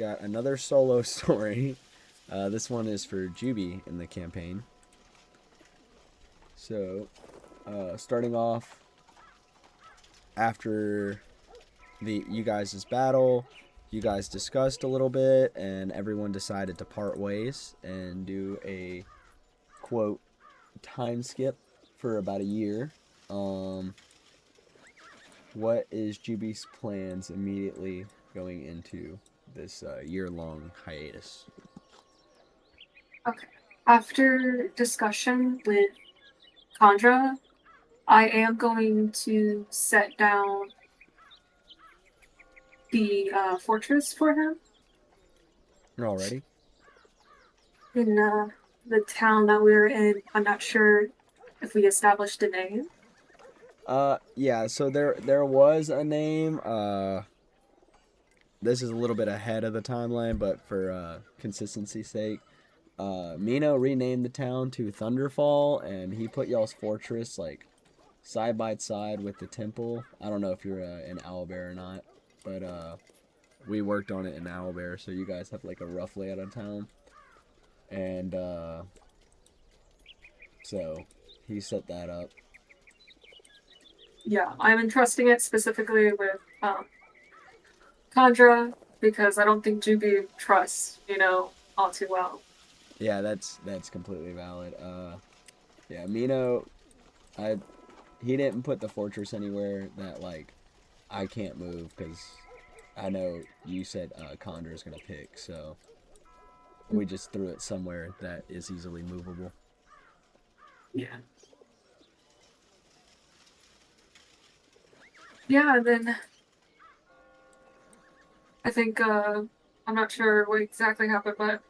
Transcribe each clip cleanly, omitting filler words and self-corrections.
got another solo story. This one is for Jubie in the campaign. So, starting off after you guys' battle, you guys discussed a little bit, and everyone decided to part ways and do a quote time skip for about a year. What is Jubie's plans immediately going into this year-long hiatus? Okay. After discussion with Chandra, I am going to set down the fortress for him Already? in the town that we're in. I'm not sure if we established a name. Yeah. So there was a name. This is a little bit ahead of the timeline, but for consistency's sake, Mino renamed the town to Thunderfall, and he put y'all's fortress like side by side with the temple. I don't know if you're in Owlbear or not, but we worked on it in Owlbear, so you guys have like a rough layout of town. And so he set that up. Yeah, I'm entrusting it specifically with Chandra because I don't think Jubie trusts, all too well. Yeah, that's completely valid. Yeah, Mino, I he didn't put the fortress anywhere that like I can't move because I know you said Condra's gonna pick, so we just threw it somewhere that is easily movable. Yeah. Yeah, and then I think I'm not sure what exactly happened, but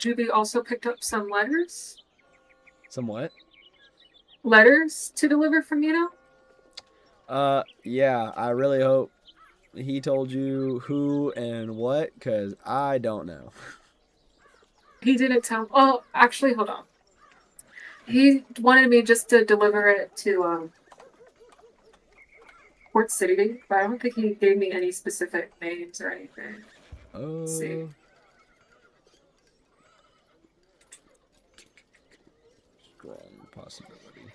Jubie also picked up some Somewhat. letters to deliver from Yeah, I really hope he told you who and what, cause I don't know. He didn't tell. Oh, actually, hold on. He wanted me just to deliver it to Port City, but I don't think he gave me any specific names or anything. Let's see. Oh, strong possibility.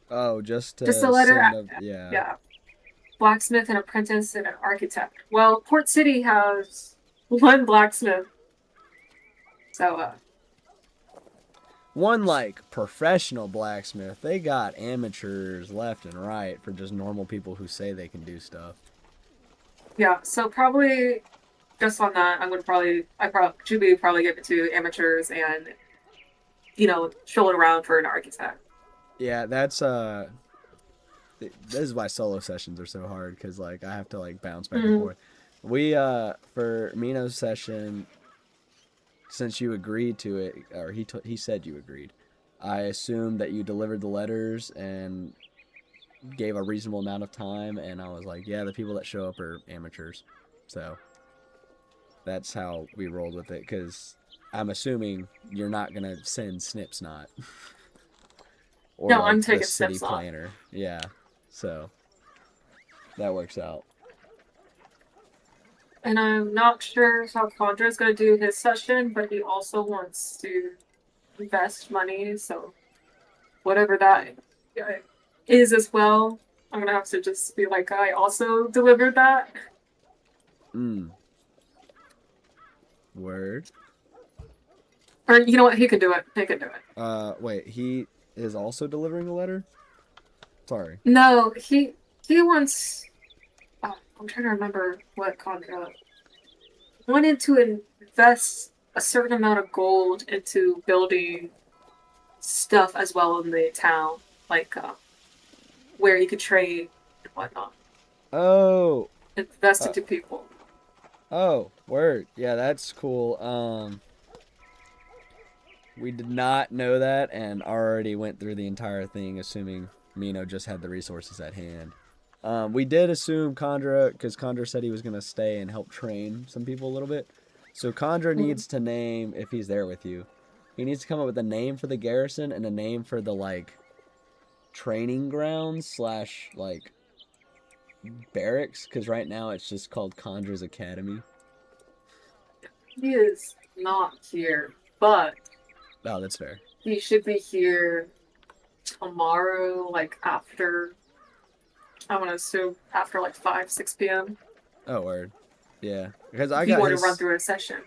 Oh, just Just a to letter. send a yeah. Yeah. Blacksmith, an apprentice, and an architect. Well, Port City has one blacksmith, so One like professional blacksmith. They got amateurs left and right for just normal people who say they can do stuff. yeah. So probably just on that, I'm gonna probably Jubie would probably give it to amateurs and show it around for an architect. Yeah, that's this is why solo sessions are so hard because like I have to like bounce back and Mm-hmm. forth. We for Mino's session, since you agreed to it, or he said you agreed. I assumed that you delivered the letters and gave a reasonable amount of time, and I was like, yeah, the people that show up are amateurs, so that's how we rolled with it. Because I'm assuming you're not gonna send Snip's not or No, like I'm the taking city steps off. planner, yeah. So that works out. And I'm not sure how Condra's going to do his session, but he also wants to invest money. So whatever that is as well, I'm going to have to just be like, I also delivered that. Mm. Word. Or you know what? He could do it. He could do it. Wait. He is also delivering a letter. Sorry. No, he wants. I'm trying to remember what Condra wanted to invest a certain amount of gold into building stuff as well in the town, like where he could trade and whatnot, Oh. invest Uh, into people. oh. Word. Yeah, that's cool. We did not know that and already went through the entire thing assuming Mino just had the resources at hand. We did assume Condra, because Condra said he was going to stay and help train some people a little bit. So Condra Mm. needs to name, if he's there with you, He needs to come up with a name for the garrison and a name for the like training grounds slash like barracks. Because right now it's just called Conjur's Academy. He is not here, but Oh, that's fair. he should be here tomorrow, like after, I want to assume after like 5, 6 p.m. Oh, word. Yeah, because I If you got want to run his. through a session.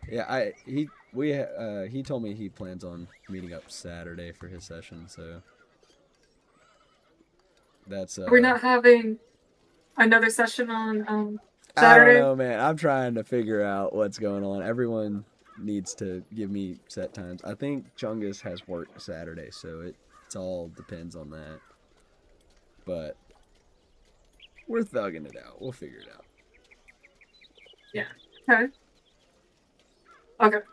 Yeah, he told me he plans on meeting up Saturday for his session, so that's We're not having another session on I don't Saturday. know, man. I'm trying to figure out what's going on. Everyone needs to give me set times. I think Chungus has work Saturday, so it's all depends on that. But we're thugging it out. We'll figure it out. Yeah. Okay. Okay.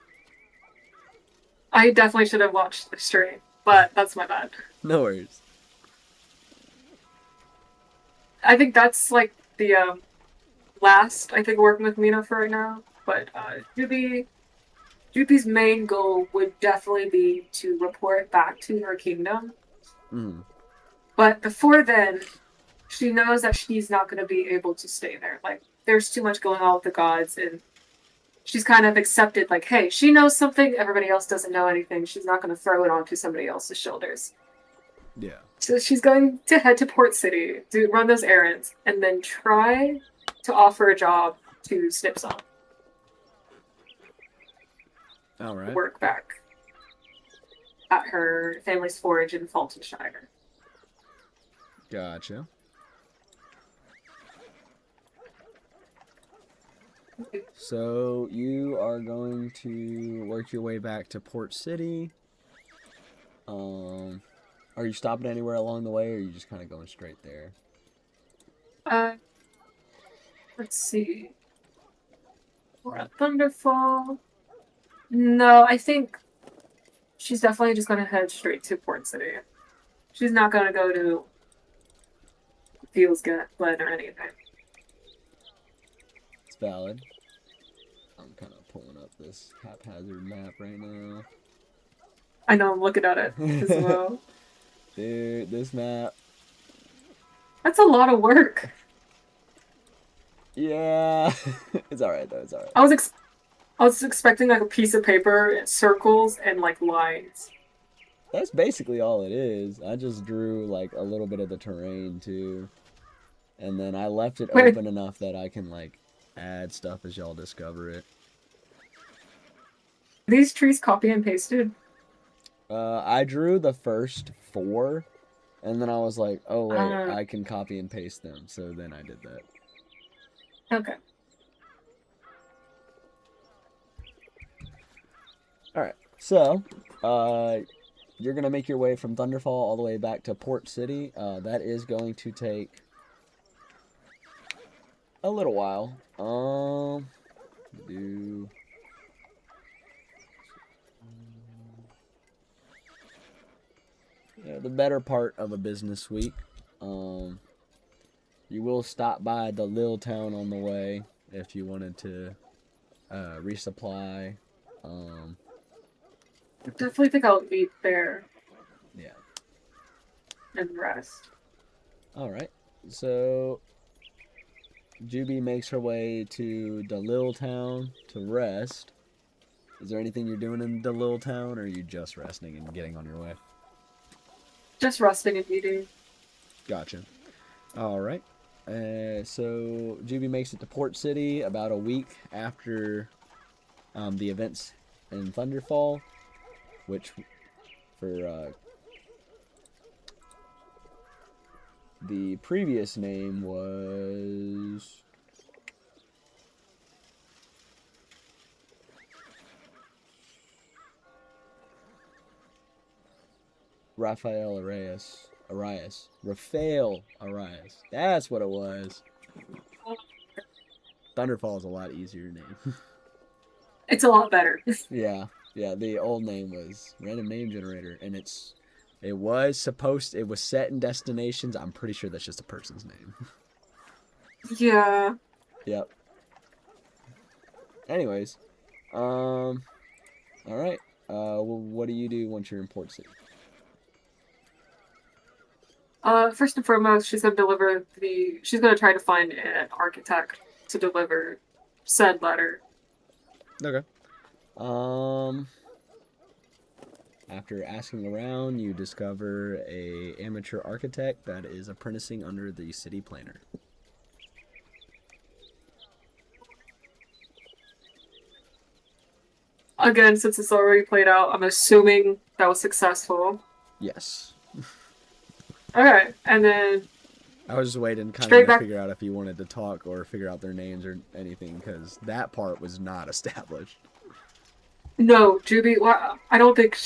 I definitely should have watched the stream, but that's my bad. No worries. I think that's like the last I think working with Mina for right now. But Jubie's main goal would definitely be to report back to her kingdom. Mm. But before then, she knows that she's not going to be able to stay there. Like, there's too much going on with the gods, and she's kind of accepted, like, hey, she knows something, everybody else doesn't know anything. She's not going to throw it onto somebody else's shoulders. Yeah. So she's going to head to Port City to run those errands, and then try to offer a job to Snipsong. All right. Work back at her family's forge in Fultonshire. Gotcha. So you are going to work your way back to Port City. Are you stopping anywhere along the way, or are you just kind of going straight there? Let's see. We're at Thunderfall. No, I think she's definitely just gonna head straight to Port City. She's not gonna go to Fields Glen or anything. It's valid. I'm kind of pulling up this haphazard map right now. I know, I'm looking at it as well. Dude, this map. That's a lot of work. Yeah. It's alright, though. It's alright. I was expecting like a piece of paper, circles, and like lines. That's basically all it is. I just drew, like, a little bit of the terrain, too. And then I left it open enough that I can, like, add stuff as y'all discover it. These trees copy and pasted. I drew the first 4, and then I was like, oh, wait, Uh. I can copy and paste them. So then I did that. Okay. Alright, so, you're going to make your way from Thunderfall all the way back to Port City. That is going to take a little while. The better part of a business week. You will stop by the Lil Town on the way if you wanted to resupply. I definitely think I'll eat there. Yeah. And rest. Alright. So Jubie makes her way to the Lil Town to rest. Is there anything you're doing in the Lil Town, or are you just resting and getting on your way? Just resting and eating. Gotcha. Alright. So Jubie makes it to Port City about a week after the events in Thunderfall, which for the previous name was Raphael Arias. Raphael Arias. That's what it was. Thunderfall is a lot easier name. It's a lot better. Yeah. The old name was Random Name Generator, and it was set in Destinations. I'm pretty sure that's just a person's name. Yeah. Yep. Anyways, all right. Well, what do you do once you're in Port City? First and foremost, she's gonna try to find an architect to deliver said letter. Okay. After asking around, you discover a amateur architect that is apprenticing under the city planner. Again, since it's already played out, I'm assuming that was successful. Yes. Okay, and then I was just waiting kind of straight to back. figure out if you wanted to talk or figure out their names or anything, because that part was not established. No, Jubie. Well, I don't think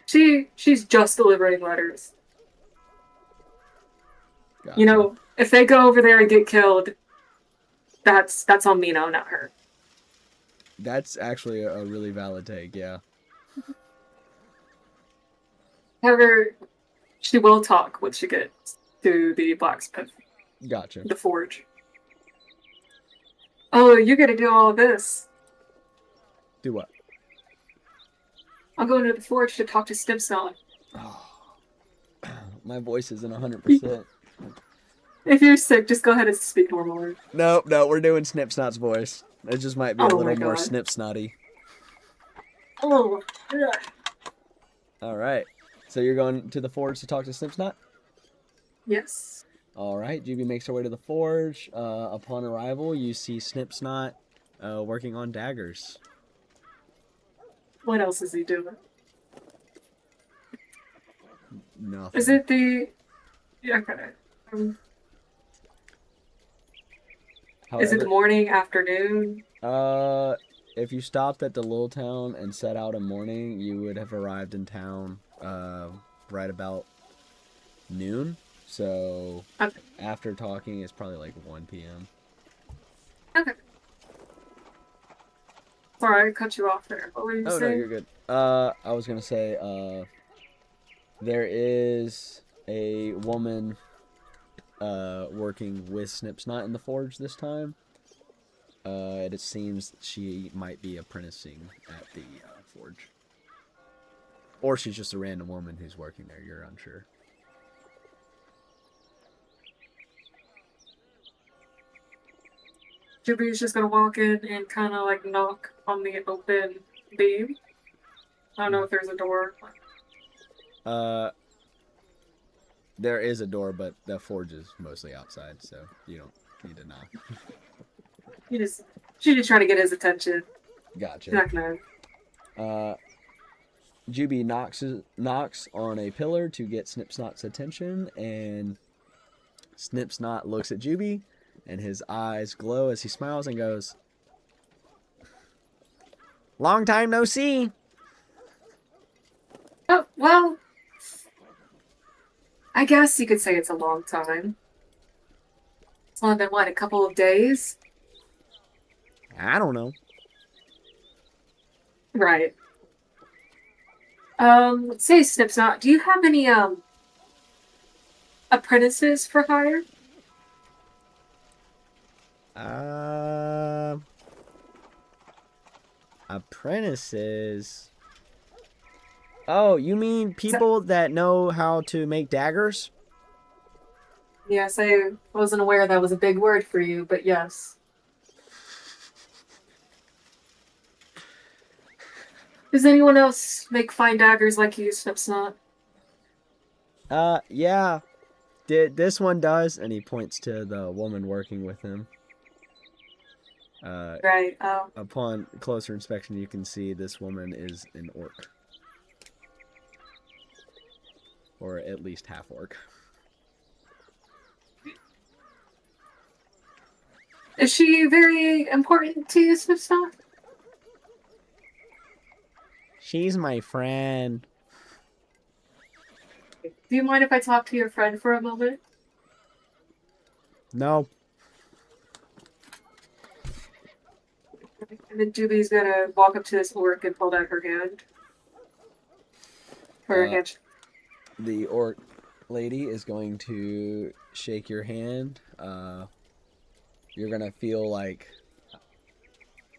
she's just delivering letters. You Gotcha. know, if they go over there and get killed, that's on Mino, not her. That's actually a really valid take, yeah. However, she will talk when she gets to the blacksmith, Gotcha. the forge. Oh, you're gonna do all of this. Do what? I'm going to the forge to talk to Snipson. My voice isn't 100%. If you're sick, just go ahead and speak normally. No, we're doing Snip Snot's voice. It just might be a Oh little my more god. snip snotty. Oh, All right. So you're going to the forge to talk to Snip Snot? yes. All right. Jubie makes her way to the forge. Upon arrival, you see Snip Snot working on daggers. What else is he doing? Nothing. Is it the? Yeah, okay. Is it the However, morning, afternoon? if you stopped at the little town and set out in morning, you would have arrived in town right about noon. So Okay. after talking, it's probably like 1 p.m. Okay. Sorry, I cut you off there. What were you Oh no, saying? you're good. I was gonna say, there is a woman working with Snipsnot in the forge this time. It seems she might be apprenticing at the forge, or she's just a random woman who's working there. You're unsure. Jubie's just gonna walk in and kind of like knock on the open beam. I don't know if there's a door. Uh, there is a door, but the forge is mostly outside, so you don't need to knock. She's just trying to get his attention. Gotcha. She's not gonna. Jubie knocks on a pillar to get Snipsnot's attention, and Snipsnot looks at Jubie, and his eyes glow as he smiles and goes, "Long time no see." Oh, well, I guess you could say it's a long time. It's only been, what, a couple of days? I don't know. Right. Let's say Snipsnot, do you have any, apprentices for hire? Apprentices. Oh, you mean people that know how to make daggers? Yes, I wasn't aware that was a big word for you, but yes. Does anyone else make fine daggers like you, Snipsnot? Yeah. This one does, and he points to the woman working with him. Right, Upon closer inspection, you can see this woman is an orc. Or at least half orc. is she very important to you, Snipsnot? She's my friend. Do you mind if I talk to your friend for a moment? No. And then Jubie's gonna walk up to this orc and hold out her hand. Her hand. The orc lady is going to shake your hand. You're gonna feel like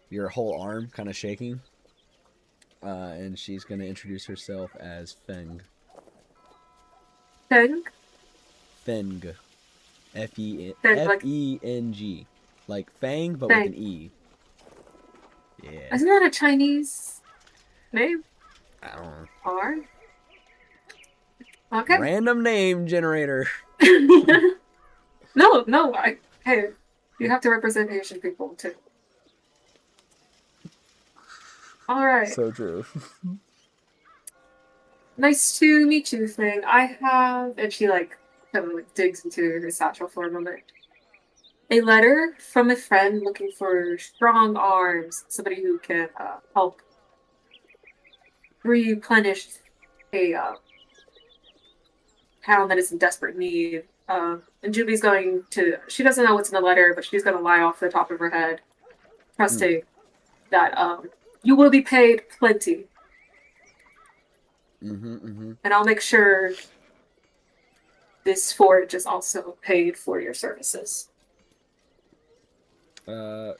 your whole arm kind of shaking. and she's going to introduce herself as Feng. Feng? Feng. Feng, like Feng. Like Fang, but with Feng. an E. Yeah. Isn't that a Chinese name? I don't know. R? Okay. Random name generator. No, no, hey, you have to represent Asian people too. Alright. So true. Nice to meet you thing. I have, and she like kind of like digs into her satchel for a moment. A letter from a friend looking for strong arms, somebody who can help replenish a town that is in desperate need. And Jubie's going to, she doesn't know what's in the letter, but she's going to lie off the top of her head, trusting that you will be paid plenty. And I'll make sure this forge is also paid for your services.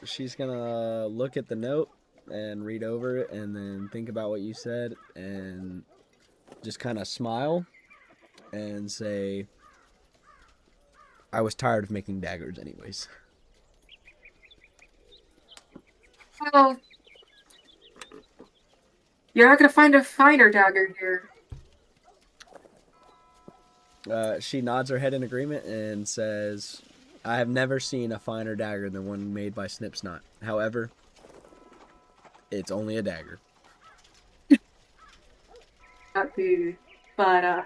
She's gonna look at the note and read over it and then think about what you said and just kind of smile and say, I was tired of making daggers anyways. Well, you're not going to find a finer dagger here. She nods her head in agreement and says, I have never seen a finer dagger than one made by Snipsnot. However, it's only a dagger. But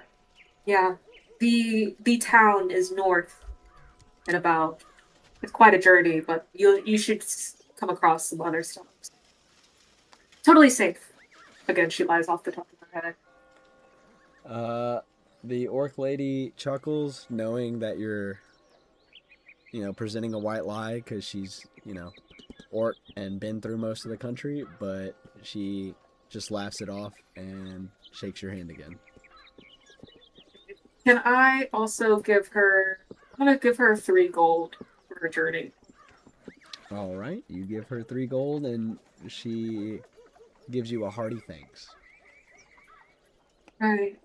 yeah, the town is north and about. It's quite a journey, but you should come across some other stuff. Totally safe. Again, she lies off the top of her head. The orc lady chuckles, knowing that you're, presenting a white lie because she's, orc and been through most of the country, but she just laughs it off and shakes your hand again. Can I also give her... I'm going to give her 3 gold for her journey. All right. You give her 3 gold and she gives you a hearty thanks. Right.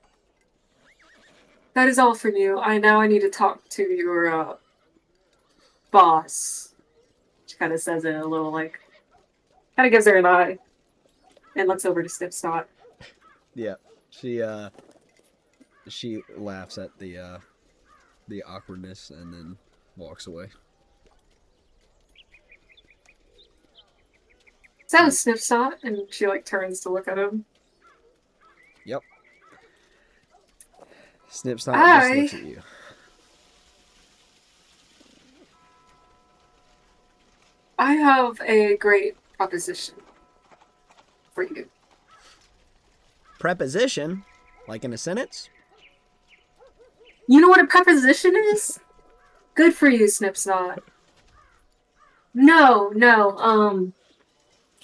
That is all from you. I need to talk to your boss. She kind of says it a little like... kind of gives her an eye. And looks over to Snipsnot. Yeah. She laughs at the awkwardness and then walks away. So Snipsnot, and she like turns to look at him. Yep. Snipsnot just looks at you. I have a great proposition for you. Preposition? Like in a sentence? You know what a preposition is? Good for you, Snipsnot. No,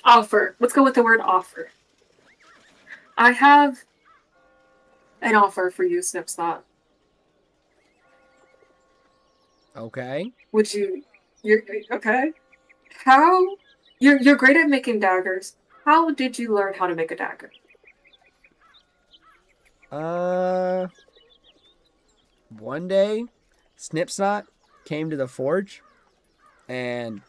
offer. Let's go with the word offer. I have an offer for you, Snipsnot. Okay. Would you... You're okay? How... You're great at making daggers. How did you learn how to make a dagger? One day, Snipsnot came to the forge, and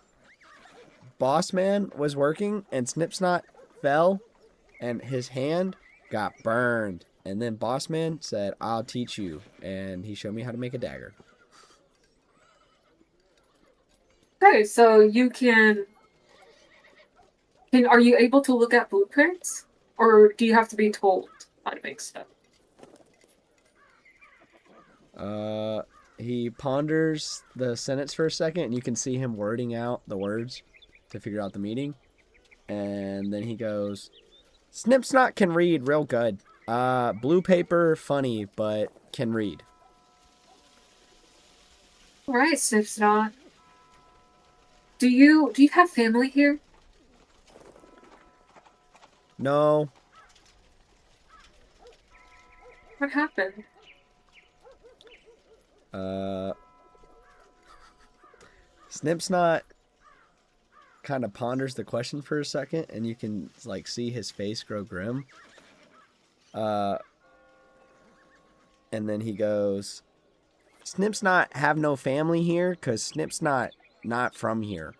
Bossman was working, and Snipsnot fell, and his hand got burned. And then Bossman said, I'll teach you, and he showed me how to make a dagger. Okay, so you can... Are you able to look at blueprints? Or do you have to be told how to make stuff? He ponders the sentence for a second, and you can see him wording out the words to figure out the meaning. And then he goes, Snipsnot can read real good. Blue paper, funny, but can read. Alright, Snipsnot. Do you have family here? No. What happened? Snipsnot kind of ponders the question for a second, and you can like see his face grow grim. Uh, and then he goes, "Snip's not have no family here, cause Snip's not from here."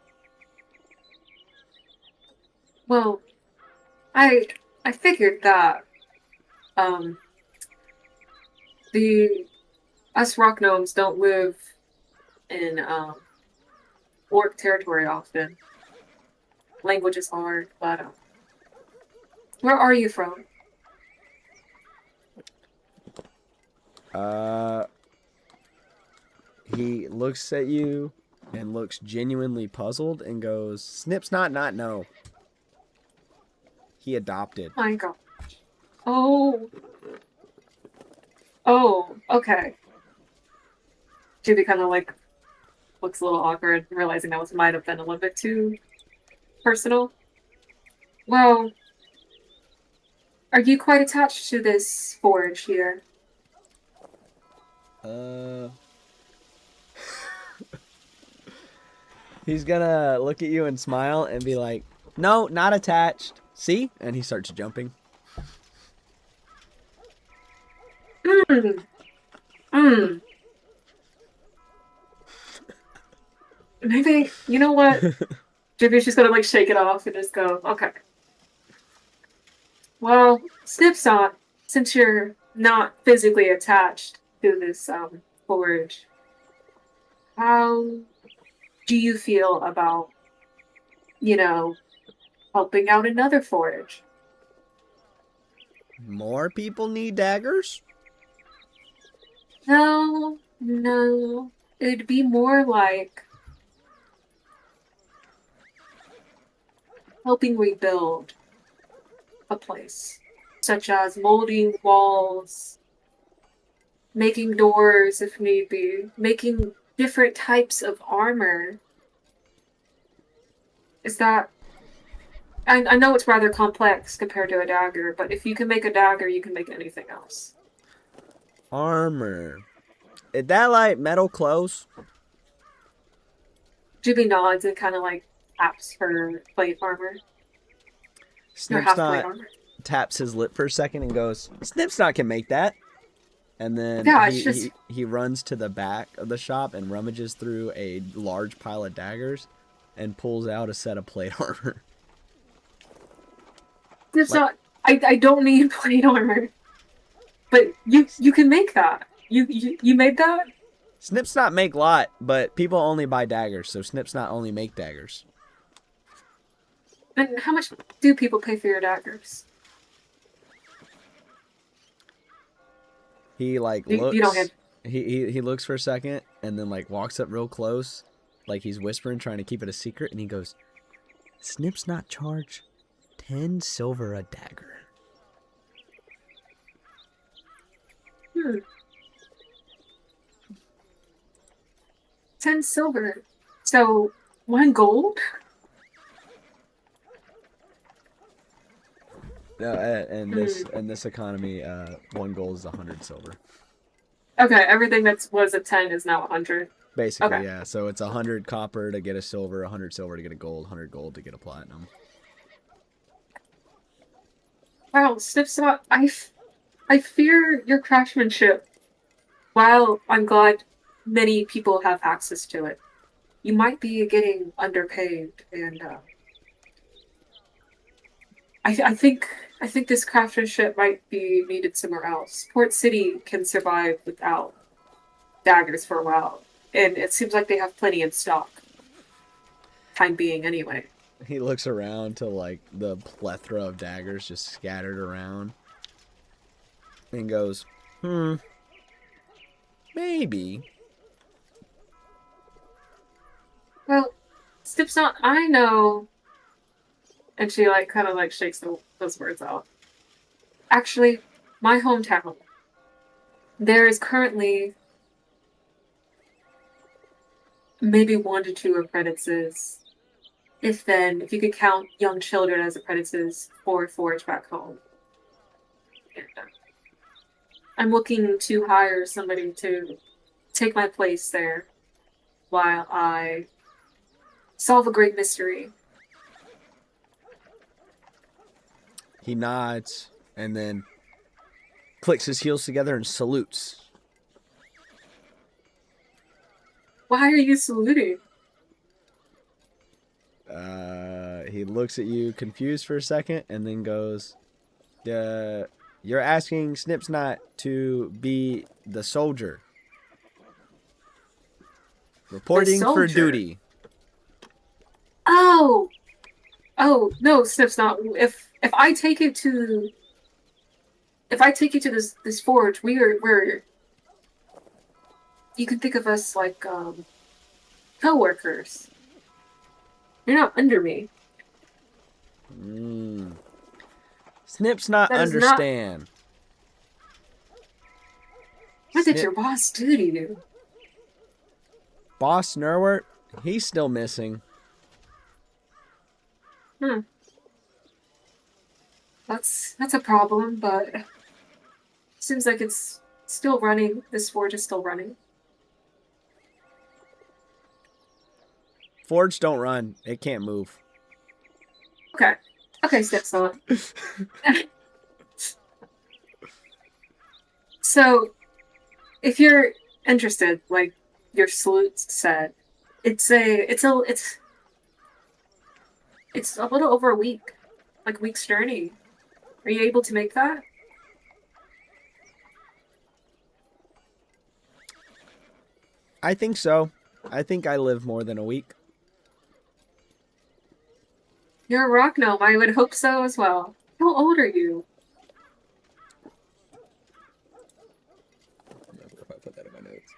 Well, I I figured that um the us rock gnomes don't live in orc territory often. Language is hard, but where are you from? Uh, he looks at you and looks genuinely puzzled and goes, "Snip's not no. He adopted." My God. Oh, oh, okay. Jubie kind of like looks a little awkward, realizing that might have been a little bit too personal. Well, are you quite attached to this forge here? Uh, he's gonna look at you and smile and be like, "No, not attached. See?" And he starts jumping. Hmm. Hmm. Maybe, you know what? Jubie's just gonna like shake it off and just go, okay. Well, Snipsot, since you're not physically attached to this forge, how do you feel about, you know, helping out another forge? More people need daggers? No, no. It'd be more like helping rebuild a place, such as molding walls, making doors if need be, making different types of armor. Is that I know it's rather complex compared to a dagger, but if you can make a dagger, you can make anything else. Armor. Is that like metal clothes? Jubie nods and kind of like taps her plate armor, or half plate Snipsnot armor. taps his lip for a second and goes, "Snipsnot can make that." And then Yeah, it's just he runs to the back of the shop and rummages through a large pile of daggers and pulls out a set of plate armor. it's Like, not. I don't need plate armor, but you can make that. You made that. Snipsnot make lot, but people only buy daggers, so Snipsnot only make daggers. And how much do people pay for your daggers? He like You don't looks get. he looks for a second and then like walks up real close, like he's whispering, trying to keep it a secret, and he goes, "Snipsnot charge 10 silver a dagger." Hmm. 10 silver. So 1 gold? In this economy, 1 gold is 100 silver. Okay, everything that was a 10 is now 100. Basically, Okay. yeah. So it's 100 copper to get a silver, 100 silver to get a gold, 100 gold to get a platinum. Wow, Snipsot, I fear your craftsmanship. While I'm glad many people have access to it, you might be getting underpaid, and I think this craftsmanship might be needed somewhere else. Port City can survive without daggers for a while, and it seems like they have plenty in stock. Time being, anyway. He looks around to like the plethora of daggers just scattered around and goes, maybe. Well, Snipsot, I know, and she like kind of like shakes those words out. Actually, my hometown. There is currently maybe 1 to 2 apprentices. If then, if you could count young children as apprentices for Forge back home. And, I'm looking to hire somebody to take my place there while I solve a great mystery He nods and then clicks his heels together and salutes. Why are you saluting? He looks at you confused for a second and then goes, you're asking Snipsnot to be the soldier. Reporting for soldier? duty. Oh, oh no, Snip's not. If I take it to this forge, we're you can think of us like co-workers. You're not under me. Snipsnot That is not. understand. What did Snip, your boss do to you? Boss Nerwert, he's still missing. Hmm. That's a problem, but seems like it's still running. This forge is still running. Forge don't run. It can't move. Okay. Okay, Snip's not. So, if you're interested, like your salute said, it's a little over a week, like a week's journey. Are you able to make that? I think so. I think I live more than a week. You're a rock gnome. I would hope so as well. How old are you? I'm not sure if I put that in my notes.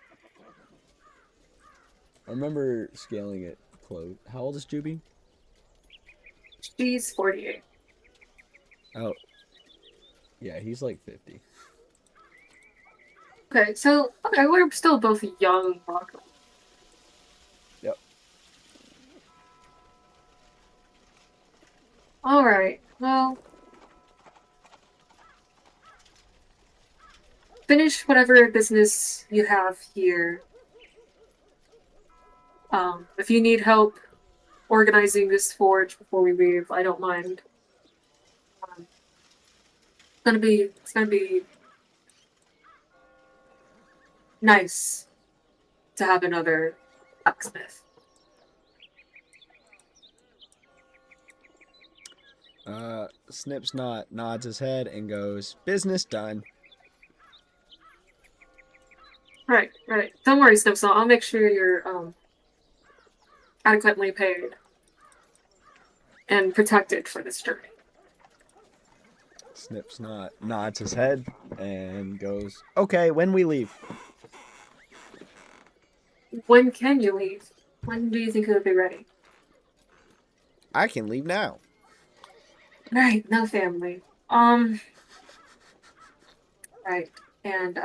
I remember scaling it close. How old is Jubie? She's 48. Oh. Yeah, he's like 50. Okay, so we're still both young rock gnomes. Yep. All right. Well, finish whatever business you have here. If you need help organizing this forge before we leave, I don't mind. It's gonna be nice to have another blacksmith. Snipsnot nods his head and goes, business done. Right. Don't worry, Snipsnot. I'll make sure you're adequately paid and protected for this journey. Snipsnot nods his head and goes, okay, when we leave. When can you leave? When do you think it'll be ready? I can leave now. Right, no family. Right. And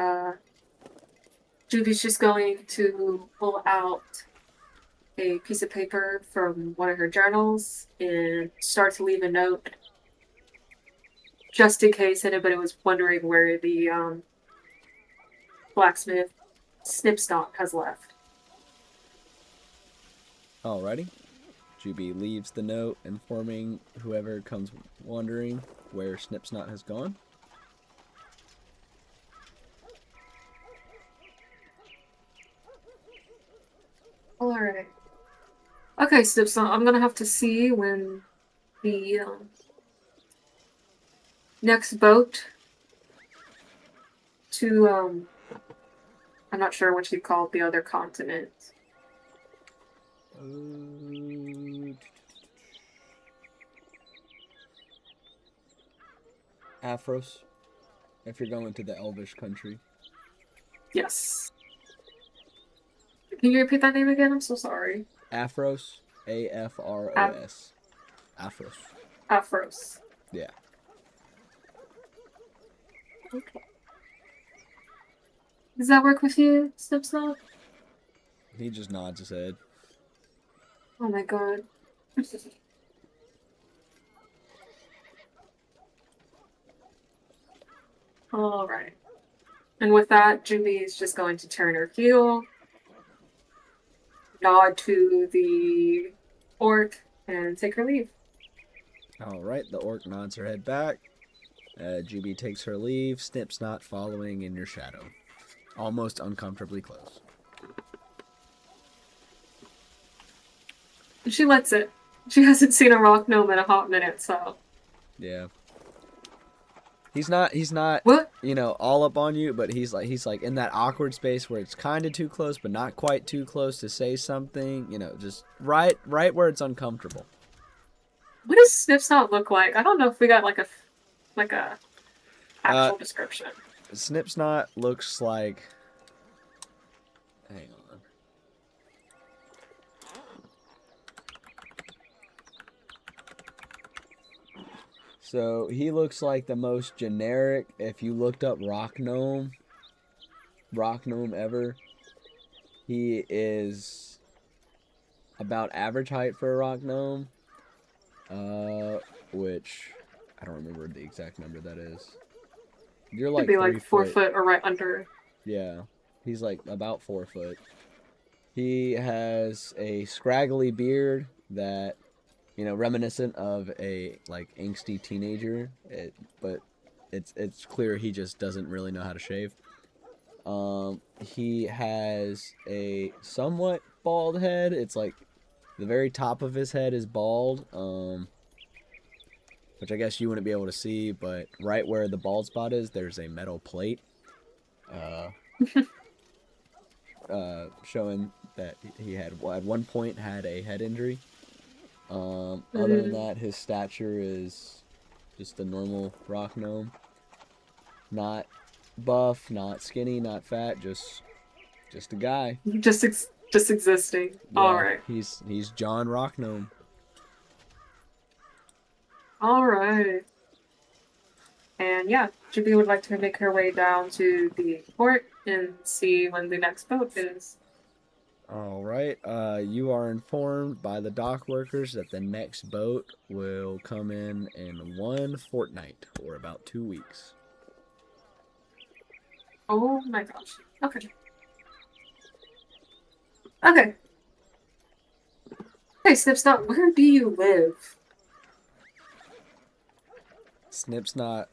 Jubie's just going to pull out a piece of paper from one of her journals and start to leave a note just in case anybody was wondering where the blacksmith Snipsnot has left. Alrighty. Jubie leaves the note informing whoever comes wondering where Snipsnot has gone. Alright. Okay, Snipsnot, I'm gonna have to see when the next boat to I'm not sure what you call the other continent. Afros, if you're going to the Elvish country. Yes. Can you repeat that name again? I'm so sorry. Afros, Afros. Afros. Afros. Yeah. Okay. Does that work with you, Snipsnot? He just nods his head. Oh my god. Alright. And with that, Jubie is just going to turn her heel, nod to the orc, and take her leave. Alright, the orc nods her head back Jubie takes her leave, Snip Snot following in your shadow. Almost uncomfortably close. She lets it. She hasn't seen a rock gnome in a hot minute, so. Yeah. He's not What? all up on you, but he's like in that awkward space where it's kind of too close but not quite too close to say something, just right where it's uncomfortable. What does Snip Snot look like? I don't know if we got like a actual description. Snip Snot looks like, hang on. So he looks like the most generic, if you looked up rock gnome ever, he is about average height for a rock gnome, which I don't remember the exact number that is. You're like Could be 3 like 4 foot. foot or right under. Yeah, he's like about 4 foot. He has a scraggly beard that, reminiscent of a like angsty teenager. But it's clear he just doesn't really know how to shave. He has a somewhat bald head. It's like the very top of his head is bald. Which I guess you wouldn't be able to see, but right where the bald spot is, there's a metal plate. Showing that he had at one point had a head injury. Other than that, his stature is just a normal rock gnome. Not buff, not skinny, not fat, just a guy. Just existing. Yeah, All right. He's John Rock Gnome. All right. And yeah, Jubie would like to make her way down to the port and see when the next boat is. All right. You are informed by the dock workers that the next boat will come in 1 fortnight, or about 2 weeks. Oh my gosh. Okay. Okay. Hey, Snip Snot, where do you live? Snip Snot.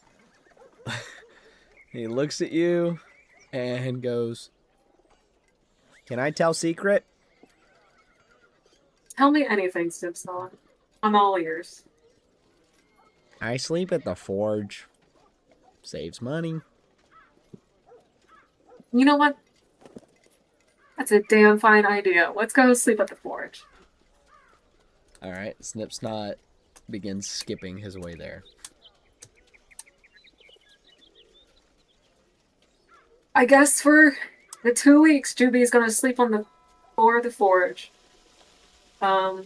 He looks at you and goes, "Can I tell secret?" Tell me anything, Snip Snot. I'm all ears. "I sleep at the forge. Saves money." You know what? That's a damn fine idea. Let's go sleep at the forge. All right. Snip Snot begins skipping his way there. I guess for the 2 weeks, Jubie's gonna sleep on the floor of the forge. I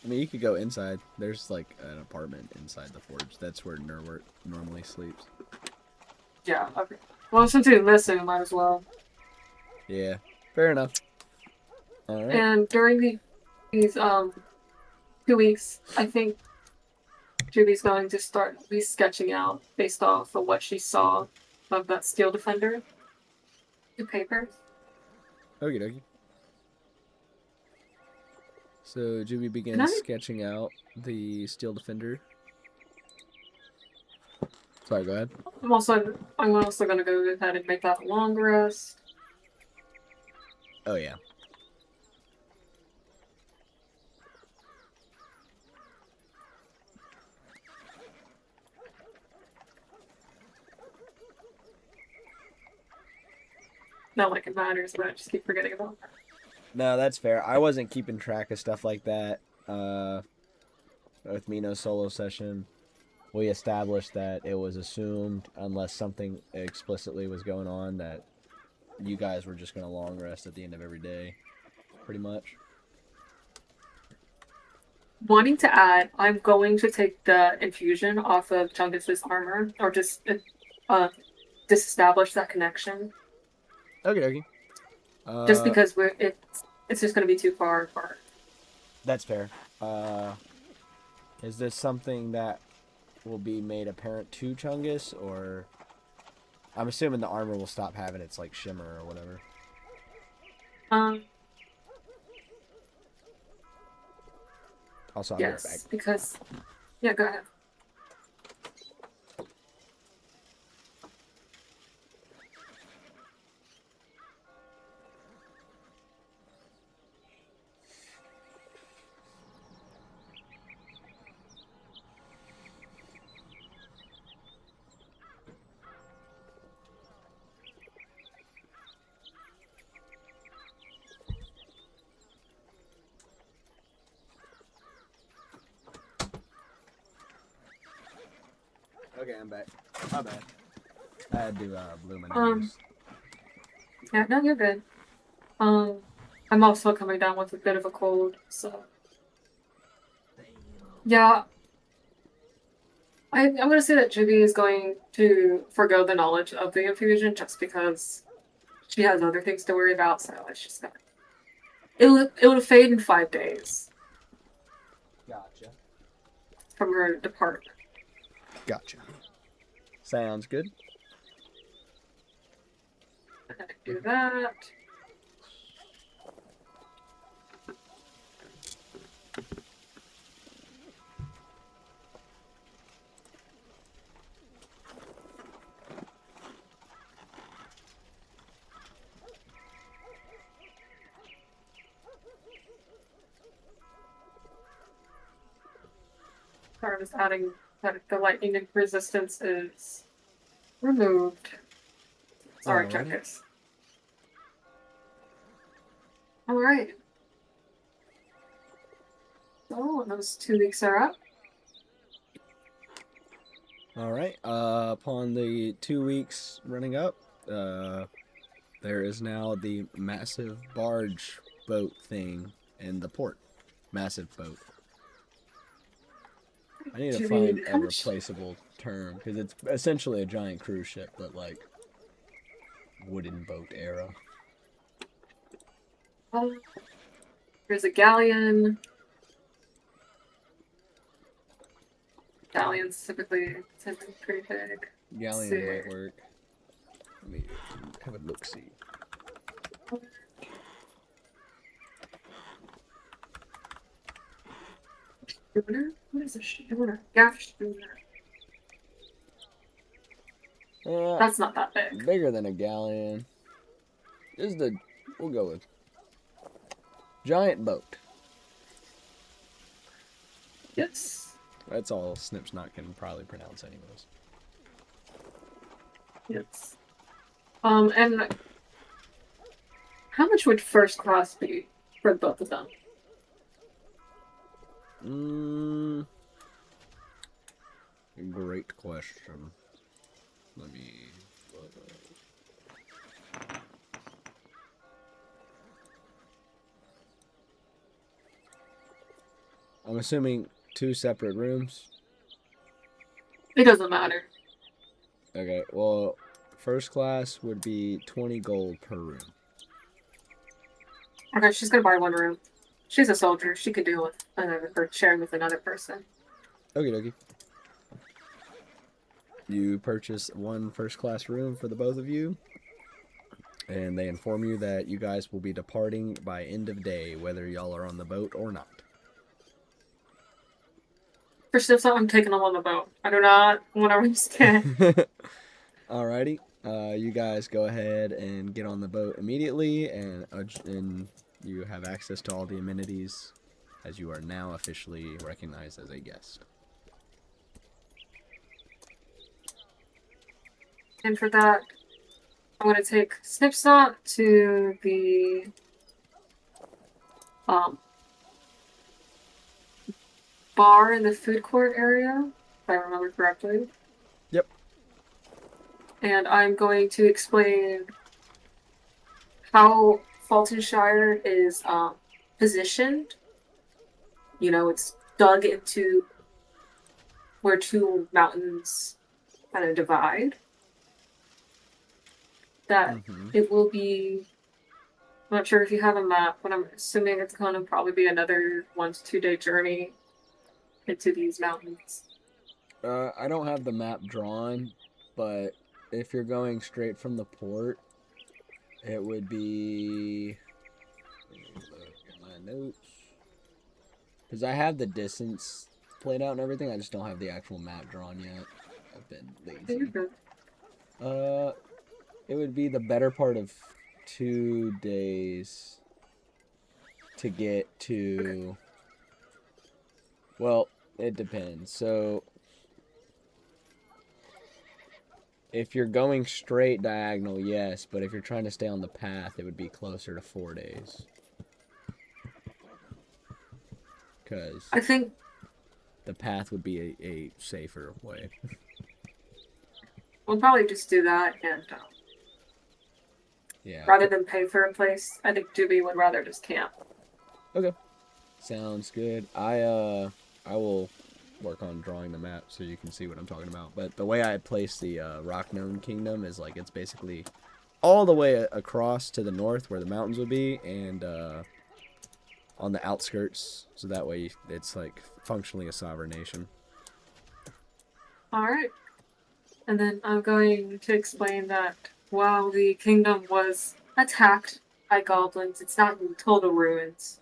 mean, you could go inside. There's like an apartment inside the forge. That's where Nerwart normally sleeps. Yeah, okay. Well, since you're missing, might as well. Yeah, fair enough. All right. And during these 2 weeks, I think Jubie's going to start sketching out based off of what she saw of that steel defender. The paper. Okie dokie. So Jubie begins sketching out the steel defender. Sorry, go ahead. I'm also gonna go ahead and make that a long rest. Oh yeah. Not like it matters, but I just keep forgetting about that. No, that's fair. I wasn't keeping track of stuff like that. With Mino's solo session, we established that it was assumed, unless something explicitly was going on, that you guys were just going to long rest at the end of every day, pretty much. Wanting to add, I'm going to take the infusion off of Chungus's armor, or just disestablish that connection. Okay. Just because it's just going to be too far apart. That's fair. Is this something that will be made apparent to Chungus, or I'm assuming the armor will stop having its like shimmer or whatever. Also, I'll be right back. Because yeah, go ahead. Okay, I'm back. My bad. I had to blow my Um, nose. yeah, no, you're good. I'm also coming down with a bit of a cold, so yeah. I'm gonna say that Jubie is going to forego the knowledge of the infusion just because she has other things to worry about. So it's just gonna it'll fade in 5 days Gotcha. from her departure. Gotcha. Sounds good. I'm gonna do that. Sorry, I'm just adding that the lightning resistance is removed. Sorry, Alrighty. checkers. All right. So those 2 weeks are up. All right. Upon the 2 weeks running up, there is now the massive barge boat thing in the port. Massive boat. I need to find a replaceable term because it's essentially a giant cruise ship, but like wooden boat era. There's a galleon. Galleons typically tend to be pretty big. Galleon might work. Let me have a look see. Schooner? What is a schooner? Gaff schooner. That's not that big. Bigger than a galleon. We'll go with giant boat. Yes. That's all Snipsnot can probably pronounce anyways. Yes. And how much would first class be for both of them? Great question. Let me look. I'm assuming 2 separate rooms. It doesn't matter. Okay, well, first class would be 20 gold per room. Okay, she's gonna buy one room. She's a soldier. She could deal with her sharing with another person. Okie dokie. You purchase 1 first class room for the both of you, and they inform you that you guys will be departing by end of day, whether y'all are on the boat or not. For steps, I'm taking them on the boat. I do not want to risk it. Alrighty. You guys go ahead and get on the boat immediately, and you have access to all the amenities, as you are now officially recognized as a guest. And for that, I'm going to take Snipsnot to the bar in the food court area, if I remember correctly. Yep. And I'm going to explain how Fultonshire is positioned. You know, it's dug into where 2 mountains kind of divide. That it will be, I'm not sure if you have a map, but I'm assuming it's going to probably be another 1 to 2 day journey into these mountains. I don't have the map drawn, but if you're going straight from the port, it would be... Let me look at my notes. Because I have the distance played out and everything, I just don't have the actual map drawn yet. I've been lazy. It would be the better part of 2 days to get to... Well, it depends. So, if you're going straight diagonal, yes. But if you're trying to stay on the path, it would be closer to 4 days. Because I think the path would be a safer way. we'll probably just do that, and Yeah. rather than pay for a place, I think Jubie would rather just camp. Okay. Sounds good. I will work on drawing the map so you can see what I'm talking about. But the way I place the Rock Known Kingdom is like it's basically all the way across to the north where the mountains would be, and on the outskirts, so that way it's like functionally a sovereign nation. All right. And then I'm going to explain that while the kingdom was attacked by goblins, it's not in total ruins.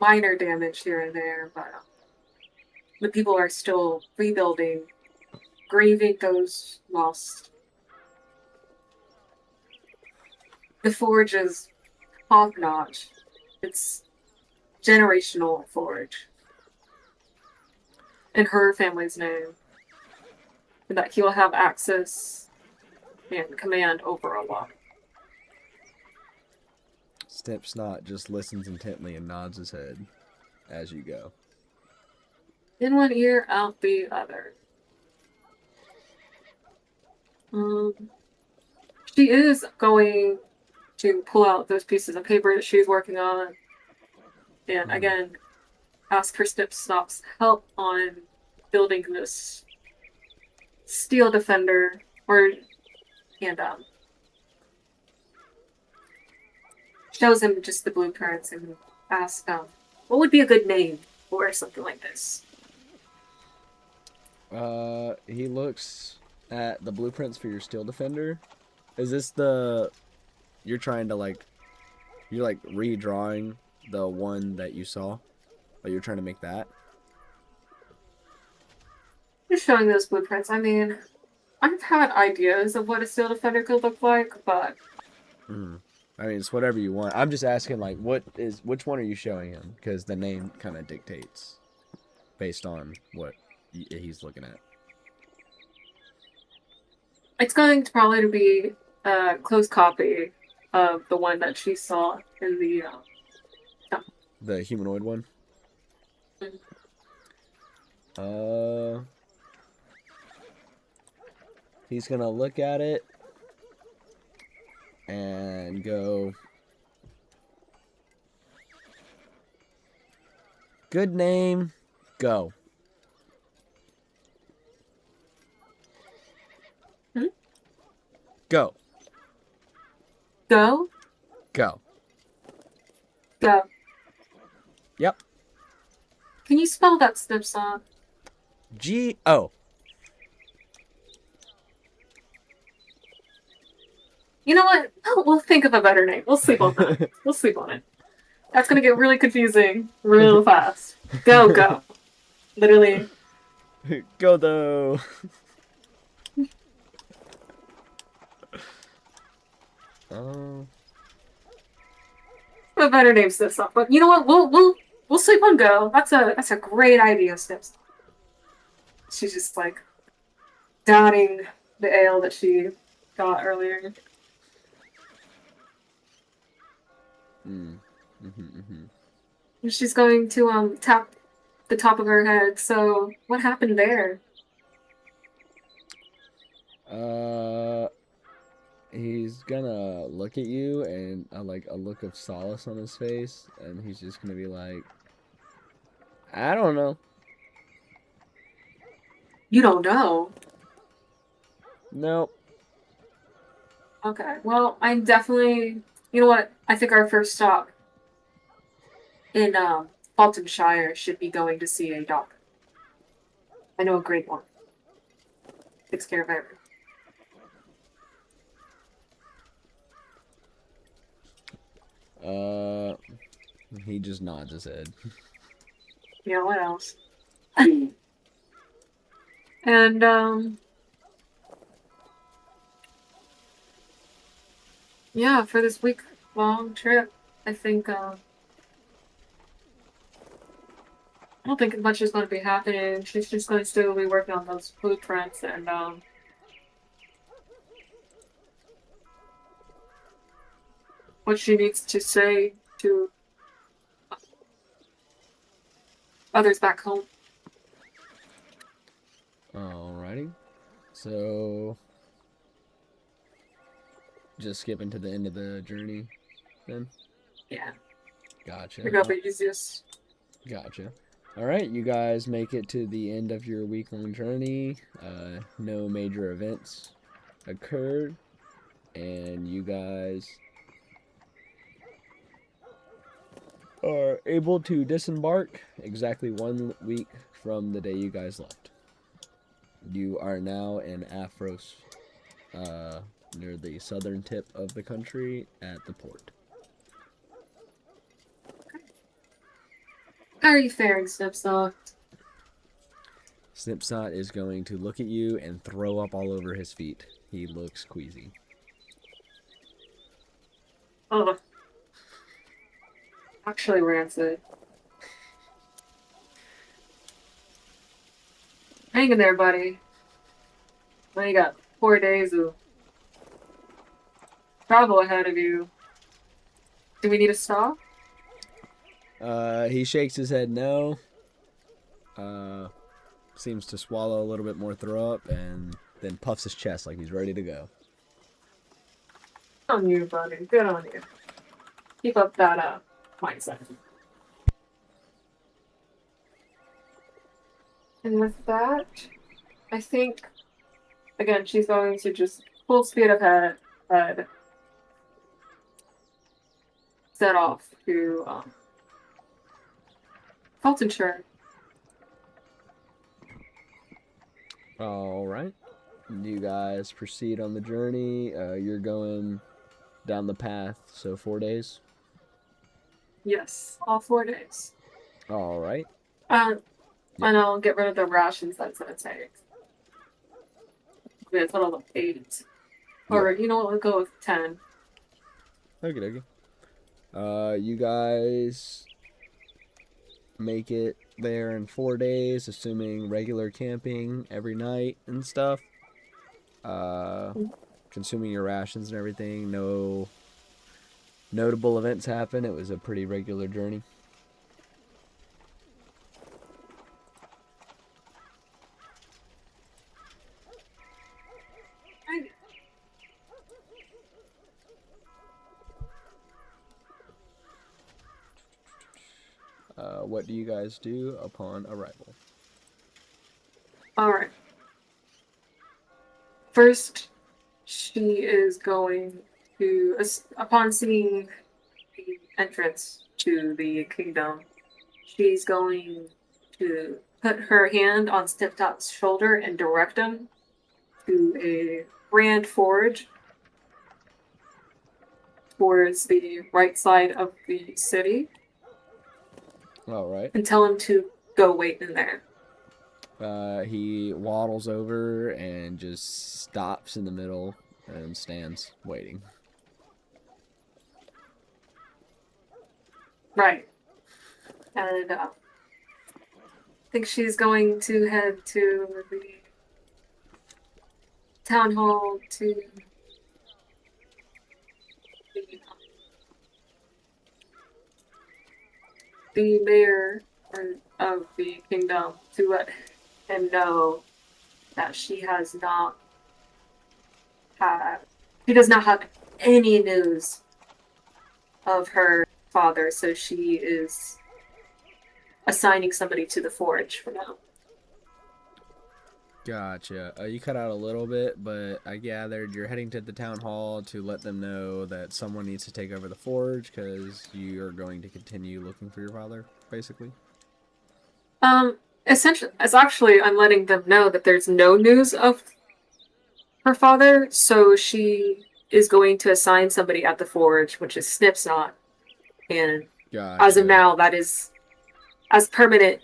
Minor damage here and there, but the people are still rebuilding, grieving those lost. The forge is top notch. It's generational forge in her family's name, and that he will have access and command over a lot. Snipsnot just listens intently and nods his head as you go. In one ear, out the other. She is going to pull out those pieces of paper that she's working on, and again, ask for Snipsnot's help on building this steel defender, and shows him just the blueprints and asks, what would be a good name for something like this? He looks at the blueprints for your steel defender. Is this the... You're trying to like... You're like redrawing the one that you saw? But you're trying to make that? Just showing those blueprints. I mean, I've had ideas of what a steel defender could look like, but... I mean, it's whatever you want. I'm just asking, like, which one are you showing him? Because the name kind of dictates based on what he's looking at. It's going to probably be a close copy of the one that she saw in the... The humanoid one? He's gonna look at it and go, good name, go. Go. Go? Go. Go. Yep. Can you spell that, Snipsnot? G-O. You know what? Oh, we'll think of a better name. We'll sleep on that. We'll sleep on it. That's gonna get really confusing real fast. Go, go. Literally. Go, though. A better name, Snipsnot. But you know what? We'll sleep on go. That's a great idea, Snips. She's just like downing the ale that she got earlier. And she's going to tap the top of her head. So what happened there? He's gonna look at you and like a look of solace on his face, and he's just gonna be like, I don't know. You don't know? Nope. Okay, well, I'm definitely... You know what? I think our first stop in Fultonshire should be going to see a doctor. I know a great one. Takes care of everything. He just nods his head. Yeah, what else? And, yeah, for this week-long trip, I think, I don't think much is going to be happening. She's just going to still be working on those blueprints and, what she needs to say to others back home. Alrighty. So, just skipping to the end of the journey, then. Yeah. Gotcha. Pick up the easiest. Gotcha. All right, you guys make it to the end of your week-long journey. No major events occurred, and you guys are able to disembark exactly 1 week from the day you guys left. You are now in Afros, near the southern tip of the country at the port. How are you faring, Snipsaw? Snipsnot is going to look at you and throw up all over his feet. He looks queasy. Oh, actually rancid. Hang in there, buddy. Now you got 4 days of travel ahead of you. Do we need to stop? He shakes his head no. Seems to swallow a little bit more throw up and then puffs his chest like he's ready to go. Good on you, buddy. Good on you. Keep up that mindset. And with that, I think again she's going to just full speed ahead, set off to Fultonshire. All right. You guys proceed on the journey. You're going down the path, so 4 days. Yes, all 4 days. All right. And I'll get rid of the rations that's gonna take. It's a total of 8. Or you know what, we'll go with 10. Okay. You guys make it there in 4 days, assuming regular camping every night and stuff. Consuming your rations and everything. No notable events happen. It was a pretty regular journey. What do you guys do upon arrival? Alright. First, she is going to, upon seeing the entrance to the kingdom, she's going to put her hand on Sniptop's shoulder and direct him to a grand forge towards the right side of the city. All right. And tell him to go wait in there. He waddles over and just stops in the middle and stands waiting. Right. And I think she's going to head to the town hall to the mayor of the kingdom to let him know that she does not have any news of her father, so she is assigning somebody to the forge for now. Gotcha. You cut out a little bit, but I gathered you're heading to the town hall to let them know that someone needs to take over the forge because you're going to continue looking for your father, basically. Essentially, it's actually I'm letting them know that there's no news of her father, so she is going to assign somebody at the forge, which is Snipsnot, and Gotcha. as of now, that is as permanent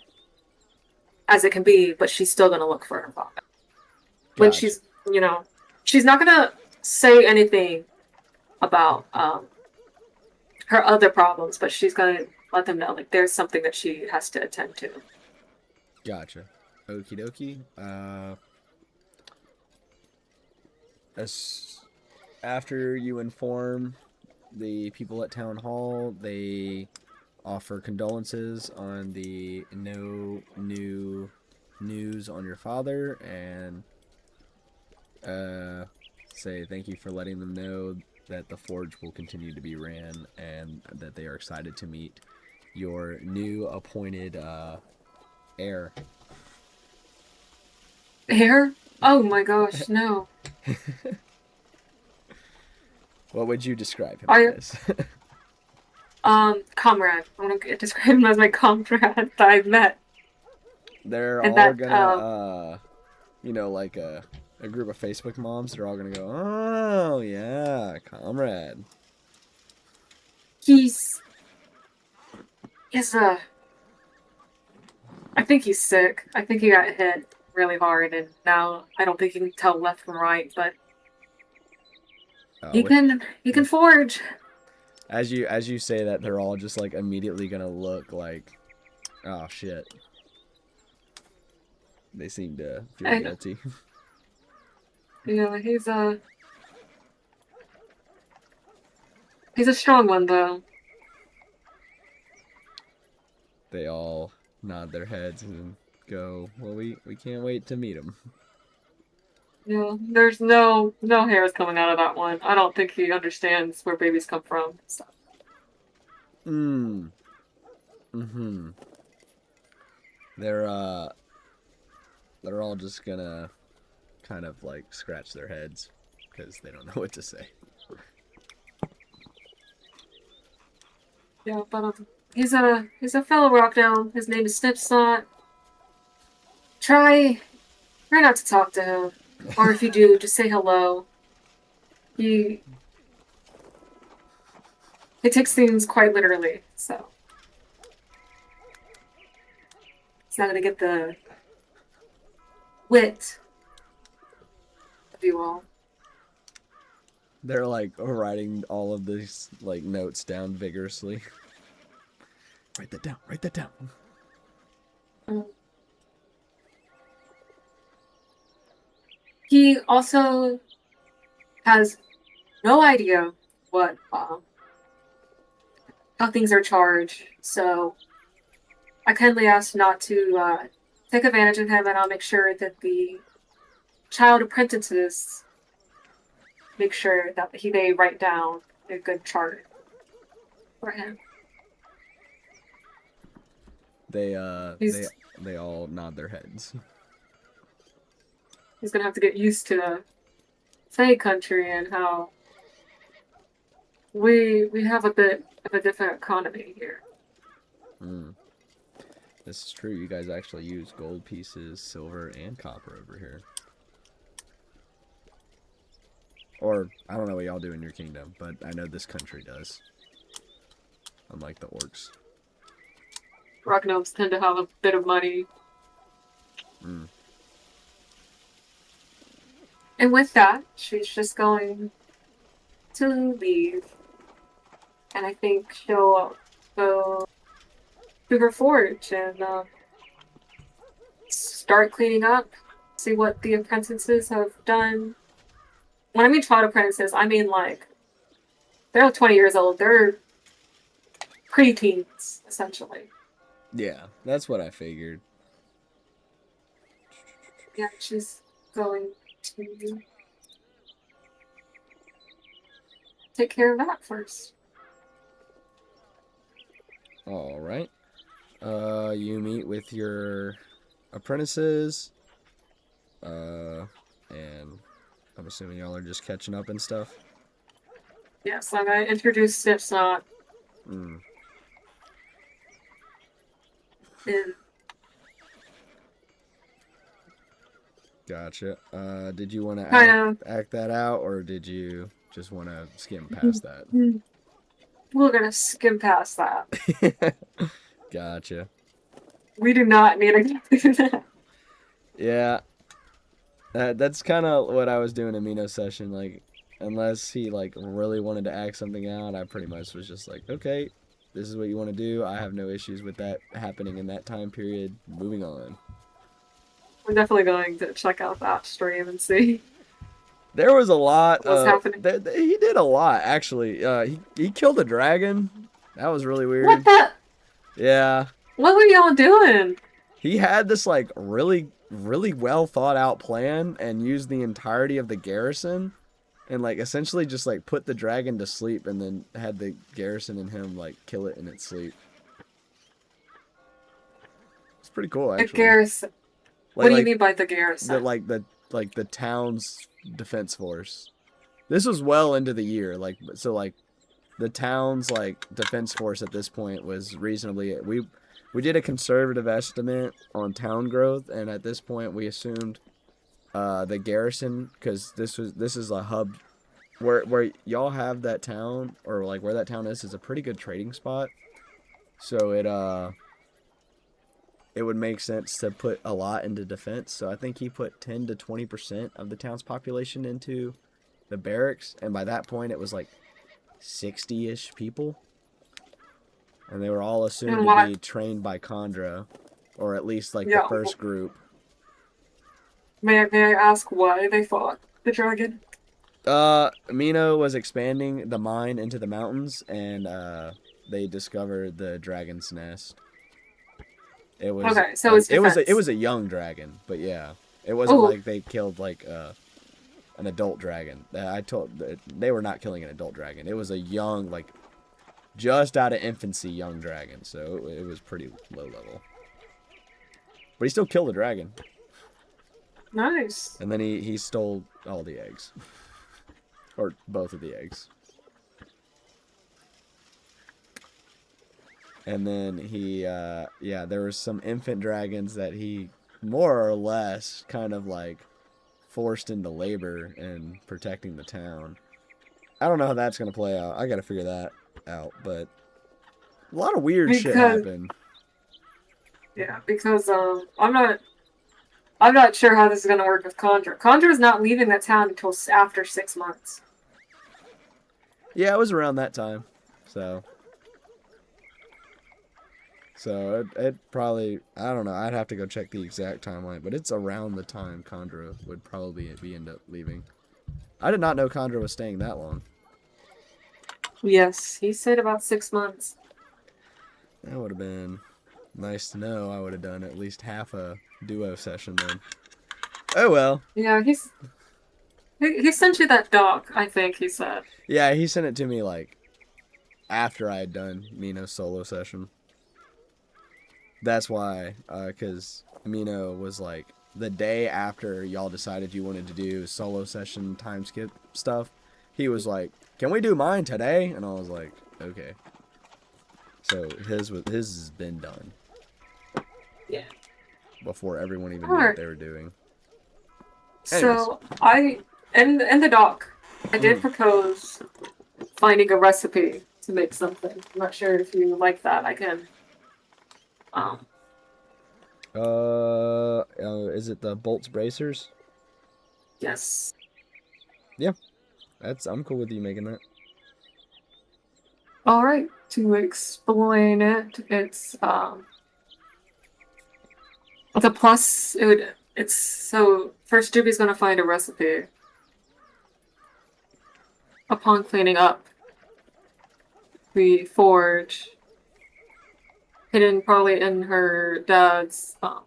as it can be, but she's still gonna look for her father. When Gotcha. she's not gonna say anything about her other problems, but she's gonna let them know like there's something that she has to attend to. Gotcha. Okie dokie. After you inform the people at town hall, they offer condolences on the no new news on your father, and say thank you for letting them know that the forge will continue to be ran and that they are excited to meet your new appointed heir. Hair? Oh my gosh, no. What would you describe him I as? comrade. I'm gonna describe him as my comrade that I met. They're And all that gonna, like a group of Facebook moms. They're all gonna go, oh yeah, comrade. he's he's I think he's sick. I think he got hit really hard and now I don't think he can tell left from right, but Uh, he with, can with forge. as you say that, they're all just like immediately gonna look like, oh shit. They seem to feel And guilty. he's a strong one though. They all nod their heads and go, well, we can't wait to meet him. There's no hairs coming out of that one. I don't think he understands where babies come from. So. Mm-hmm. They're all just gonna kind of like scratch their heads because they don't know what to say. Yeah, but he's a fellow Rockdown. His name is Snipslot. Try not to talk to him, or if you do, just say hello. He he takes things quite literally, so he's not gonna get the wit of you all. They're like writing all of these like notes down vigorously. Write that down. Write that down. He also has no idea what how things are charged, so I kindly ask not to take advantage of him, and I'll make sure that the child apprentices make sure that they write down a good chart for him. They He's they all nod their heads. he's gonna have to get used to the Fey country and how we have a bit of a different economy here. This is true. You guys actually use gold pieces, silver, and copper over here. Or, I don't know what y'all do in your kingdom, but I know this country does. Unlike the orcs. Rock gnomes tend to have a bit of money. And with that, she's just going to leave. And I think she'll go to her forge and start cleaning up, see what the apprentices have done. When I mean child apprentices, I mean like they're like 20 years old. They're pre-teens, essentially. Yeah, that's what I figured. Yeah, she's going to take care of that first. All right. You meet with your apprentices. And I'm assuming y'all are just catching up and stuff. Yes, I'm gonna introduce Snipsnot. And Gotcha. Did you want to kind act that out, or did you just want to skim past that? we're gonna skim past that. Gotcha. We do not need to do that. Yeah. That's kind of what I was doing in Mino's session. Like, unless he like really wanted to act something out, I pretty much was just like, okay, this is what you want to do. I have no issues with that happening in that time period. Moving on. We're definitely going to check out that stream and see There was a lot. what's happening. He did a lot actually. He killed a dragon. That was really weird. What the? Yeah. What were y'all doing? he had this like really well thought out plan and used the entirety of the garrison and like essentially just like put the dragon to sleep and then had the garrison and him like kill it in its sleep. It's pretty cool The actually. garrison. What Like do you like mean by the the garrison? the town's defense force. This was well into the year, like so like the town's like defense force at this point was reasonably we did a conservative estimate on town growth, and at this point we assumed the garrison, because this is a hub where y'all have that town, or like where that town is a pretty good trading spot. So it would make sense to put a lot into defense. So I think he put 10 to 20% of the town's population into the barracks, and by that point it was like 60-ish people, and they were all assumed And to what? be trained by Khandra, or at least like the Yeah. first group. May I ask why they fought the dragon? Mino was expanding the mine into the mountains, and they discovered the dragon's nest. It was Okay, so it's it defense. was a young dragon, but yeah, it wasn't Oh, like they killed like an adult dragon. I told they were not killing an adult dragon. It was a young, like just out of infancy young dragon, so it was pretty low level. But he still killed the dragon, nice. and then he stole all the eggs, or both of the eggs. And then yeah, there was some infant dragons that he more or less kind of like forced into labor and protecting the town. I don't know how that's gonna play out. I gotta figure that out. But a lot of weird shit Because happened. yeah, because I'm not sure how this is gonna work with Conjure. Conjure is not leaving the town until after 6 months. Yeah, it was around that time. So it probably, I don't know. I'd have to go check the exact timeline, but it's around the time Khandra would probably be end up leaving. I did not know Khandra was staying that long. Yes, he said about 6 months. That would have been nice to know. I would have done at least half a duo session then. Oh well. Yeah, he sent you that doc, I think he said. Yeah, he sent it to me like after I had done Mino's solo session. That's why, because Mino was like the day after y'all decided you wanted to do solo session time skip stuff. He was like, "Can we do mine today?" And I was like, "Okay." So his has been done. Yeah. Before everyone even knew what Alright. they were doing. Anyways. So in the doc, I did propose finding a recipe to make something. I'm not sure if you like that. I can um Is it the bolts bracers? yes. Yeah, I'm cool with you making that. Alright. To explain it, it's a plus it's so first Jubie's gonna find a recipe. Upon cleaning up the forge, hidden probably in her dad's I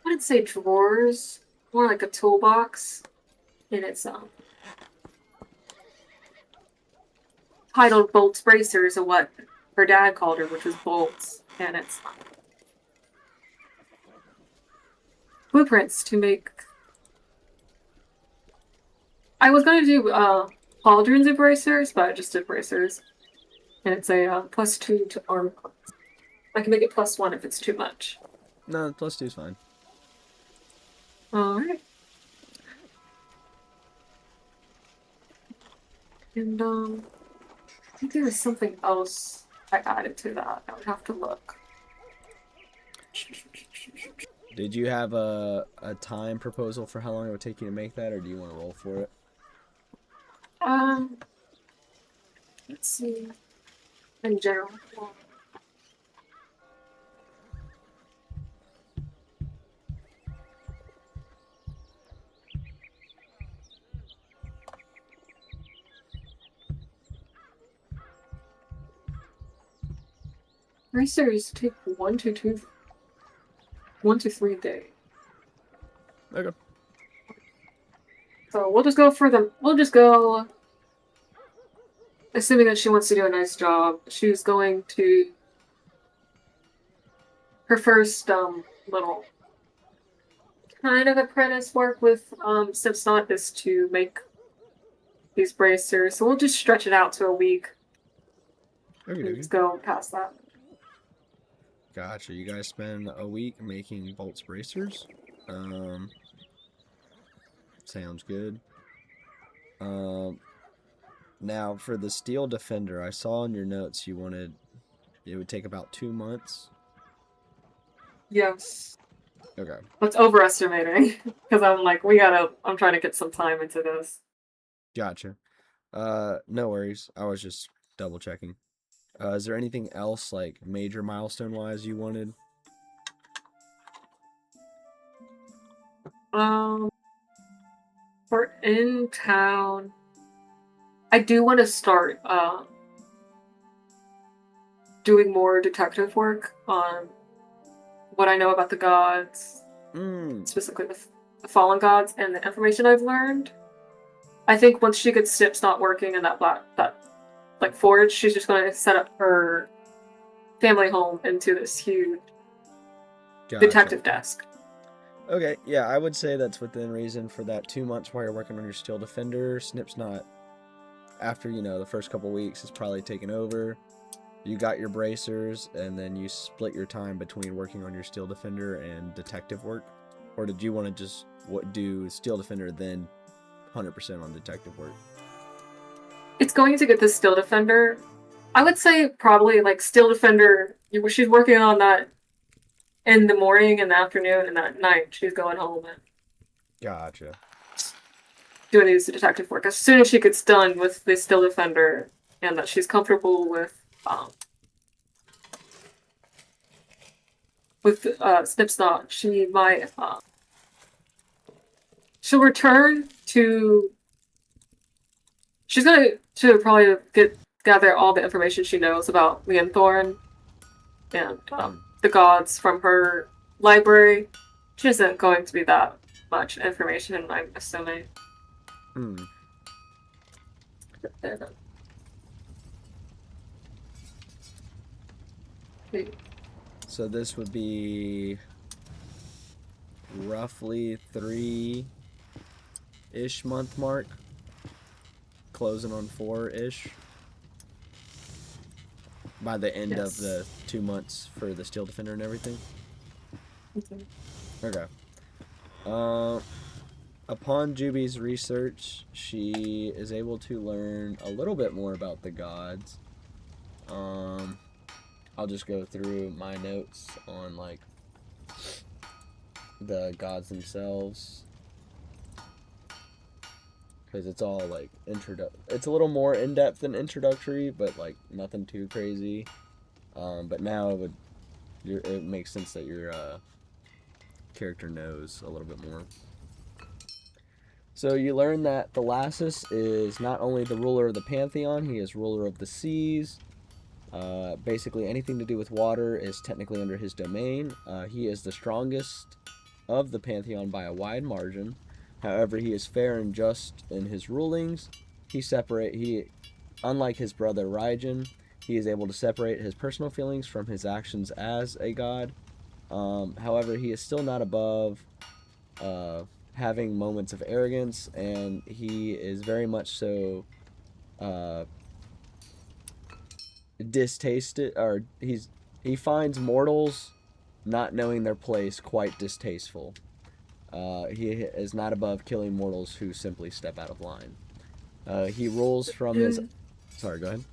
wouldn't say drawers, more like a toolbox. And it's titled Bolts Bracers, or what her dad called her, which was bolts, and it's blueprints to make. I was gonna do pauldrons of bracers, but I just did bracers, and it's a +2 to armor class. I can make it +1 if it's too much. No, +2's fine. All right. And I think there was something else I added to that. I would have to look. Did you have a time proposal for how long it would take you to make that, or do you want to roll for it? Um, let's see. In general. Racers take 1 to 3 days. Okay. So we'll just go for the. We'll just go. Assuming that she wants to do a nice job, she's going to her first little kind of apprentice work with Snipsnot is to make these bracers. So we'll just stretch it out to a week. Okay. Let's go past that. Gotcha. You guys spend a week making bolts bracers. Sounds good. Now for the steel defender, I saw in your notes you wanted it would take about 2 months. Yes. Okay. That's overestimating because I'm like, I'm trying to get some time into this. Gotcha. No worries. I was just double checking. Is there anything else like major milestone wise you wanted? We're in town. I do want to start doing more detective work on what I know about the gods, specifically the fallen gods, and the information I've learned. I think once she gets Snip's not working in that forge, she's just going to set up her family home into this huge detective desk. Okay, yeah, I would say that's within reason for that 2 months while you're working on your steel defender. Snip's not, after, the first couple weeks, is probably taken over. You got your bracers, and then you split your time between working on your steel defender and detective work? Or did you want to just do steel defender, then 100% on detective work? It's going to get the steel defender. I would say probably like steel defender, she's working on that in the morning and the afternoon, and at night she's going home and Gotcha. doing these detective work. As soon as she gets done with the steel defender and that she's comfortable with Snipsnot, she might she'll return to. She's going to probably gather all the information she knows about Liam Thorne and the gods from her library. She isn't going to be that much information, I'm assuming. So this would be roughly 3-ish month mark, closing on 4-ish by the end of the 2 months for the steel defender and everything. Okay. Upon Jubie's research, she is able to learn a little bit more about the gods. I'll just go through my notes on like the gods themselves, because it's all like it's a little more in-depth than introductory, but like nothing too crazy. But now it makes sense that your character knows a little bit more. So you learn that Thalassius is not only the ruler of the Pantheon, he is ruler of the seas. Basically anything to do with water is technically under his domain. He is the strongest of the Pantheon by a wide margin. However, he is fair and just in his rulings. Unlike his brother Raijin, he is able to separate his personal feelings from his actions as a god. However, he is still not above having moments of arrogance, and he is very much so distasteful, or he finds mortals not knowing their place quite distasteful. He is not above killing mortals who simply step out of line. He rules from his. Sorry, go ahead.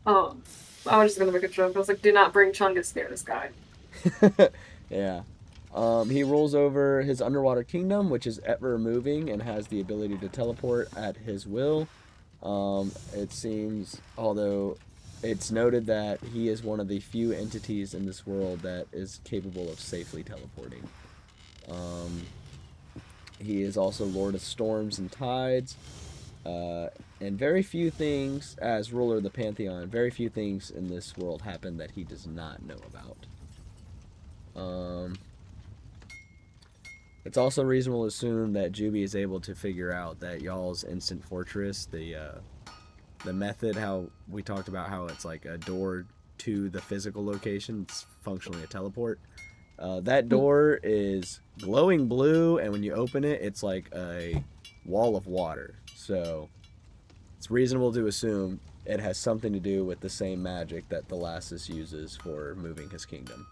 Oh, I was just gonna make a joke. I was like, "Do not bring Chungus near this guy." Yeah. He rules over his underwater kingdom, which is ever moving and has the ability to teleport at his will. It seems, although it's noted that he is one of the few entities in this world that is capable of safely teleporting. He is also Lord of Storms and Tides. And very few things, as ruler of the Pantheon, very few things in this world happen that he does not know about. It's also reasonable to assume that Jubie is able to figure out that y'all's instant fortress, the method, how we talked about how it's like a door to the physical location, it's functionally a teleport. That door is glowing blue, and when you open it, it's like a wall of water. So it's reasonable to assume it has something to do with the same magic that Thalassus uses for moving his kingdom.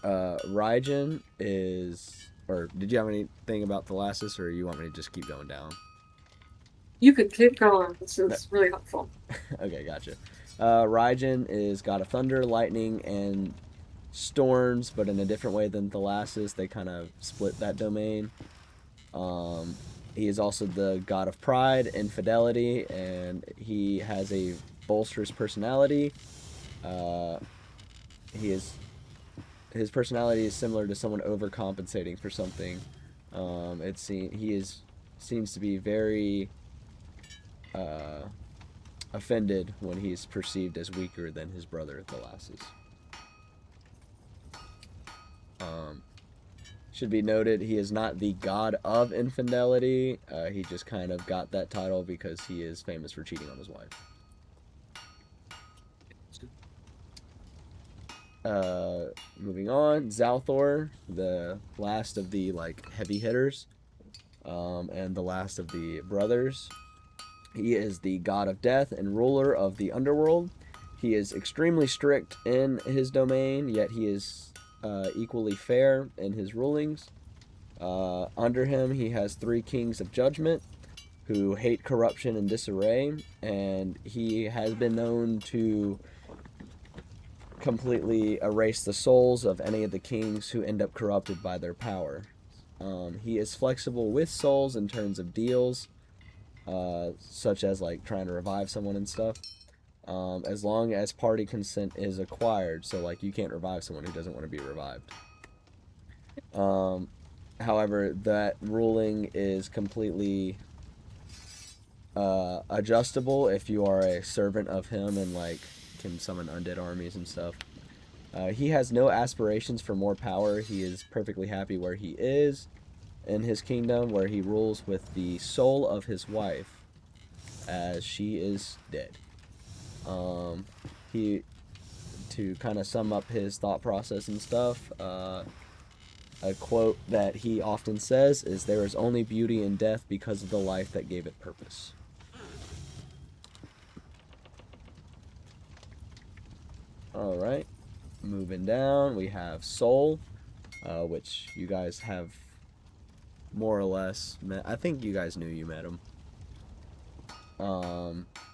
Raijin is... Or did you have anything about Thalassus, or you want me to just keep going down? You could keep going. This is really helpful. Okay, gotcha. Raijin is god of thunder, lightning, and storms, but in a different way than Thalassus. They kind of split that domain. He is also the god of pride and fidelity, and he has a bolsterous personality. His personality is similar to someone overcompensating for something. Seems to be very offended when he's perceived as weaker than his brother Thalassus. Should be noted, he is not the god of infidelity. He just kind of got that title because he is famous for cheating on his wife. Moving on, Zalthor, the last of the heavy hitters, and the last of the brothers. He is the god of death and ruler of the underworld. He is extremely strict in his domain, yet he is equally fair in his rulings. Under him, he has 3 kings of judgment who hate corruption and disarray, and he has been known to completely erase the souls of any of the kings who end up corrupted by their power. He is flexible with souls in terms of deals, such as trying to revive someone and stuff, as long as party consent is acquired. So you can't revive someone who doesn't want to be revived. However, that ruling is completely adjustable if you are a servant of him and can summon undead armies and stuff. He has no aspirations for more power. He is perfectly happy where he is in his kingdom, where he rules with the soul of his wife, as she is dead. To kind of sum up his thought process and stuff, a quote that he often says is, "There is only beauty in death because of the life that gave it purpose." Alright, moving down, we have Soul, which you guys have more or less met. I think you guys knew you met him.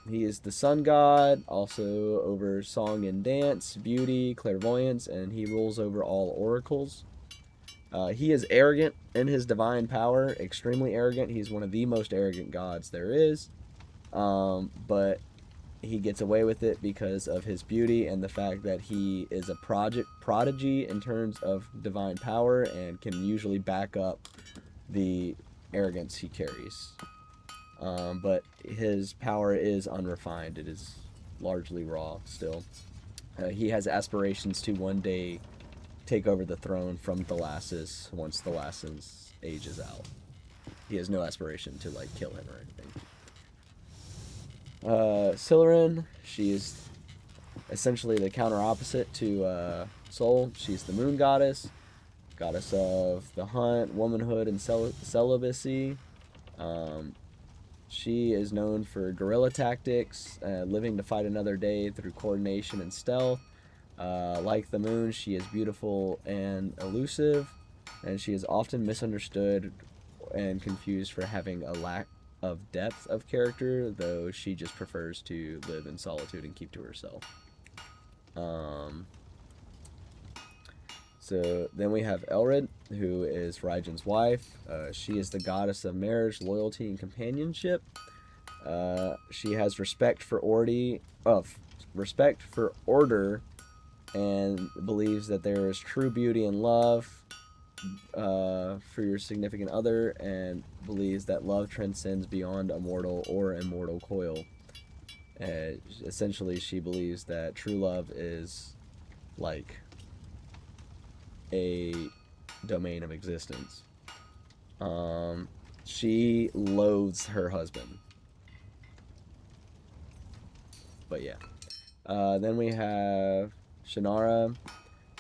He is the sun god, also over song and dance, beauty, clairvoyance, and he rules over all oracles. He is arrogant in his divine power, extremely arrogant. He's one of the most arrogant gods there is, but he gets away with it because of his beauty and the fact that he is a prodigy in terms of divine power and can usually back up the arrogance he carries. But his power is unrefined. It is largely raw still. He has aspirations to one day take over the throne from Thalassus once Thalassus ages out. He has no aspiration to kill him or anything. Silurin, she is essentially the counter opposite to Soul. She's the moon goddess of the hunt, womanhood, and celibacy. She is known for guerrilla tactics, living to fight another day through coordination and stealth. Like the moon, she is beautiful and elusive, and she is often misunderstood and confused for having a lack of depth of character, though she just prefers to live in solitude and keep to herself. So then we have Elrid, who is Raijin's wife. She is the goddess of marriage, loyalty, and companionship. She has respect for order, and believes that there is true beauty in love. for your significant other and believes that love transcends beyond a mortal or immortal coil. Essentially, she believes that true love is like a domain of existence. She loathes her husband. But yeah. Then we have Shannara.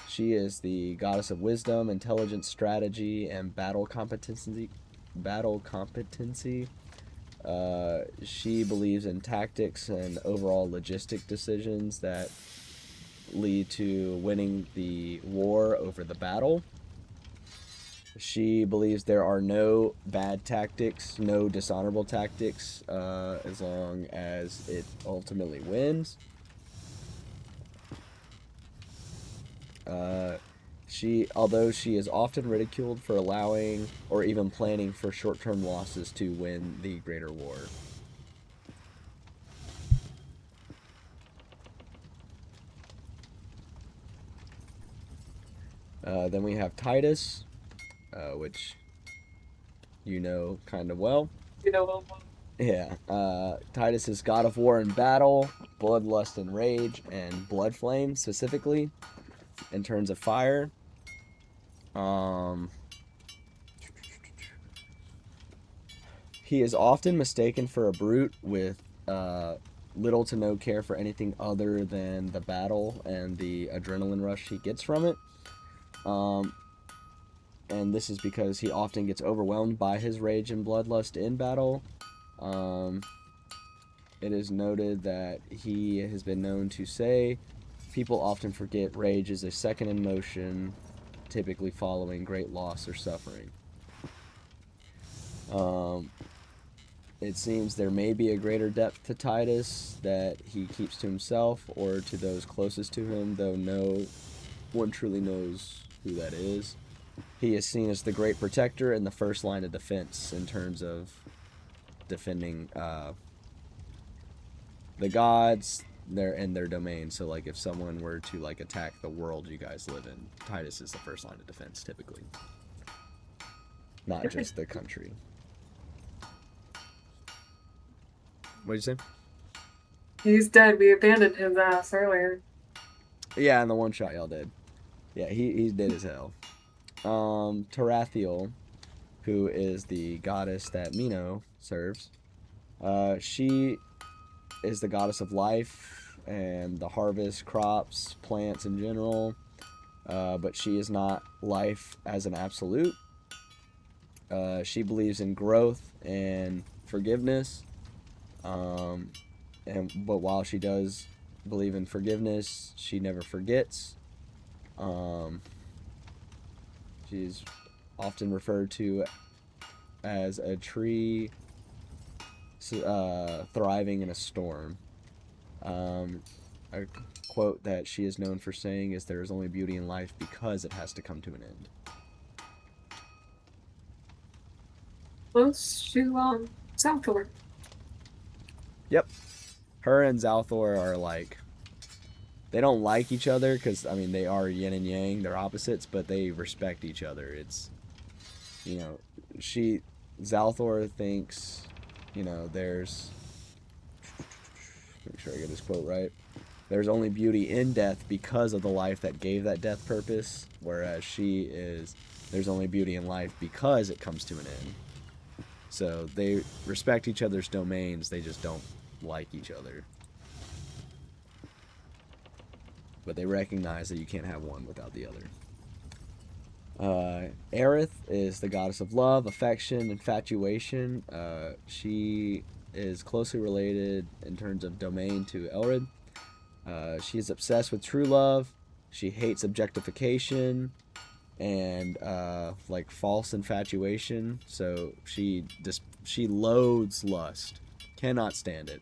She is the goddess of wisdom, intelligence, strategy, and battle competency. Battle competency. She believes in tactics and overall logistic decisions that lead to winning the war over the battle. She believes there are no bad tactics, no dishonorable tactics, as long as it ultimately wins. Although she is often ridiculed for allowing or even planning for short-term losses to win the greater war. Then we have Titus, which you know kind of well. Yeah. Titus is god of war and battle, bloodlust and rage, and blood flame specifically in terms of fire. He is often mistaken for a brute with little to no care for anything other than the battle and the adrenaline rush he gets from it. And this is because he often gets overwhelmed by his rage and bloodlust in battle. It is noted that he has been known to say, people often forget rage is a second emotion, typically following great loss or suffering. It seems there may be a greater depth to Titus that he keeps to himself or to those closest to him, though no one truly knows who that is. He is seen as the great protector and the first line of defense in terms of defending the gods and their domain. So like if someone were to like attack the world you guys live in, Titus is the first line of defense typically. Not just the country. What'd you say? He's dead. We abandoned his ass earlier. Yeah, in the one shot y'all did. Yeah, he's dead as hell. Tarathiel, who is the goddess that Mino serves, she is the goddess of life and the harvest, crops, plants in general, but she is not life as an absolute. She believes in growth and forgiveness, but while she does believe in forgiveness, she never forgets. She's often referred to as a tree thriving in a storm. A quote that she is known for saying is, "There is only beauty in life because it has to come to an end." Close to Southward. Yep. Her and Zalthor are like, they don't like each other because, I mean, they are yin and yang, they're opposites, but they respect each other. It's, you know, Zalthor thinks, you know, there's, make sure I get this quote right, there's only beauty in death because of the life that gave that death purpose, whereas she is, there's only beauty in life because it comes to an end. So they respect each other's domains, they just don't like each other. But they recognize that you can't have one without the other. Aerith is the goddess of love, affection, infatuation. She is closely related in terms of domain to Elrid. She is obsessed with true love. She hates objectification and like false infatuation. So she loathes lust, cannot stand it.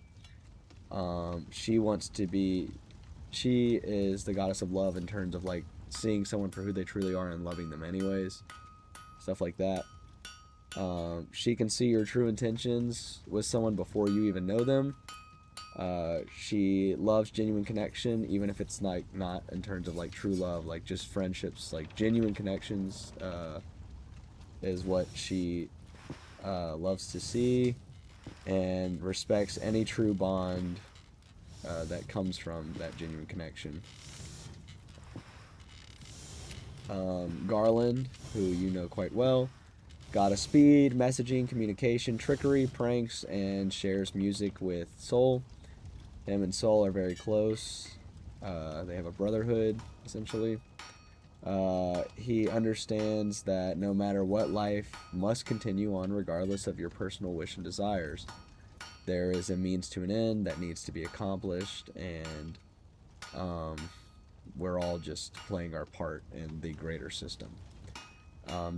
She is the goddess of love in terms of like seeing someone for who they truly are and loving them anyways, stuff like that. She can see your true intentions with someone before you even know them. She loves genuine connection, even if it's like not in terms of like true love, like just friendships, like genuine connections is what she loves to see, and respects any true bond that comes from that genuine connection. Garland, who you know quite well, god of speed, messaging, communication, trickery, pranks, and shares music with Soul. Him and Soul are very close. They have a brotherhood, essentially. He understands that no matter what, life must continue on regardless of your personal wish and desires. There is a means to an end that needs to be accomplished, and we're all just playing our part in the greater system.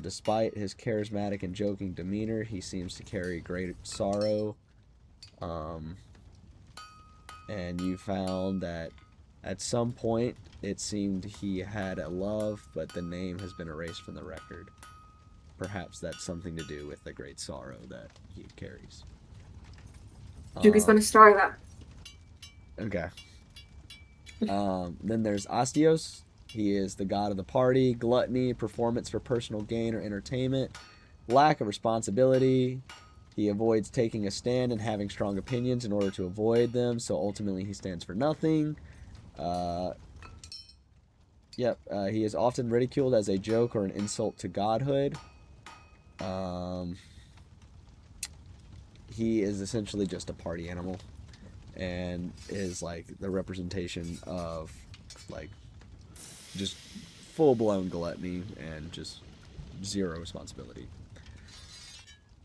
Despite his charismatic and joking demeanor, he seems to carry great sorrow. And you found that at some point it seemed he had a love, but the name has been erased from the record. Perhaps that's something to do with the great sorrow that he carries. Jubie's gonna start that. Okay. Then there's Osteos. He is the god of the party, gluttony, performance for personal gain or entertainment, lack of responsibility. He avoids taking a stand and having strong opinions in order to avoid them, so ultimately he stands for nothing. He is often ridiculed as a joke or an insult to godhood. He is essentially just a party animal, and is like the representation of like just full-blown gluttony and just zero responsibility.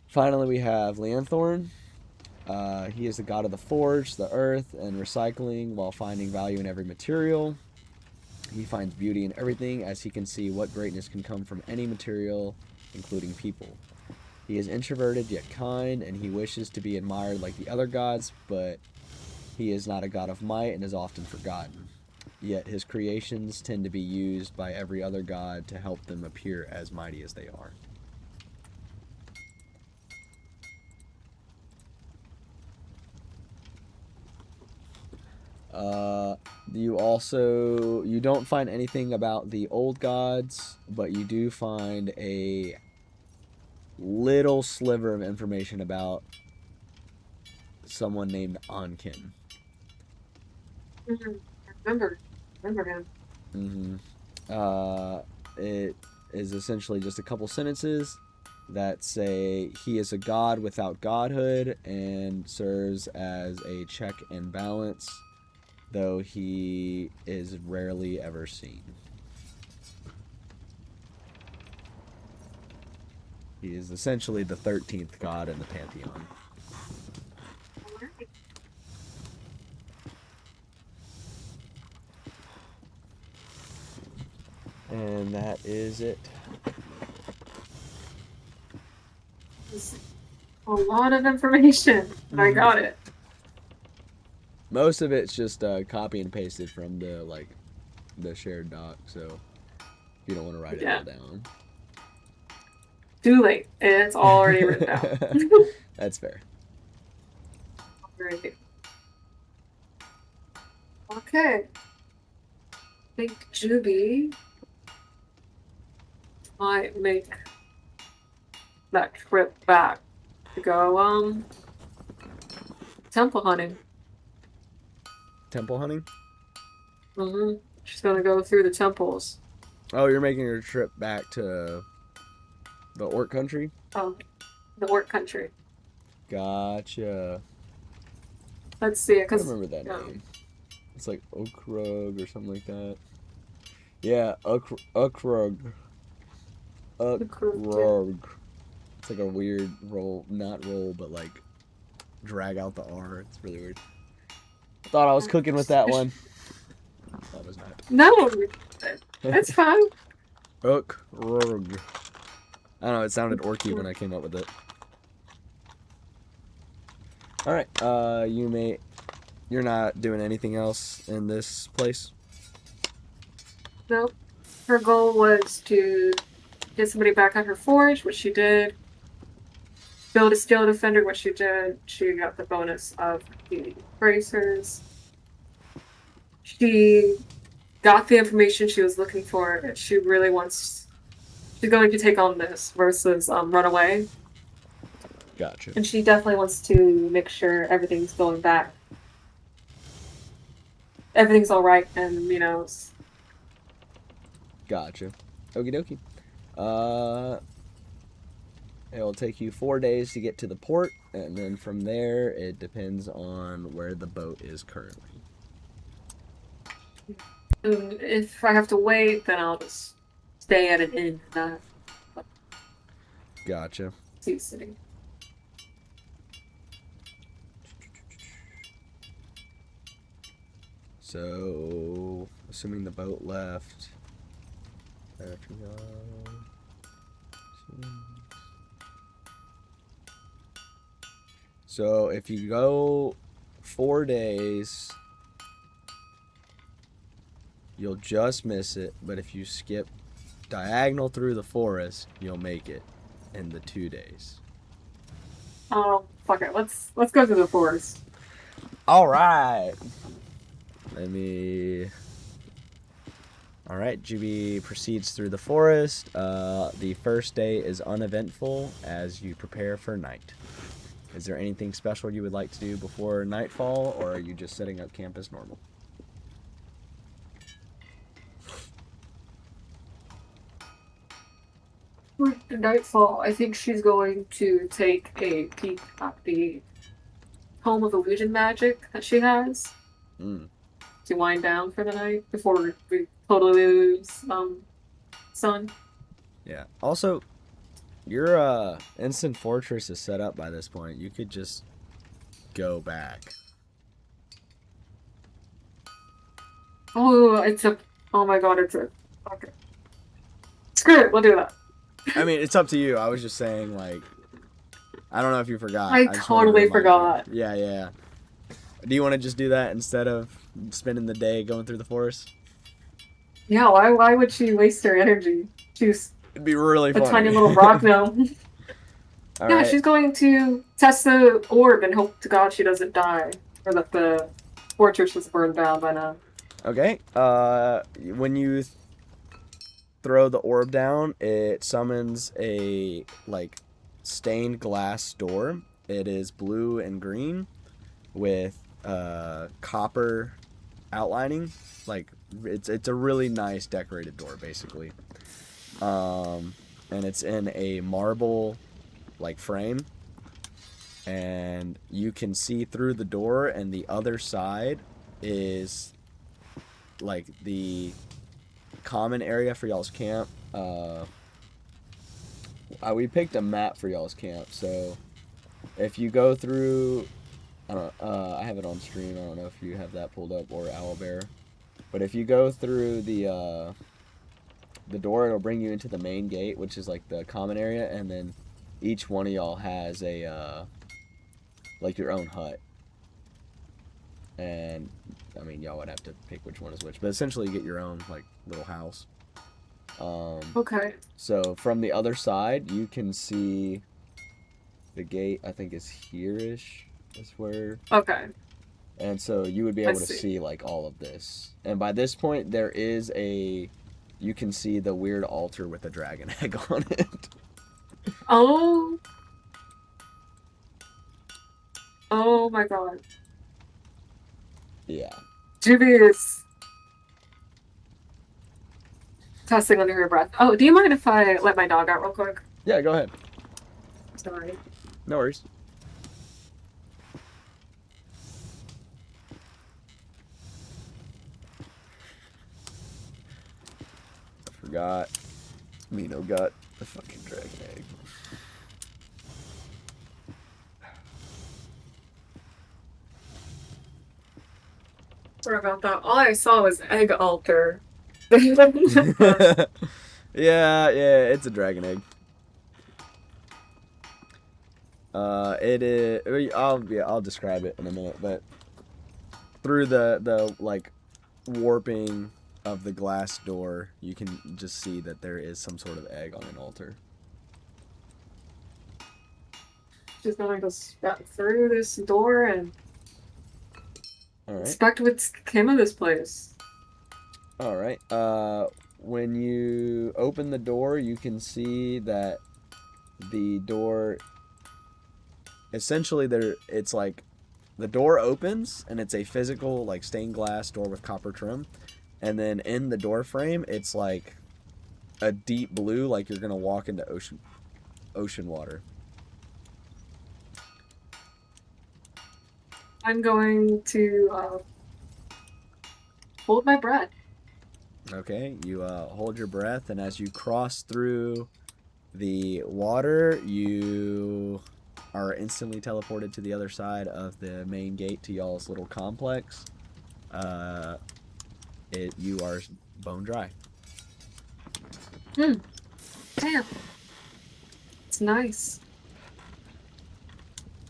Finally, we have Leanthorn. He is the god of the forge, the earth, and recycling while finding value in every material. He finds beauty in everything, as he can see what greatness can come from any material, including people. He is introverted yet kind, and he wishes to be admired like the other gods, but he is not a god of might and is often forgotten. Yet his creations tend to be used by every other god to help them appear as mighty as they are. You don't find anything about the old gods, but you do find a little sliver of information about someone named Ankin. Remember him. It is essentially just a couple sentences that say he is a god without godhood and serves as a check and balance, though he is rarely ever seen. He is essentially the 13th god in the pantheon. And that is it. It's a lot of information, but I got it. Most of it's just copy and pasted from the shared doc, so you don't want to write it all down. Too late. It's already written down. That's fair. Alright. Okay. I think Jubie might make that trip back to go temple hunting. Temple hunting? She's gonna go through the temples. Oh, you're making your trip back to the Orc country? Oh, the Orc country. Gotcha. Let's see it. I remember that name. It's like Okrug or something like that. Yeah, Okrug. Okrug. It's like a weird roll, not roll, but like drag out the R. It's really weird. Thought I was cooking with that one. That was not. No, that's fine. Okrug. I don't know, it sounded orky when I came up with it. Alright, you're not doing anything else in this place? Nope. Her goal was to get somebody back on her forge, which she did. build a skill defender, which she did. She got the bonus of the bracers. She got the information she was looking for, and she really wants. She's going to take on this versus run away. Gotcha. And she definitely wants to make sure everything's going back. Everything's all right, and Gotcha. Okie dokie. It'll take you 4 days to get to the port, and then from there, it depends on where the boat is currently. And if I have to wait, then I'll just stay at an inn, not Gotcha. Sioux City. So, assuming the boat left. So, if you go 4 days, you'll just miss it. But if you skip diagonal through the forest, you'll make it in the 2 days. Oh, fuck it. Let's go to the forest. All right. All right, Jubie proceeds through the forest. The first day is uneventful as you prepare for night. Is there anything special you would like to do before nightfall, or are you just setting up camp as normal? With the nightfall, I think she's going to take a peek at the Home of Illusion Magic that she has to wind down for the night before we totally lose Sun. Yeah. Also, your instant fortress is set up by this point. You could just go back. Oh, oh my god, okay. Screw it, we'll do that. I mean, it's up to you. I was just saying, like, I don't know if you forgot. I totally forgot. You. Yeah. Do you want to just do that instead of spending the day going through the forest? Yeah, why would she waste her energy? She's It'd be really funny. A tiny little rock gnome. Yeah, right. She's going to test the orb and hope to God she doesn't die. Or that the fortress is burned down by now. Okay. When you throw the orb down, it summons a, like, stained glass door. It is blue and green with copper outlining. Like, it's a really nice decorated door, basically. And it's in a marble, like, frame. And you can see through the door, and the other side is, like, the common area for y'all's camp. We picked a map for y'all's camp, so if you go through, I have it on stream. I don't know if you have that pulled up or Owlbear, but if you go through the door, it'll bring you into the main gate, which is like the common area, and then each one of y'all has a like your own hut. And I mean, y'all would have to pick which one is which, but essentially you get your own, like, little house. Okay. So from the other side, you can see the gate. I think is here-ish. Is where. Okay. And so you would be able to see like all of this. And by this point, there is you can see the weird altar with a dragon egg on it. Oh. Oh my god. Yeah. Jubie is tossing under her breath. Oh, do you mind if I let my dog out real quick? Yeah, go ahead. Sorry. No worries. I forgot. Mino got the fucking dragon egg. Sorry about that. All I saw was egg altar. yeah, it's a dragon egg. It is. I'll describe it in a minute, but through the like warping of the glass door, you can just see that there is some sort of egg on an altar. just gonna go through this door and All right. inspect what came of this place. All right. When you open the door, you can see that the door essentially there it's like the door opens and it's a physical like stained glass door with copper trim, and then in the door frame it's like a deep blue, like you're gonna walk into ocean water. I'm going to hold my breath. Okay, you hold your breath, and as you cross through the water, you are instantly teleported to the other side of the main gate to y'all's little complex. Uh, you are bone dry. Hmm. Damn. It's nice.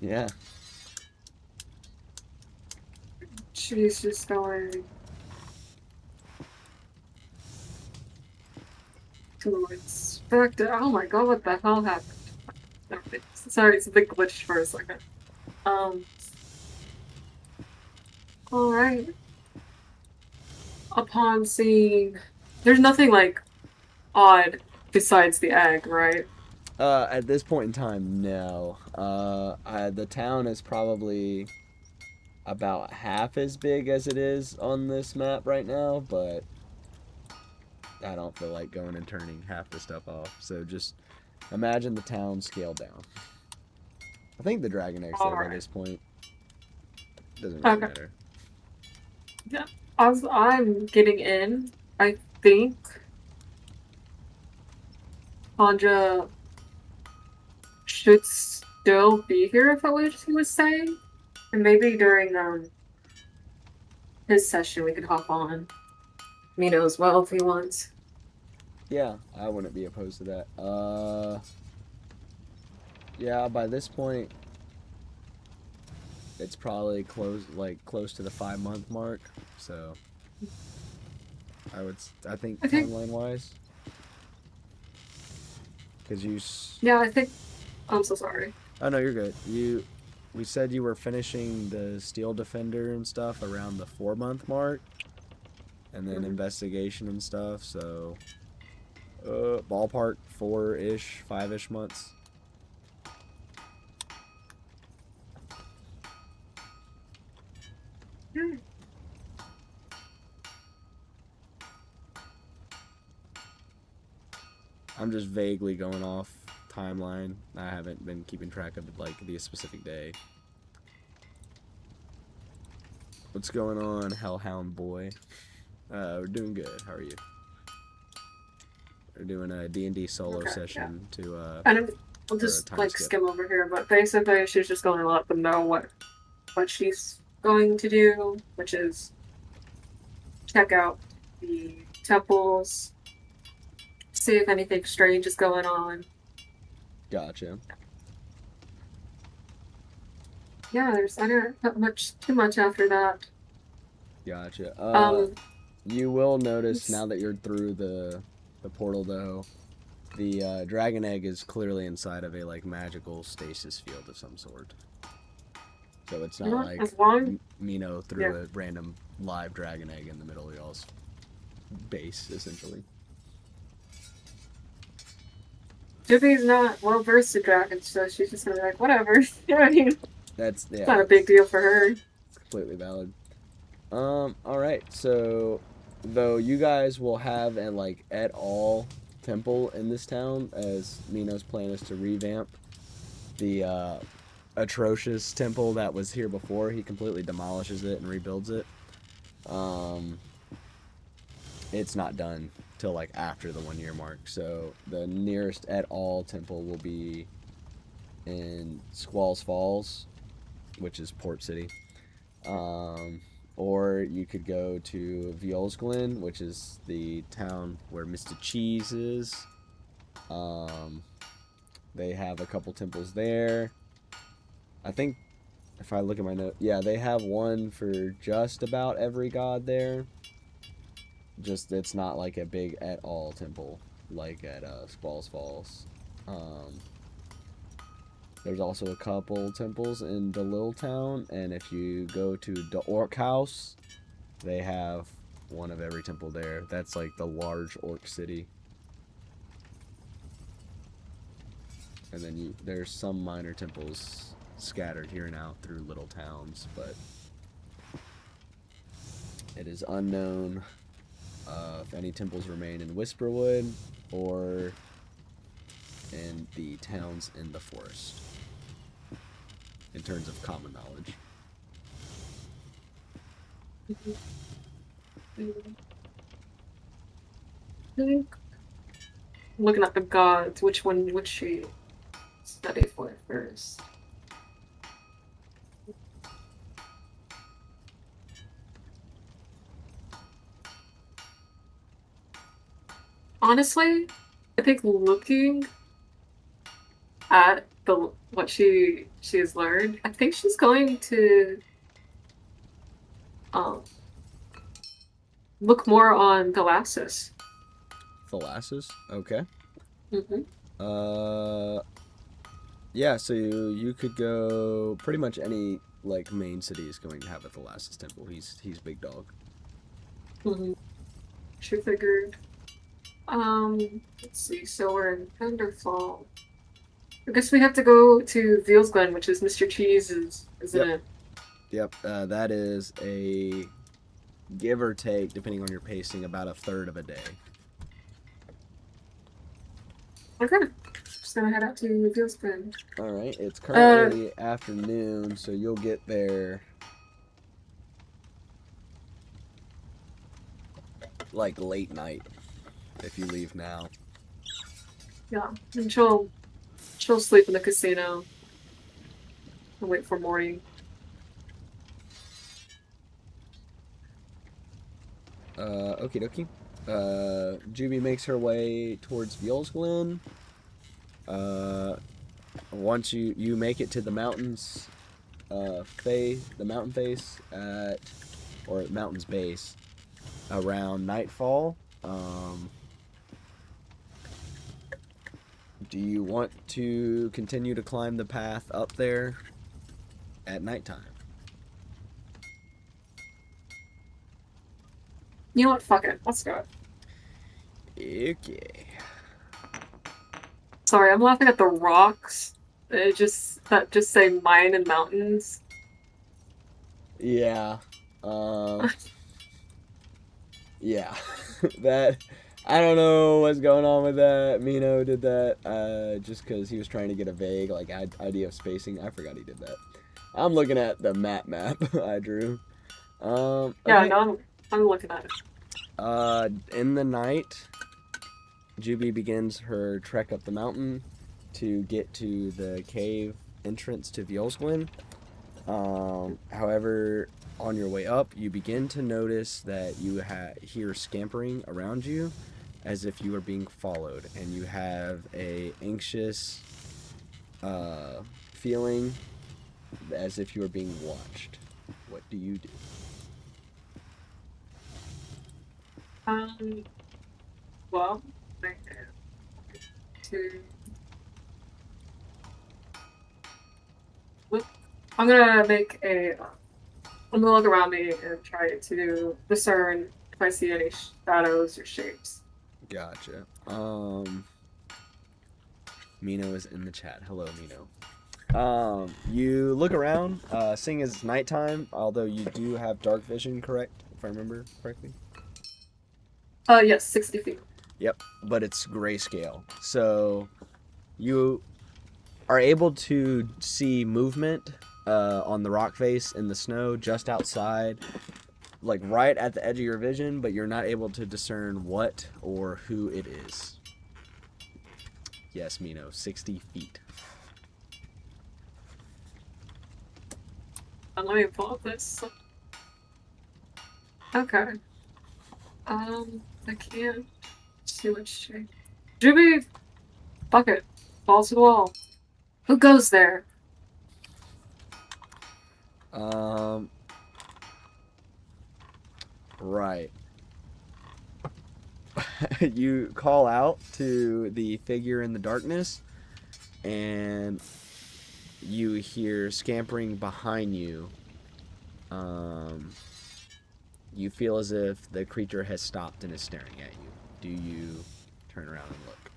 Yeah. She's just going to inspect it. Oh my god, what the hell happened? No, sorry, it's a bit glitched for a second. Um, alright. Upon seeing... There's nothing, like, odd besides the egg, right? At this point in time, no. The town is probably about half as big as it is on this map right now, but I don't feel like going and turning half the stuff off. So just imagine the town scaled down. I think the dragon egg's there by Alright. this point. Doesn't really Okay. matter. Yeah. As I'm getting in, I think Anja should still be here if that what he was saying. And maybe during his session we could hop on Mino as well if he wants. Yeah, I wouldn't be opposed to that. Yeah, by this point, it's probably close to the 5 month mark. So I think I think timeline wise, because yeah, I think I'm so sorry. oh no, you're good. We said you were finishing the Steel Defender and stuff around the 4 month mark, and then Mhm. investigation and stuff. So, ballpark 4-ish, 5-ish months. Hmm. I'm just vaguely going off timeline. I haven't been keeping track of like the specific day. What's going on, Hellhound boy? We're doing good. How are you? We're doing a D&D solo Okay, yeah. session to And we'll for a just time like skip. skim over here, but basically she's just going to let them know what she's going to do, which is check out the temples, see if anything strange is going on. Gotcha. Yeah, I don't have too much after that. Gotcha. Um, You will notice it's, now that you're through the portal though, the dragon egg is clearly inside of a like magical stasis field of some sort. So it's you not know, like as long, Mino yeah, threw a random live dragon egg in the middle of y'all's base, essentially. Jubie's not well versed in dragons, so she's just gonna be like, whatever. You know what I mean? It's That's not yeah, a big it's deal for her. completely valid. All right. So, though you guys will have an like et al. Temple in this town, as Mino's plan is to revamp the atrocious temple that was here before. He completely demolishes it and rebuilds it. Um, it's not done till like after the 1 year mark. So the nearest et al. Temple will be in Squalls Falls, which is Port City. Um, or you could go to Viol's Glen, which is the town where Mr. Cheese is. Um, they have a couple temples there. I think if I look at my note, yeah, they have one for just about every god there. Just it's not like a big et al. Temple like at Squalls Falls. Um, There's also a couple temples in the little town, and if you go to the Orc House, they have one of every temple there. That's like the large orc city. And then there's some minor temples scattered here and out through little towns, but it is unknown if any temples remain in Whisperwood or in the towns in the forest, in terms of common knowledge. Looking at the gods, which one would she study for first? Honestly, I think looking at what she has learned, I think she's going to um look more on Galactus. Thalassus? Okay. Mm-hmm. Yeah, so you could go pretty much any like main city is going to have a Thalassus temple. He's big dog. Mm-hmm. She figured. Let's see. So we're in Thunderfall. I guess we have to go to Veal's Glen, which is Mr. Cheese's, isn't it? Yep. That is a give or take, depending on your pacing, about a third of a day. Okay. Just gonna head out to Veal's Glen. All right. It's currently afternoon, so you'll get there like late night if you leave now. Yeah, and she'll sleep in the casino and wait for morning. Okie dokie. Jubie makes her way towards Veal's Glen. Once you make it to the mountains, the mountain face or mountain's base around nightfall. Do you want to continue to climb the path up there at nighttime? You know what? Fuck it. Let's go. Okay. Sorry, I'm laughing at the rocks. That just say mine and mountains. Yeah. Yeah. That I don't know what's going on with that. Mino did that just because he was trying to get a vague like idea of spacing. I forgot he did that. I'm looking at the map I drew. Okay. Yeah, no, I'm looking at it. In the night, Jubie begins her trek up the mountain to get to the cave entrance to Veal's Glen. However, on your way up, you begin to notice that you hear scampering around you as if you are being followed, and you have a anxious feeling as if you are being watched. What do you do? Well, to look, I'm gonna look around me and try to discern if I see any shadows or shapes. Gotcha. Mino is in the chat. Hello, Mino. You look around, seeing as it's nighttime, although you do have dark vision, correct? If I remember correctly. Yes, 60 feet. Yep, but it's grayscale. So you are able to see movement on the rock face in the snow just outside, like right at the edge of your vision, but you're not able to discern what or who it is. Yes, Mino, 60 feet. Let me pull up this. Okay. I can't see which shape. Jubie! Fuck it. Balls to the wall. Who goes there? Right. You call out to the figure in the darkness, and you hear scampering behind you. You feel as if the creature has stopped and is staring at you. Do you turn around and look?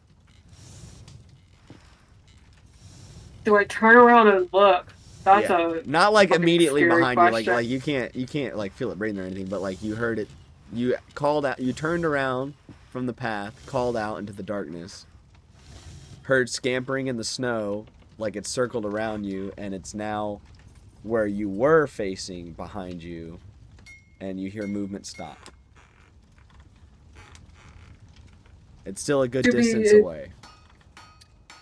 Do I turn around and look? That's Yeah, a not like fucking immediately scary behind you. Like question. you can't like feel it breathing or anything. But like you heard it. You called out. You turned around from the path, called out into the darkness. Heard scampering in the snow, like it circled around you, and it's now where you were facing behind you, and you hear movement stop. It's still a good distance Jubie, away.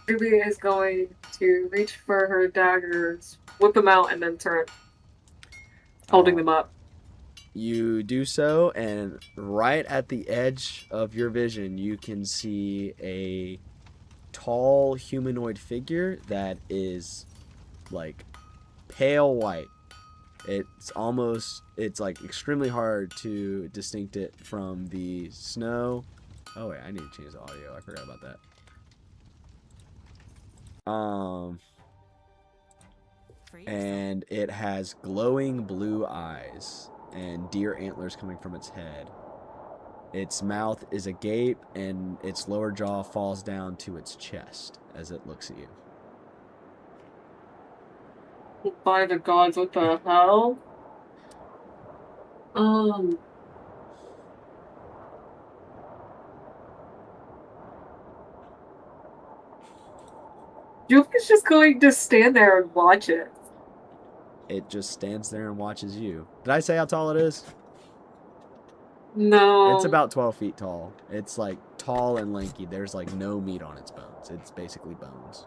Jubie is going to reach for her daggers, whip them out, and then turn, holding Uh, them up. you do so, and right at the edge of your vision, you can see a tall humanoid figure that is like pale white. It's like extremely hard to distinct it from the snow. Oh wait, I need to change the audio. I forgot about that. And it has glowing blue eyes and deer antlers coming from its head. Its mouth is agape and its lower jaw falls down to its chest as it looks at you. By the gods, what the hell? Um, Jubie's just going to stand there and watch it. It just stands there and watches you. Did I say how tall it is? It's No. about 12 feet tall. It's like tall and lanky. There's like no meat on its bones. It's basically bones.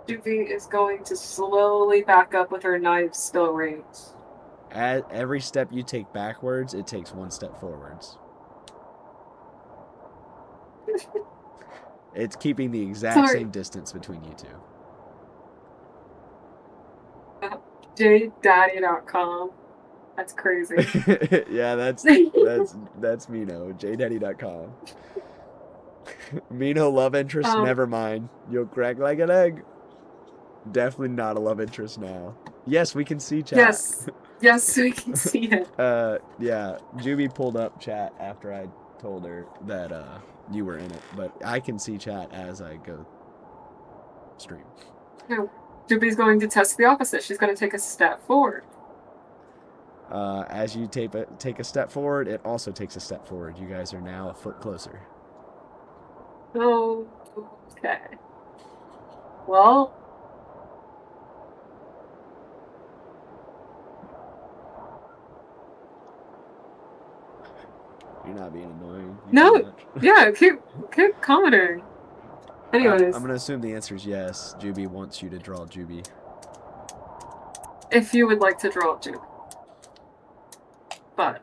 Jubie is going to slowly back up with her knife still raised. At every step you take backwards, it takes one step forwards. It's keeping the exact Sorry. same distance between you two. JDaddy.com. That's crazy. Yeah, that's Mino. JDaddy.com. Mino love interest, um, never mind. You'll crack like an egg. Definitely not a love interest now. Yes, we can see chat. yes. Yes, we can see it. Yeah, Jubie pulled up chat after I told her that you were in it, but I can see chat as I go stream. No. Jubie's going to test the opposite. She's going to take a step forward. As you take a step forward, it also takes a step forward. You guys are now a foot closer. Oh, okay. Well, You're not being annoying. no. Yeah, keep commenting. Anyways, I'm gonna assume the answer is yes. Jubie wants you to draw Jubie. if you would like to draw Jubie. But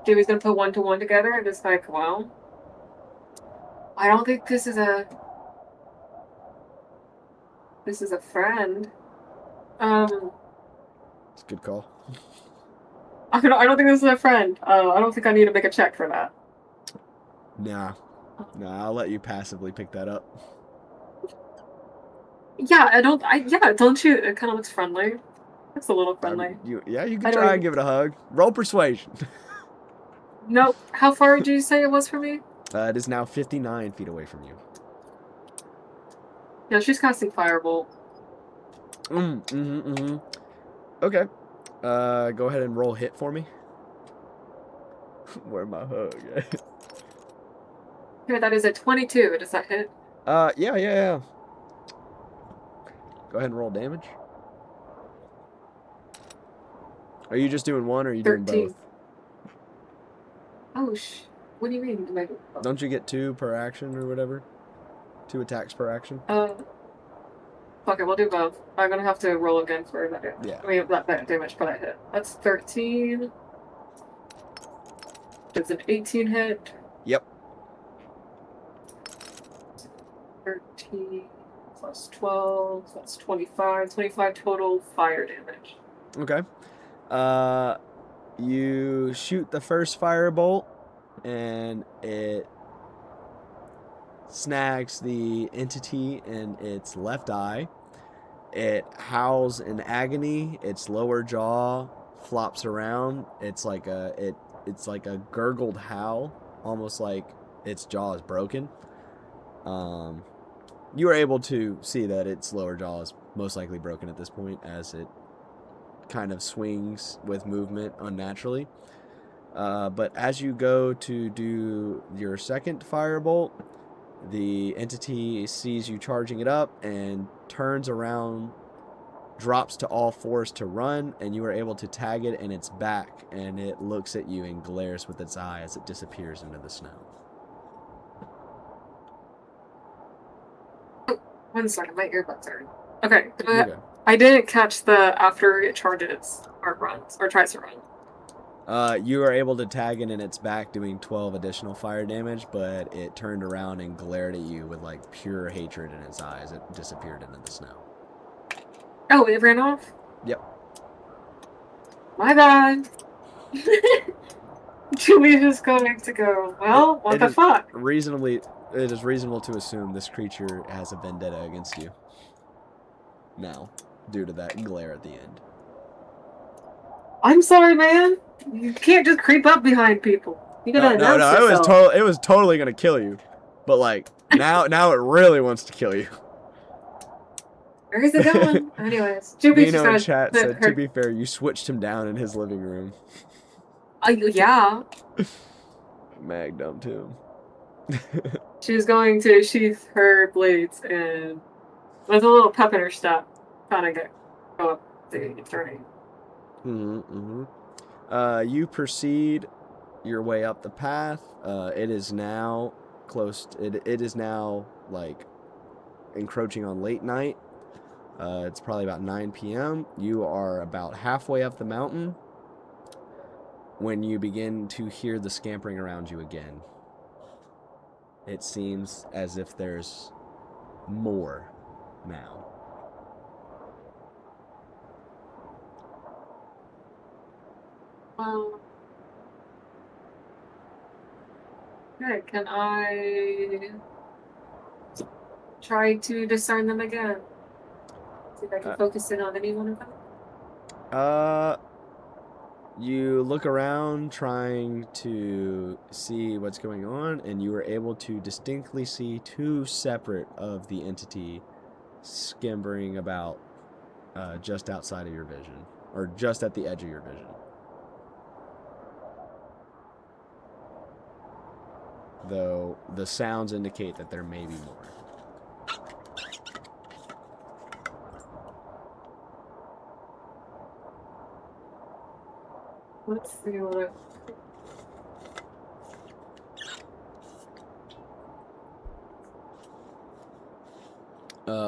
Jubie's gonna put 1 to 1 together and just like, well, I don't think this is a friend. It's a good call. I don't think this is a friend. I don't think I need to make a check for that. Nah, I'll let you passively pick that up. Yeah, don't you? It kind of looks friendly. It's a little friendly. You can try and give it a hug. Roll persuasion. Nope. How far did you say it was from me? It is now 59 feet away from you. Yeah, she's casting Firebolt. Okay. Go ahead and roll hit for me. Where my hug? Here, that is a 22. Does that hit? Yeah. Go ahead and roll damage. Are you just doing one, or are you 13. doing both? Oh, what do you mean? Don't you get 2 per action or whatever? 2 attacks per action? Okay, we'll do both. I'm gonna have to roll again for that. Yeah. I mean, that damage for that hit. That's 13. It's an 18 hit. Yep. 13 plus 12. That's 25. 25 total fire damage. Okay. You shoot the first firebolt, and it snags the entity in its left eye. It howls in agony. Its lower jaw flops around. It's like a gurgled howl, almost like its jaw is broken. You are able to see that its lower jaw is most likely broken at this point, as it kind of swings with movement unnaturally. But as you go to do your second firebolt, the entity sees you charging it up and turns around, drops to all fours to run, and you are able to tag it in its back, and it looks at you and glares with its eye as it disappears into the snow. One second, my earbuds are. Okay, I didn't catch the after it charges or runs or tries to run. You are able to tag it in its back, doing 12 additional fire damage, but it turned around and glared at you with like pure hatred in its eyes. It disappeared into the snow. Oh, it ran off? Yep. My bad. Jubie's just going to go, well, what the fuck? It is reasonable to assume this creature has a vendetta against you now, due to that glare at the end. I'm sorry, man. You can't just creep up behind people. You gotta announce yourself. It was totally gonna kill you, but like now it really wants to kill you. Where is it going? Anyways, Jubie's Nino in chat said, to be fair, you switched him down in his living room. Yeah. Mag dumped him. She's going to sheath her blades and with a little pep in her step, kind of go up the turning. You proceed your way up the path. It is now it is now like encroaching on late night. It's probably about 9 p.m. You are about halfway up the mountain when you begin to hear the scampering around you again. It seems as if there's more now. Okay, can I try to discern them again? See if I can focus in on any one of them? You look around trying to see what's going on, and you are able to distinctly see two separate of the entity skimbering about just outside of your vision, or just at the edge of your vision. Though the sounds indicate that there may be more. Let's see what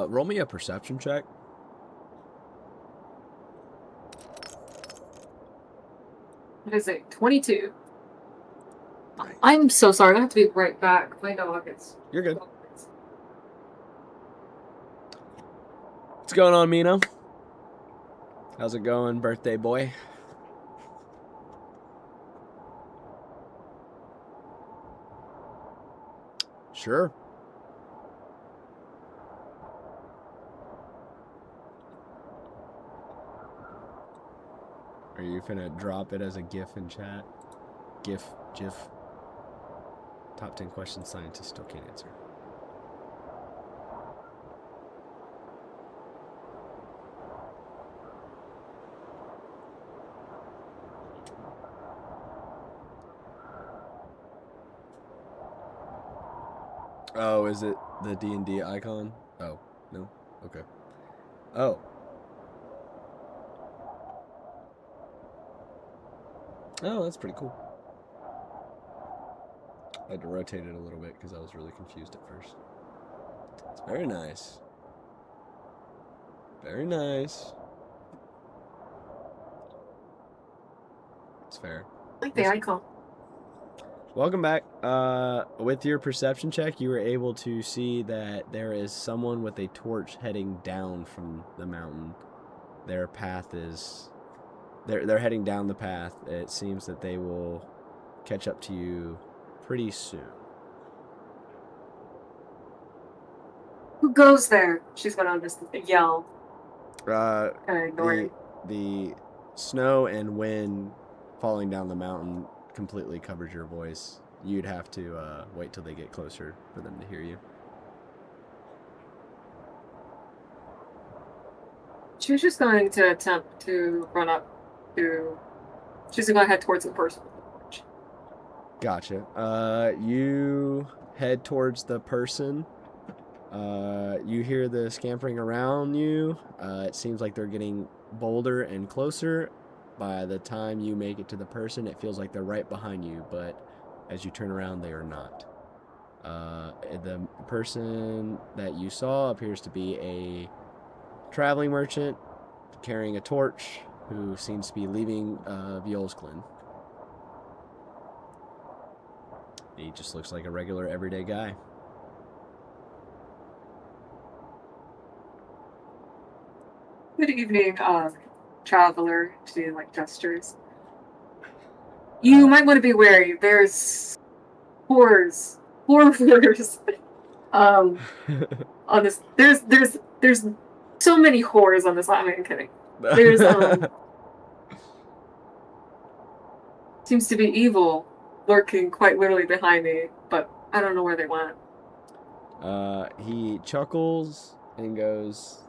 roll me a perception check. What is it? 22. I'm so sorry. I have to be right back. My dog is... You're good. What's going on, Mino? How's it going, birthday boy? Sure. Are you finna drop it as a GIF in chat? GIF. Top 10 questions scientists still can't answer. Oh, is it the D&D icon? Oh, no? Okay. Oh. Oh, that's pretty cool. I had to rotate it a little bit because I was really confused at first. It's very nice. Very nice. It's fair. I like the icon. Welcome back. With your perception check, you were able to see that there is someone with a torch heading down from the mountain. Their path is... They're heading down the path. It seems that they will catch up to you pretty soon. Who goes there? She's gonna just yell, kind of The ignoring. the snow and wind falling down the mountain completely covers your voice. You'd have to wait till they get closer for them to hear you. She was just going to attempt to run up to. She's gonna head towards the person. Gotcha. You head towards the person. You hear the scampering around you. It seems like they're getting bolder and closer. By the time you make it to the person, it feels like they're right behind you, but as you turn around, they are not. The person that you saw appears to be a traveling merchant carrying a torch who seems to be leaving Violsklin. He just looks like a regular everyday guy. Good evening, traveler. Doing like gestures. You might want to be wary. There's horrors, um, on this. There's so many horrors on this island. I'm kidding. There's seems to be evil lurking quite literally behind me, but I don't know where they went. He chuckles and goes,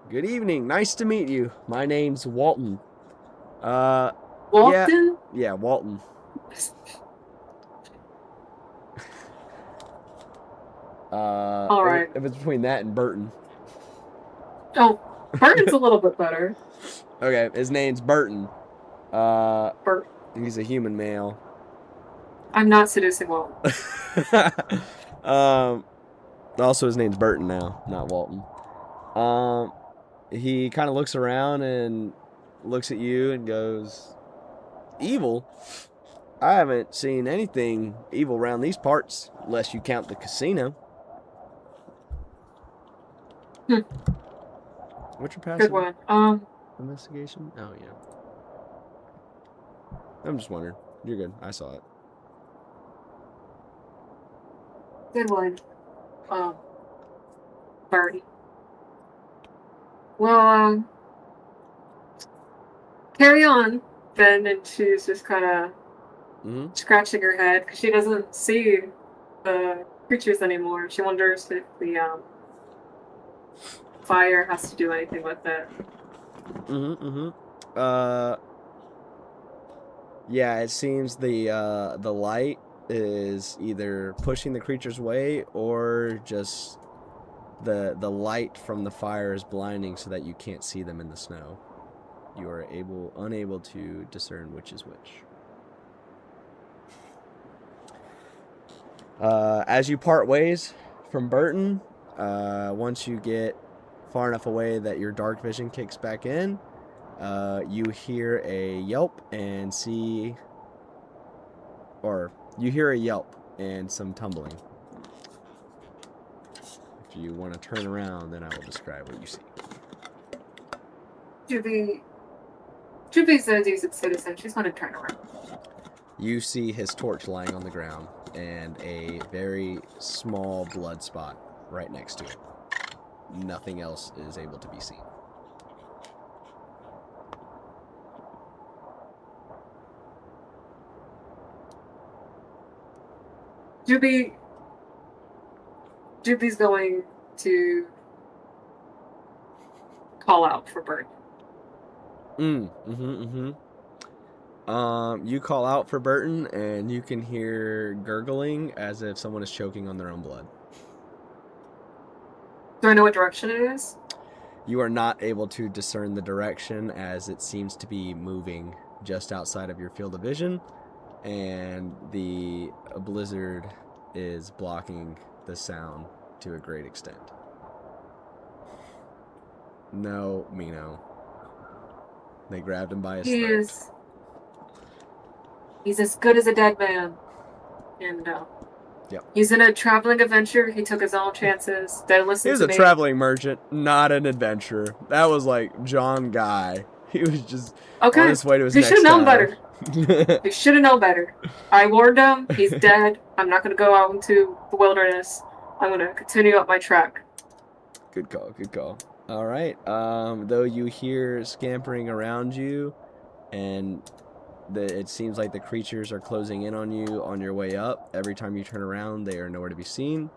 "Good evening. Nice to meet you. My name's Walton." Walton? Yeah, Walton. All right. If it's between that and Burton. Oh, Burton's a little bit better. Okay, his name's Burton. Bert. He's a human male. I'm not seducing Walton. Also, his name's Burton now, not Walton. He kind of looks around and looks at you and goes, "Evil? I haven't seen anything evil around these parts, unless you count the casino." What's your passive? Good one. Investigation? Oh, yeah. I'm just wondering. You're good. I saw it. Good one. Birdie. Well, carry on, then, and she's just kind of scratching her head because she doesn't see the creatures anymore. She wonders if the fire has to do anything with it. Yeah, it seems the light is either pushing the creatures away or just the light from the fire is blinding so that you can't see them in the snow. You are unable to discern which is which. As you part ways from Burton, once you get far enough away that your dark vision kicks back in, you hear a yelp and you hear a yelp and some tumbling. If you want to turn around, then I will describe what you see. Jubie's a decent citizen. She's going to turn around. You see his torch lying on the ground and a very small blood spot right next to it. Nothing else is able to be seen. Jubie's going to call out for Bert. You call out for Burton, and you can hear gurgling as if someone is choking on their own blood. Do I know what direction it is? You are not able to discern the direction as it seems to be moving just outside of your field of vision, and the blizzard is blocking the sound to a great extent. No, Mino. They grabbed him by his throat. He's as good as a dead man. And yep. He's in a traveling adventure. He took his own chances. He was a traveling merchant, not an adventurer. That was like John Guy. He was just on his way to his next town. He should have known better. He should have known better. I warned him. He's dead. I'm not going to go out into the wilderness. I'm gonna continue up my trek. Good call, good call. All right. Though you hear scampering around you, and it seems like the creatures are closing in on you on your way up. Every time you turn around, they are nowhere to be seen,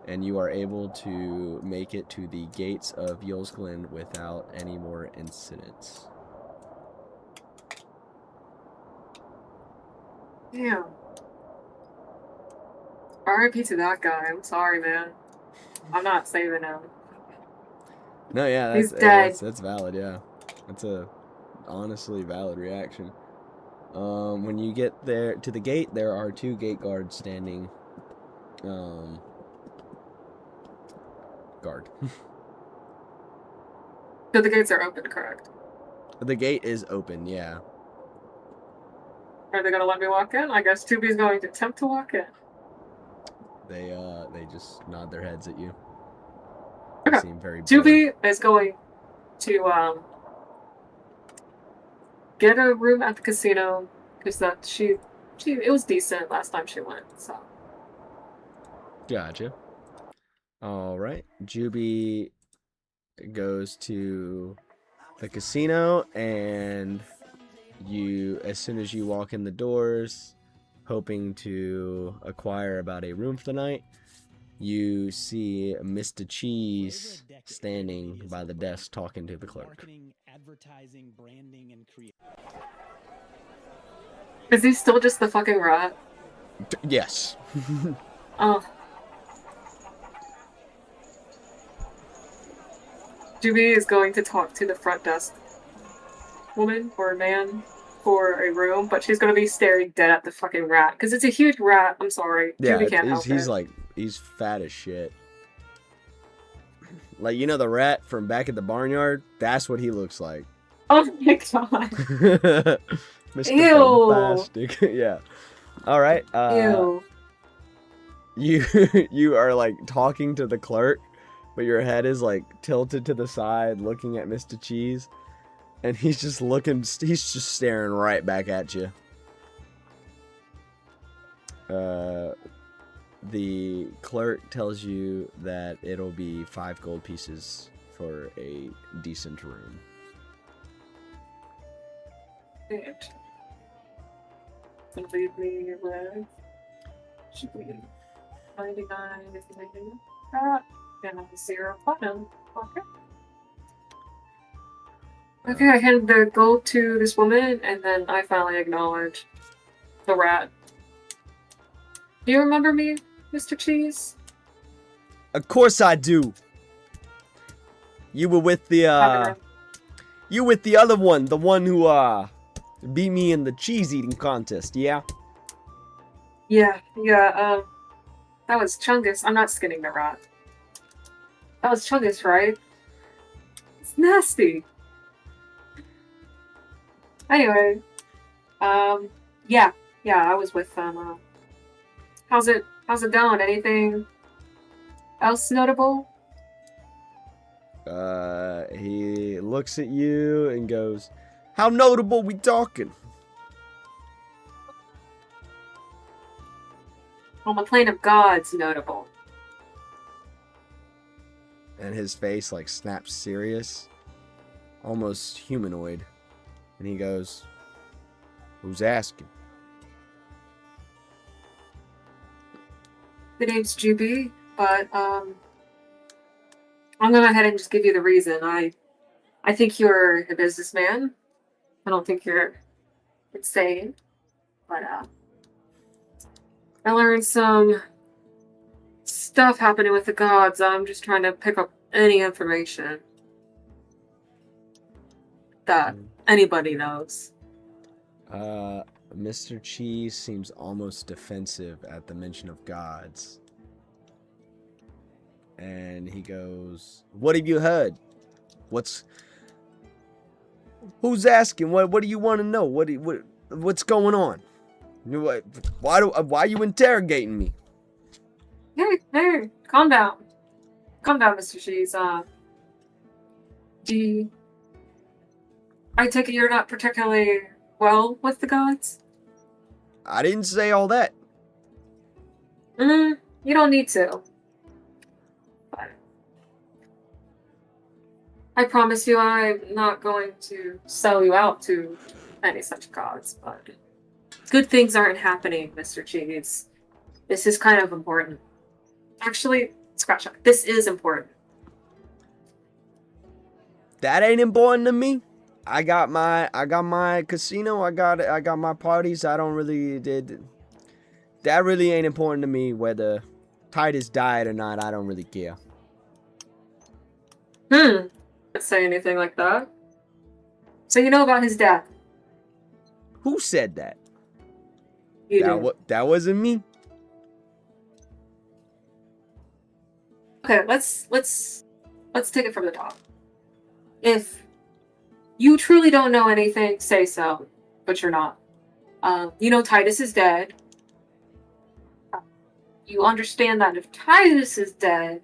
and you are able to make it to the gates of Yulsglen without any more incidents. Damn. RIP to that guy. I'm sorry, man. I'm not saving him. No, yeah, He's dead. that's valid. Yeah, that's a honestly valid reaction. When you get there to the gate, there are 2 gate guards standing. Guard. So the gates are open, correct? The gate is open. Yeah. Are they gonna let me walk in? I guess Jubie's going to attempt to walk in. They just nod their heads at you. They Okay. seem very bored. Jubie is going to get a room at the casino because it was decent last time she went. So. Gotcha. All right. Jubie goes to the casino, and as soon as you walk in the doors, hoping to acquire about a room for the night, you see Mr. Cheese standing by the desk talking to the clerk. Is he still just the fucking rat? Yes. Oh. Jubie is going to talk to the front desk woman or man for a room, but she's going to be staring dead at the fucking rat because it's a huge rat. I'm sorry. Yeah, Jubie can't help he's it. like, he's fat as shit. Like, you know the rat from back at the barnyard? That's what he looks like. Oh my god. Mr. Ew. Bombastic. Yeah. All right. Ew. You are like talking to the clerk, but your head is like tilted to the side, looking at Mr. Cheese, and he's just staring right back at you. The clerk tells you that it'll be 5 gold pieces for a decent room. Good. So leave me with should be 99 if you make that and 0 platinum. Okay. Okay, I hand the gold to this woman, and then I finally acknowledge the rat. Do you remember me, Mr. Cheese? Of course I do. You were with the other one, the one who beat me in the cheese eating contest, yeah? Yeah, that was Chungus. I'm not skinning the rat. That was Chungus, right? It's nasty. Anyway, yeah, I was with them. How's it going? Anything else notable? He looks at you and goes, "How notable we talking?" On the plane of gods, notable. And his face like snaps serious, almost humanoid. And he goes, "Who's asking?" The name's Jubie, but I'm gonna go ahead and just give you the reason. I think you're a businessman. I don't think you're insane, but I learned some stuff happening with the gods. I'm just trying to pick up any information that anybody knows. Mr. Cheese seems almost defensive at the mention of gods. And he goes, "What have you heard? Who's asking? What do you want to know? What's going on? Why are you interrogating me?" Hey, calm down. Calm down, Mr. Cheese. I take it you're not particularly well with the gods? I didn't say all that. You don't need to. I promise you I'm not going to sell you out to any such gods, but good things aren't happening, Mr. Cheese. This is kind of important. Actually, scratch that. This is important. That ain't important to me. I got my casino. I got my parties. I don't really that really ain't important to me whether Titus died or not. I don't really care. Can't say anything like that. So you know about his death? Who said that? You do. That wasn't me. Okay, let's take it from the top. If you truly don't know anything, say so, but you're not. You know Titus is dead. You understand that if Titus is dead,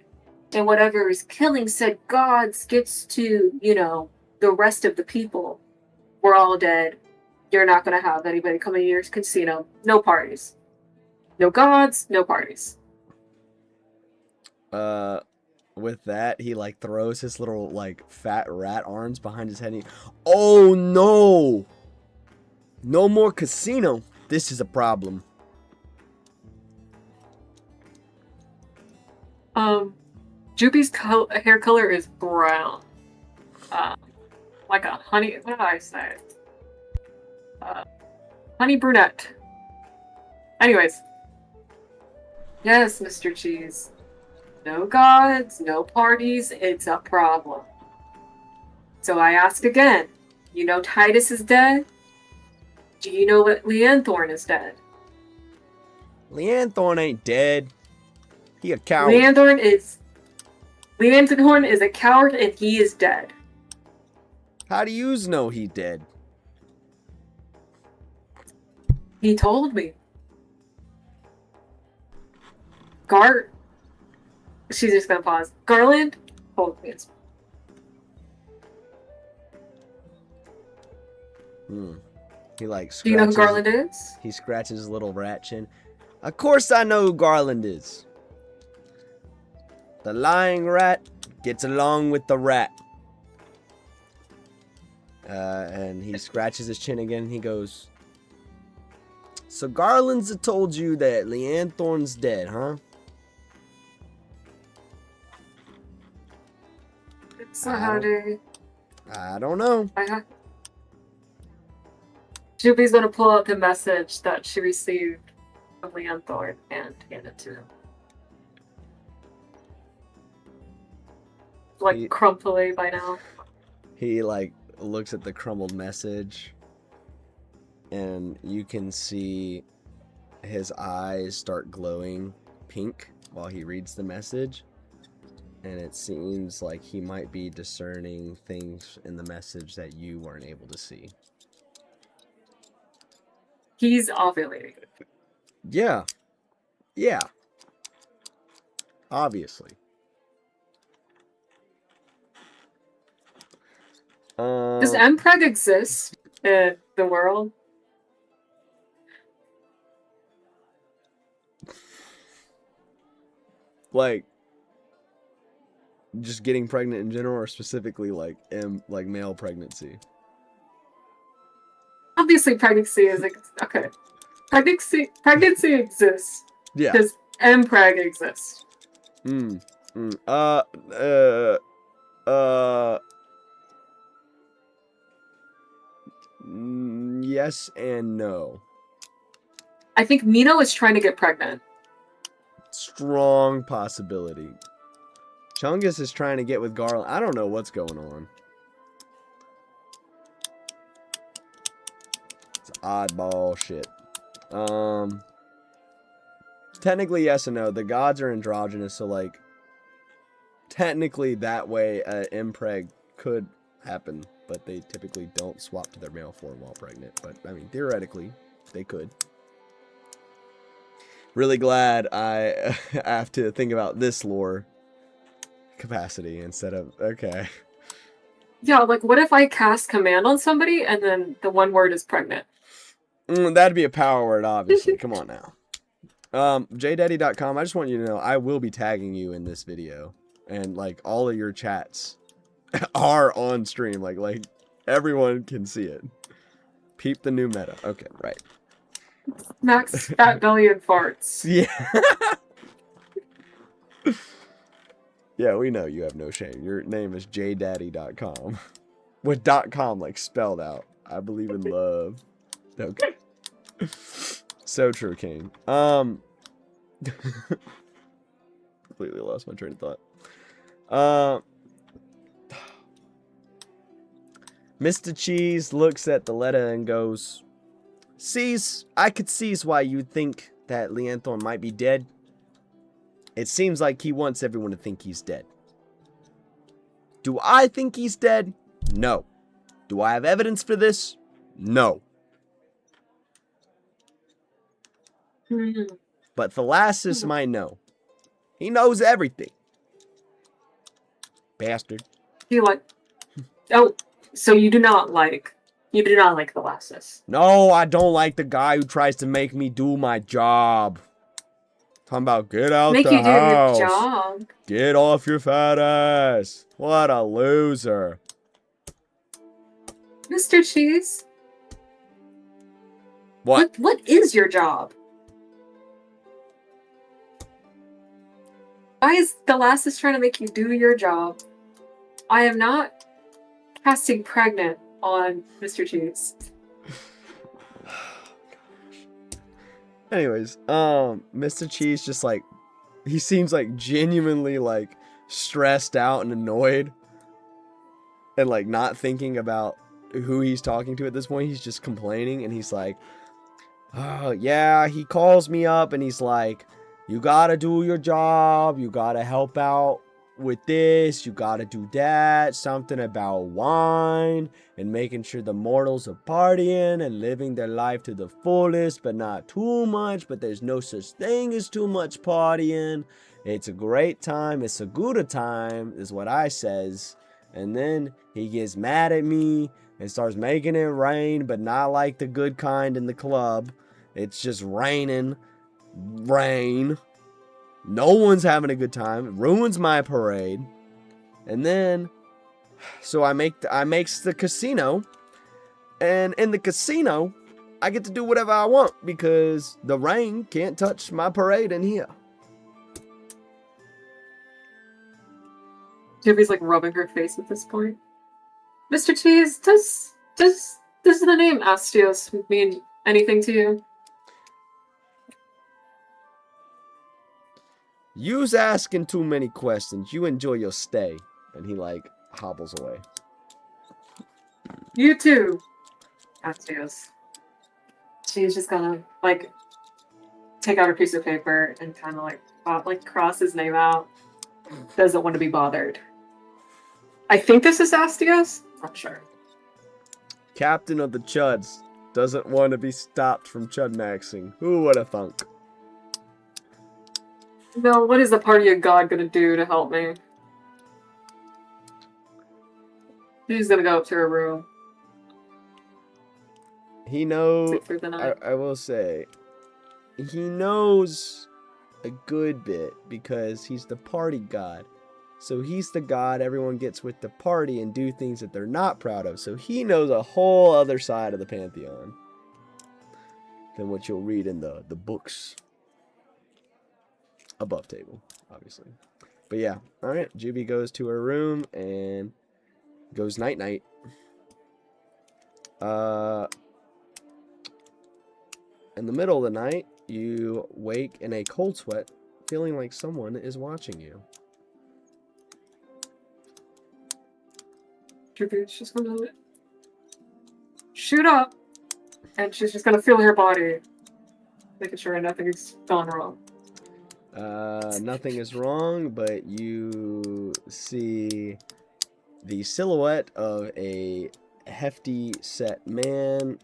then whatever is killing said gods gets to, you know, the rest of the people. We're all dead. You're not gonna have anybody coming to your casino. No parties. No gods, no parties. With that, he like throws his little like fat rat arms behind his head. And oh no! No more casino. This is a problem. Jubie's hair color is brown. Like a honey. What did I say? Honey brunette. Anyways. Yes, Mr. Cheese. No gods, no parties, it's a problem. So I ask again, you know Titus is dead? Do you know that Leanthorn is dead? Leanthorn ain't dead. He a coward. Leanthorn is a coward and he is dead. How do yous know he dead? He told me. She's just gonna pause. Garland told me. He like scratches. Do you know who Garland is? He scratches his little rat chin. Of course I know who Garland is. The lying rat gets along with the rat. And he scratches his chin again. He goes, so Garland's told you that Leanthorn's dead, huh? So how do... I don't know. Jubie's gonna pull out the message that she received from Leanthorn and hand it to him. Like, crumply by now. He, like, looks at the crumbled message, and you can see his eyes start glowing pink while he reads the message. And it seems like he might be discerning things in the message that you weren't able to see. He's ovulating. Yeah. Yeah. Obviously. Does Mpreg exist in the world? Like, just getting pregnant in general, or specifically like male pregnancy? Obviously, pregnancy is okay. Pregnancy exists. Yeah. Does Mpreg exist? Yes and no. I think Mino is trying to get pregnant. Strong possibility. Chungus is trying to get with Garland. I don't know what's going on. It's oddball shit. Technically yes and no. The gods are androgynous, so like technically that way impreg could happen, but they typically don't swap to their male form while pregnant. But I mean, theoretically, they could. Really glad I have to think about this lore capacity instead of okay. Yeah, like what if I cast command on somebody and then the one word is pregnant? That'd be a power word, obviously. Come on now. JDaddy.com, I just want you to know I will be tagging you in this video and like all of your chats are on stream. Like everyone can see it. Peep the new meta. Okay, right. Max fat belly and farts. Yeah. Yeah, we know you have no shame. Your name is jdaddy.com. With .com like spelled out. I believe in love. Okay. So true, King. Completely lost my train of thought. Mr. Cheese looks at the letter and goes, I could seize why you think that Leanthorn might be dead. It seems like he wants everyone to think he's dead. Do I think he's dead? No. Do I have evidence for this? No. But Thalassius might know. He knows everything. Bastard. You like? Oh, so you do not like Thalassius. No, I don't like the guy who tries to make me do my job. Talking about get out Make the you do house. your job. Get off your fat ass. What a loser. Mr. Cheese. What? What is your job? Why is Thalassius trying to make you do your job? I am not casting pregnant on Mr. Cheese. Anyways, Mr. Cheese just like, he seems like genuinely like stressed out and annoyed and like not thinking about who he's talking to at this point. He's just complaining and he's like, oh yeah, he calls me up and he's like, you gotta do your job, you gotta help out with this, you gotta do that, something about wine and making sure the mortals are partying and living their life to the fullest, but not too much, but there's no such thing as too much partying. It's a great time, it's a good time, is what I says. And then he gets mad at me and starts making it rain, but not like the good kind in the club. It's just raining. Rain. No one's having a good time. It ruins my parade. And then, so I makes the casino. And in the casino, I get to do whatever I want because the rain can't touch my parade in here. Jubie's like rubbing her face at this point. Mr. Cheese, does the name Astios mean anything to you? You's asking too many questions. You enjoy your stay. And he like hobbles away. You too, Astios. She's just gonna like take out a piece of paper and kind of like cross his name out. Doesn't want to be bothered. I think this is Astios. Not sure. Captain of the Chuds doesn't want to be stopped from Chud maxing. Who would have thunk? No, what is the party of God gonna do to help me? She's gonna go up to her room. He knows. Sleep through the night. I will say, he knows a good bit because he's the party god. So he's the god everyone gets with the party and do things that they're not proud of. So he knows a whole other side of the pantheon than what you'll read in the books. Above table, obviously. But yeah, alright. Jubie goes to her room and goes night-night. In the middle of the night, you wake in a cold sweat, feeling like someone is watching you. Jubie's just gonna shoot up, and she's just gonna feel her body, making sure nothing's gone wrong. Nothing is wrong, but you see the silhouette of a hefty set man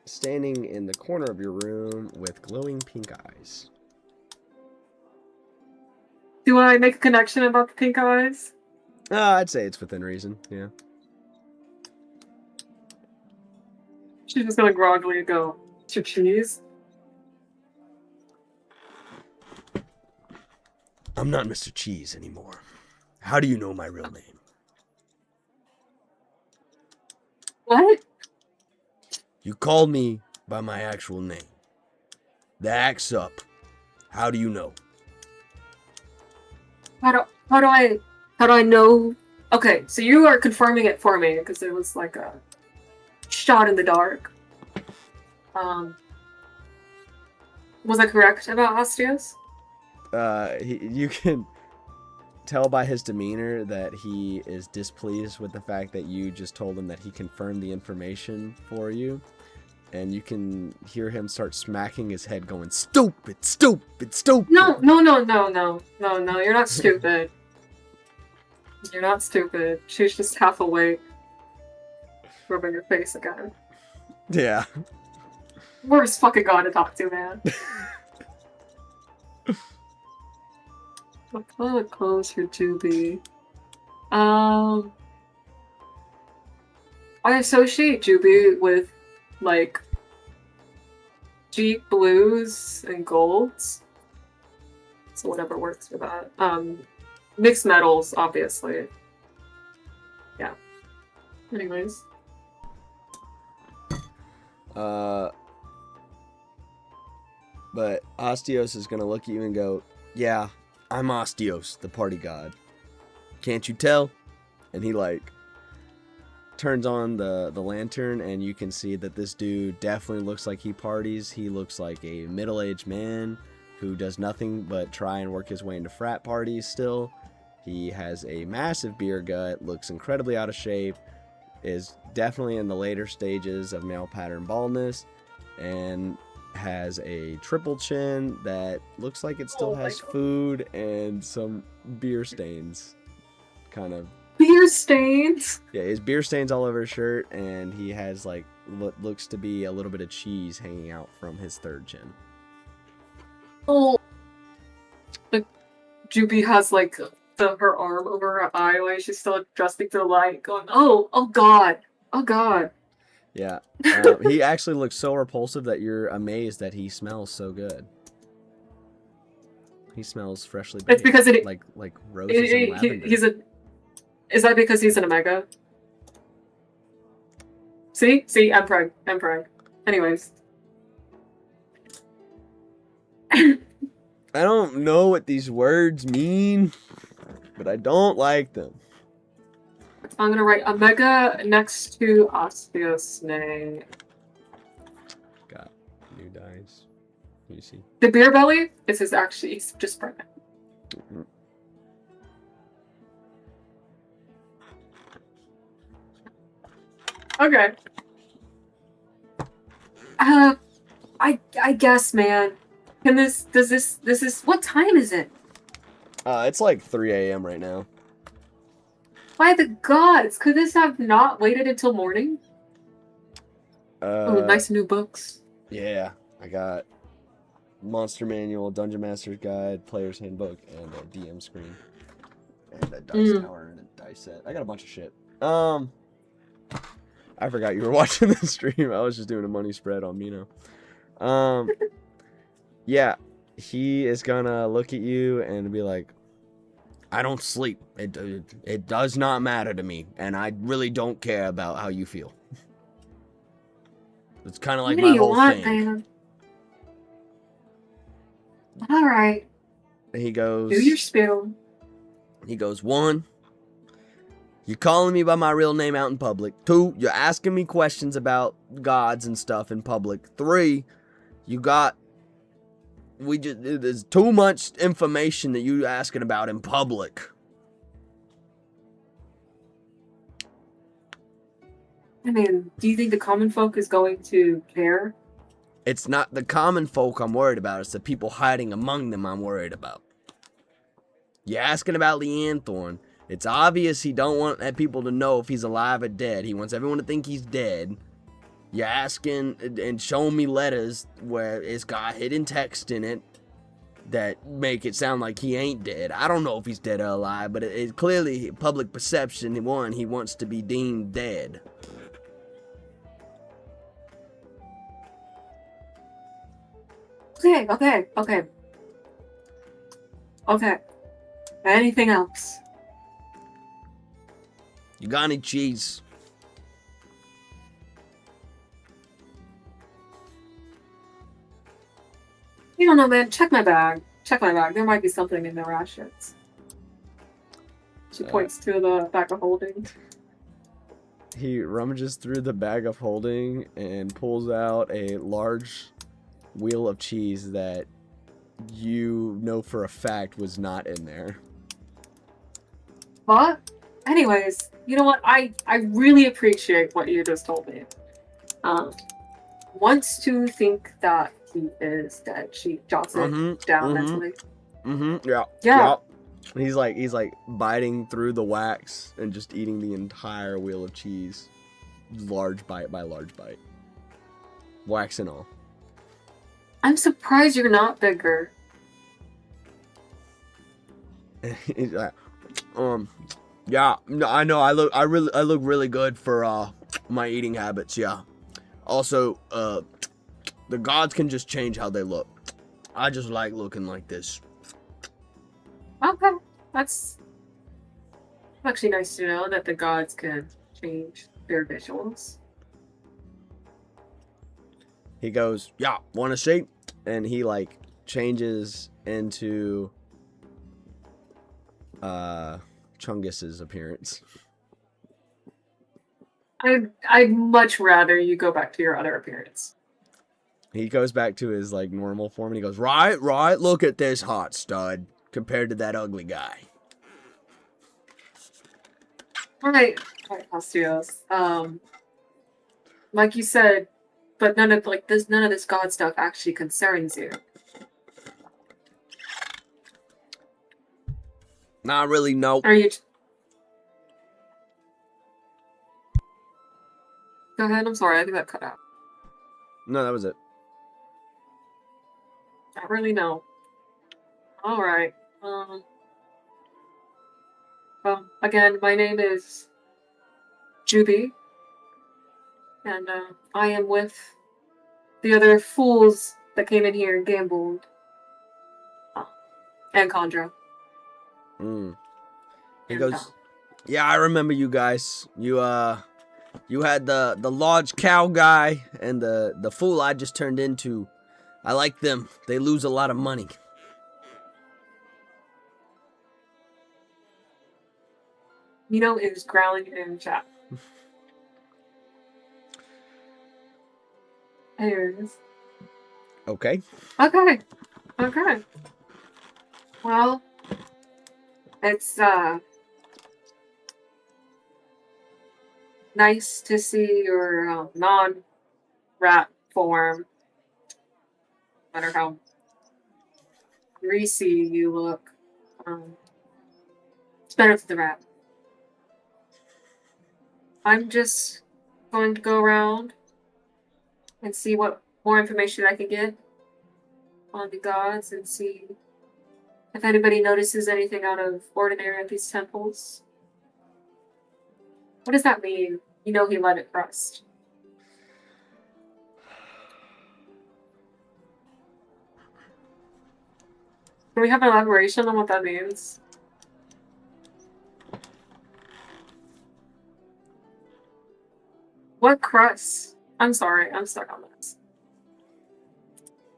standing in the corner of your room with glowing pink eyes. Do I make a connection about the pink eyes? I'd say it's within reason, yeah. She's just gonna groggily go, "To cheese?" I'm not Mr. Cheese anymore. How do you know my real name? What? You called me by my actual name. The axe up. How do you know? How do I know? Okay, so you are confirming it for me because it was like a shot in the dark. Was I correct about Osteos? You can tell by his demeanor that he is displeased with the fact that you just told him that he confirmed the information for you. And you can hear him start smacking his head going, stupid, stupid, stupid. No, you're not stupid. You're not stupid. She's just half awake. Rubbing her face again. Yeah. Worst fucking god to talk to, man. What color clothes for Jubie? I associate Jubie with, like, deep blues and golds. So whatever works for that. Mixed metals, obviously. Yeah. Anyways. But Osteos is gonna look at you and go, yeah, I'm Osteos, the party god. Can't you tell? And he, like, turns on the lantern, and you can see that this dude definitely looks like he parties. He looks like a middle-aged man who does nothing but try and work his way into frat parties still. He has a massive beer gut, looks incredibly out of shape, is definitely in the later stages of male pattern baldness, and has a triple chin that looks like it still has food and some beer stains. Kind of. Beer stains? Yeah, his beer stains all over his shirt, and he has, like, what looks to be a little bit of cheese hanging out from his third chin. Oh. Like, Jubie has, like, her arm over her eye while she's still adjusting to the light, going, oh god. Oh god. Yeah. He actually looks so repulsive that you're amazed that he smells so good. He smells freshly baked. It's because like roses and lavender. Is that because he's an Omega? See, I'm preg. Anyways. I don't know what these words mean, but I don't like them. I'm gonna write Omega next to Osteos name. Got new dice. You see. The beer belly is his actually, he's just pregnant. Mm-hmm. Okay. I guess, man. Does this, what time is it? It's like 3 a.m. right now. By the gods, could this have not waited until morning? Oh, nice new books. Yeah, I got Monster Manual, Dungeon Master's Guide, Player's Handbook, and a DM screen. And a dice tower and a dice set. I got a bunch of shit. I forgot you were watching the stream. I was just doing a money spread on Mino. Yeah, he is gonna look at you and be like, I don't sleep. It does not matter to me, and I really don't care about how you feel. It's kind of like my whole thing. Man? All right. And he goes, do your spiel. He goes, 1, you're calling me by my real name out in public. 2, you're asking me questions about gods and stuff in public. 3, there's too much information that you asking about in public. I mean, do you think the common folk is going to care? It's not the common folk I'm worried about. It's the people hiding among them I'm worried about. You're asking about Leanthorn. It's obvious he don't want people to know if he's alive or dead. He wants everyone to think he's dead. You're asking and showing me letters where it's got hidden text in it that make it sound like he ain't dead. I don't know if he's dead or alive, but it's clearly public perception. He wants to be deemed dead. Okay. Anything else? You got any cheese? don't know, man. Check my bag. Check my bag. There might be something in the rations. She points to the bag of holding. He rummages through the bag of holding and pulls out a large wheel of cheese that you know for a fact was not in there. But, anyways, you know what? I really appreciate what you just told me. Wants to think that he is dead. She jots it down mentally. Yeah. Yeah. He's like biting through the wax and just eating the entire wheel of cheese, large bite by large bite, wax and all. I'm surprised you're not bigger. He's like, yeah, I know. I look really good for my eating habits. Yeah. Also, the gods can just change how they look. I just like looking like this. Okay, that's actually nice to know that the gods can change their visuals. He goes, yeah, want to see? And he like changes into Chungus's appearance. I'd much rather you go back to your other appearance. He goes back to his like normal form and he goes, right, look at this hot stud compared to that ugly guy. Alright, Hostios. Like you said, but none of this god stuff actually concerns you. Not really, no. Are you? Go ahead. I'm sorry. I think that cut out. No, that was it. Not really. No. All right. Well, again, my name is Jubie, and I am with the other fools that came in here and gambled, and Condra. He goes, yeah, I remember you guys. You had the large cow guy and the fool I just turned into. I like them. They lose a lot of money. Mino is growling in chat. Anyways. Okay. Okay. Well, it's nice to see your non-rat form. No matter how greasy you look, it's better than the rat. I'm just going to go around and see what more information I can get on the gods and see if anybody notices anything out of ordinary at these temples. What does that mean? You know he let it rust. Can we have an elaboration on what that means? What crust? I'm sorry, I'm stuck on this.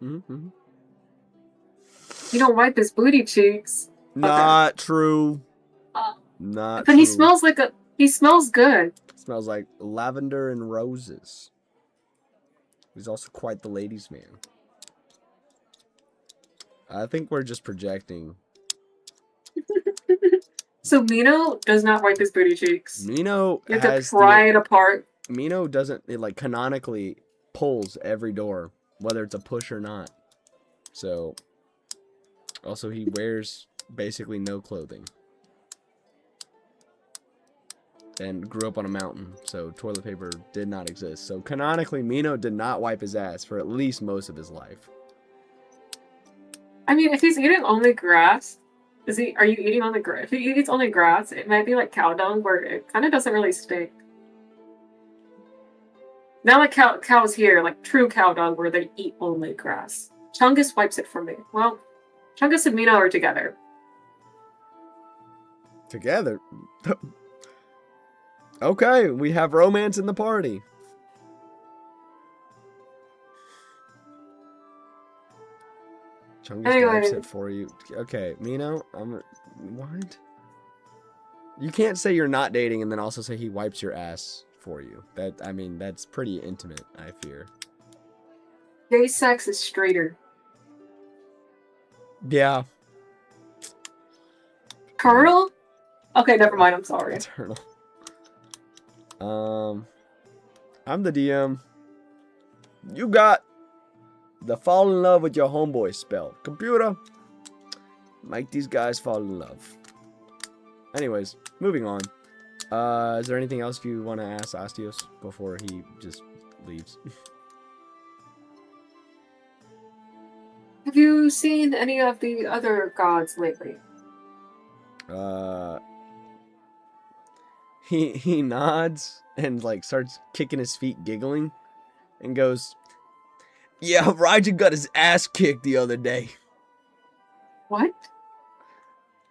Mm-hmm. You don't wipe his booty cheeks. Not true. Not but true. He smells good. Smells like lavender and roses. He's also quite the ladies' man. I think we're just projecting. So Mino does not wipe his booty cheeks. Mino you have to pry it apart. Mino doesn't, it like canonically pulls every door, whether it's a push or not. So, also he wears basically no clothing. And grew up on a mountain, so toilet paper did not exist. So canonically, Mino did not wipe his ass for at least most of his life. I mean, if he's eating only grass, are you eating on the grass? If he eats only grass, it might be like cow dung, where it kind of doesn't really stink. Not like cows here, like true cow dung, where they eat only grass. Chungus wipes it for me. Well, Chungus and Mino are together. Together? Okay, we have romance in the party. Chungus wipes Anyway, it for you. Okay, Mino, what? You can't say you're not dating and then also say he wipes your ass for you. I mean, that's pretty intimate, I fear. gay sex is straighter. Yeah. Colonel? Okay, never mind. I'm sorry. Eternal. I'm the DM. You got the fall in love with your homeboy spell. Computer, make these guys fall in love. Anyways, moving on. Is there anything else you want to ask Astios before he just leaves? Have you seen any of the other gods lately? He nods and like starts kicking his feet, giggling, and goes, "Yeah, Raijin got his ass kicked the other day. What?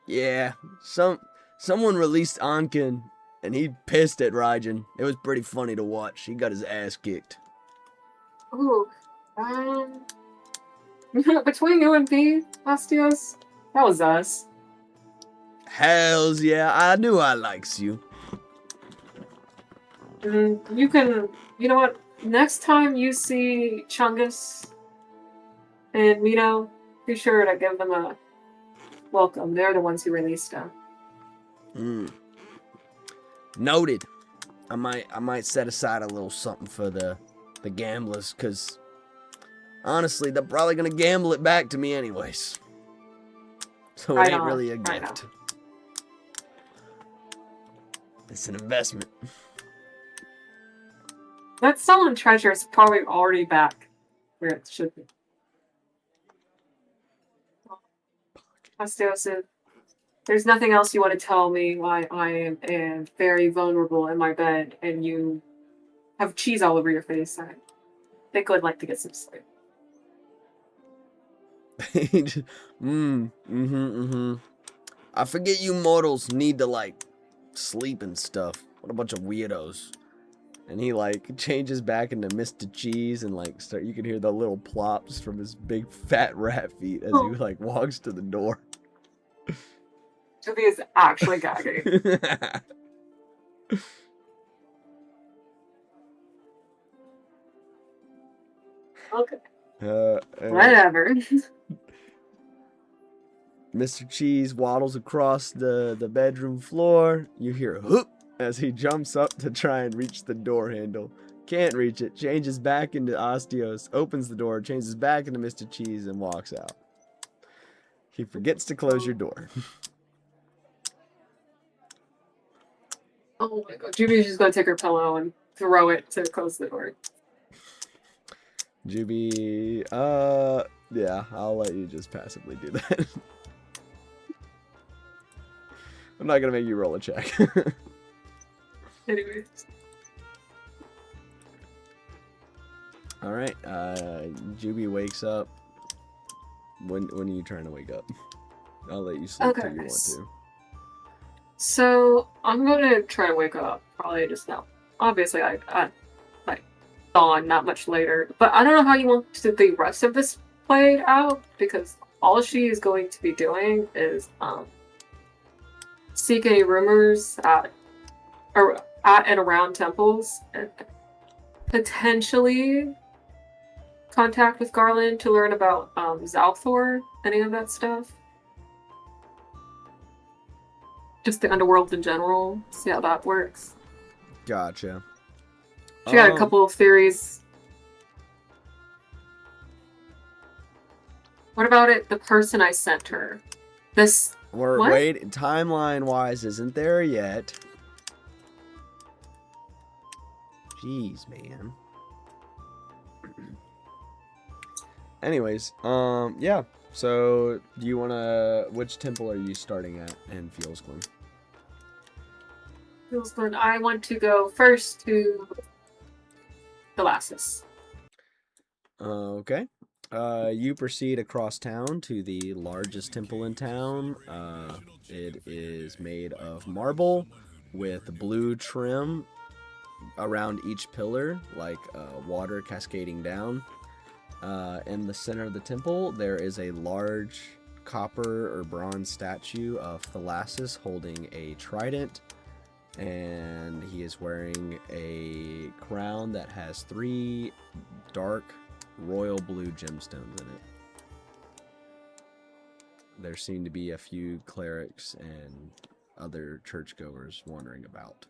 Yeah, someone released Ankin, and he pissed at Raijin. It was pretty funny to watch. He got his ass kicked." Ooh, between you and me, Astios, that was us. Hells yeah, I knew I likes you. You know what? Next time you see Chungus and Mino, be sure to give them a welcome. They're the ones who released them. Noted. I might set aside a little something for the gamblers, cause honestly, they're probably gonna gamble it back to me anyways. So it ain't really a gift. It's an investment. That stolen treasure is probably already back where it should be. Astios, there's nothing else you want to tell me why I am very vulnerable in my bed and you have cheese all over your face. I think I'd like to get some sleep. I forget you mortals need to like sleep and stuff. What a bunch of weirdos. And he like changes back into Mr. Cheese and like you can hear the little plops from his big fat rat feet as he like walks to the door. Jubie is actually gagging. Okay. Whatever. Mr. Cheese waddles across the bedroom floor. You hear a whoop as he jumps up to try and reach the door handle. Can't reach it. Changes back into Astios. Opens the door. Changes back into Mr. Cheese and walks out. He forgets to close your door. Oh my god. Jubie's just gonna take her pillow and throw it to close the door. Jubie, yeah, I'll let you just passively do that. I'm not gonna make you roll a check. Anyways. Alright, Jubie wakes up. When are you trying to wake up? I'll let you sleep till you want to. So, I'm gonna try to wake up, probably just now. Obviously, I like, dawn, not much later. But I don't know how you want the rest of this played out, because all she is going to be doing is, seek any rumors at and around temples, and potentially contact with Garland to learn about Zalthor, any of that stuff. Just the underworld in general, see how that works. Gotcha. She got a couple of theories. What about it? The person I sent her. This. Wait, timeline-wise, isn't there yet? Jeez, man. Anyways, yeah. So, do you wanna? Which temple are you starting at in Fieldsglen? Fieldsglen. I want to go first to Colossus. Okay. You proceed across town to the largest temple in town. It is made of marble with blue trim around each pillar, like water cascading down. In the center of the temple, there is a large copper or bronze statue of Thalassius holding a trident, and he is wearing a crown that has 3 dark royal blue gemstones in it. There seem to be a few clerics and other churchgoers wandering about.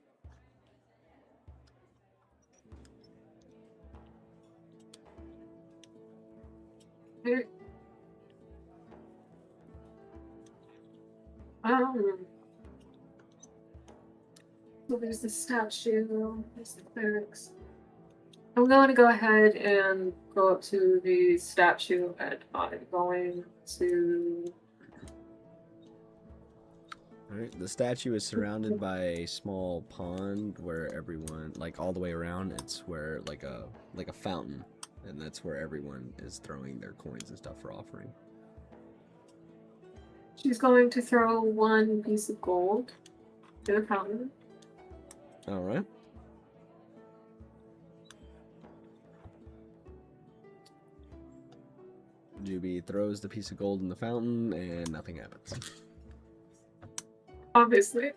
So there's the statue, there's the clerics. I'm going to go ahead and go up to the statue, and I'm going to... Alright, the statue is surrounded by a small pond where everyone, like all the way around, it's where like a fountain, and that's where everyone is throwing their coins and stuff for offering. She's going to throw 1 piece of gold to the fountain. Alright. Jubie throws the piece of gold in the fountain, and nothing happens. Obviously.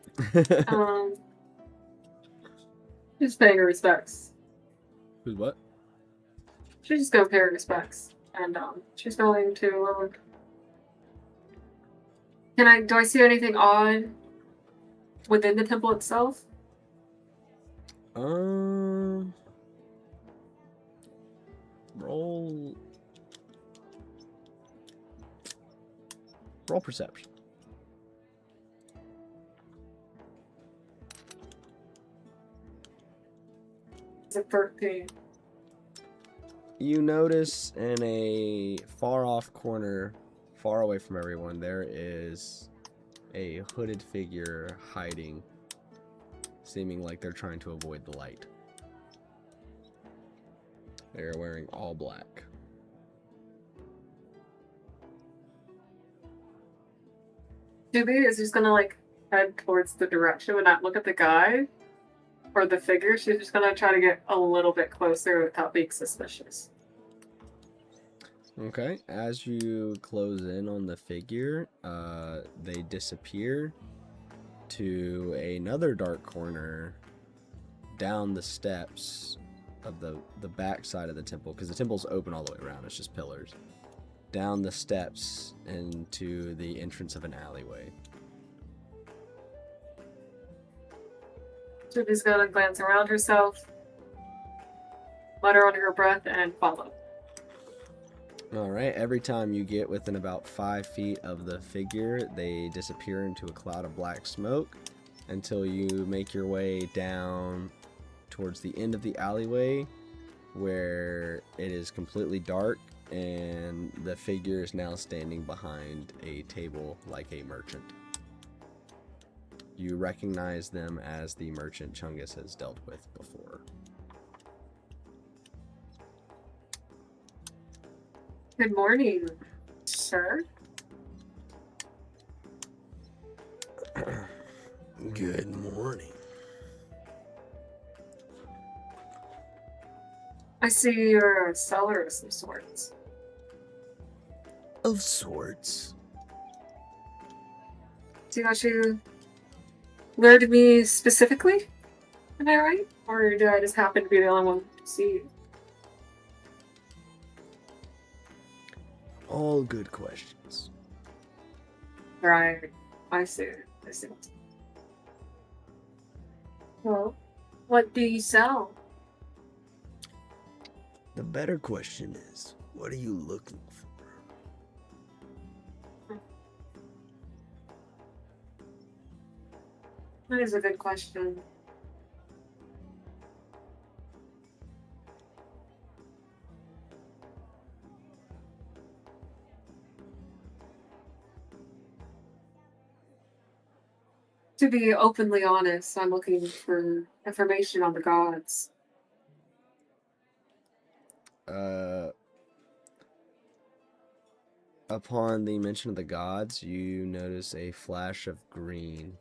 She's paying her respects. Who's what? She's just going to pay her respects. And she's going to... do I see anything odd within the temple itself? Roll perception. It's a 13. You notice in a far off corner, far away from everyone, there is a hooded figure hiding, seeming like they're trying to avoid the light. They're wearing all black. Jubie is just gonna like head towards the direction and not look at the guy or the figure. She's just gonna try to get a little bit closer without being suspicious. Okay, as you close in on the figure, they disappear to another dark corner down the steps of the back side of the temple, because the temple's open all the way around, it's just pillars. Down the steps into the entrance of an alleyway. Jubie's gonna glance around herself, mutter under her breath, and follow. Alright, every time you get within about 5 feet of the figure, they disappear into a cloud of black smoke until you make your way down towards the end of the alleyway, where it is completely dark and the figure is now standing behind a table like a merchant. You recognize them as the merchant Chungus has dealt with before. Good morning, sir. Good morning. I see you're a seller of some sorts. Of sorts. Do you lured me specifically? Am I right? Or did I just happen to be the only one to see you? All good questions. Right. I see. Well, what do you sell? The better question is, what are you looking for? That is a good question. To be openly honest, I'm looking for information on the gods. Upon the mention of the gods, you notice a flash of green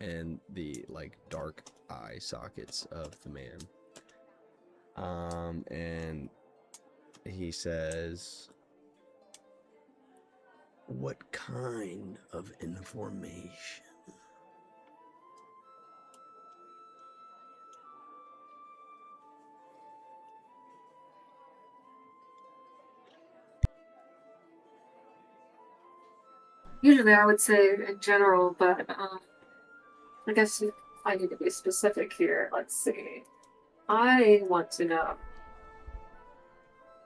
in the dark eye sockets of the man. And he says, "What kind of information?" Usually I would say in general, but I guess I need to be specific here. Let's see. I want to know.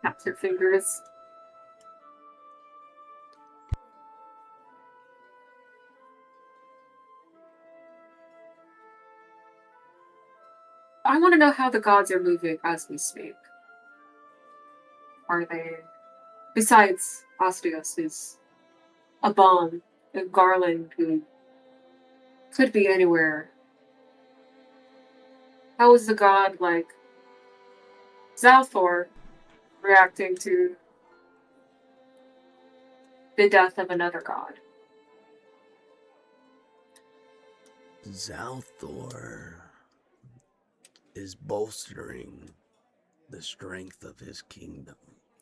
Tap your fingers. I want to know how the gods are moving as we speak. Are they, besides Osteos, who's a bomb, a Garland who could be anywhere? How is the god like Zalthor reacting to the death of another god? Zalthor is bolstering the strength of his kingdom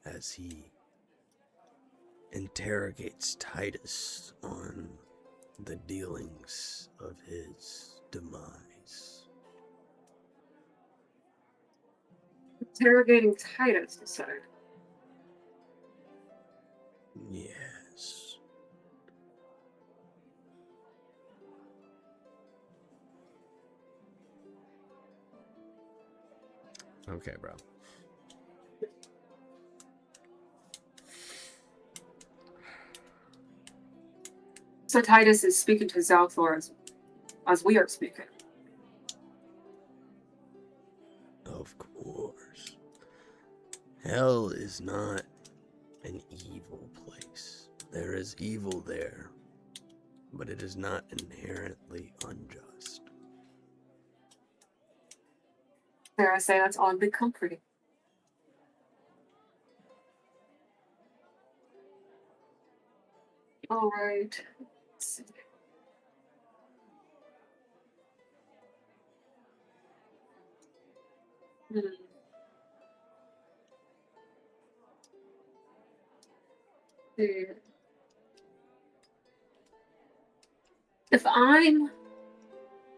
as he interrogates Titus on the dealings of his demise. Interrogating Titus, you said. Yes. Okay, bro. So Titus is speaking to Zalthor as we are speaking. Of course. Hell is not an evil place. There is evil there, but it is not inherently unjust. Dare I say that's oddly comforting. All right. Let's see. If I'm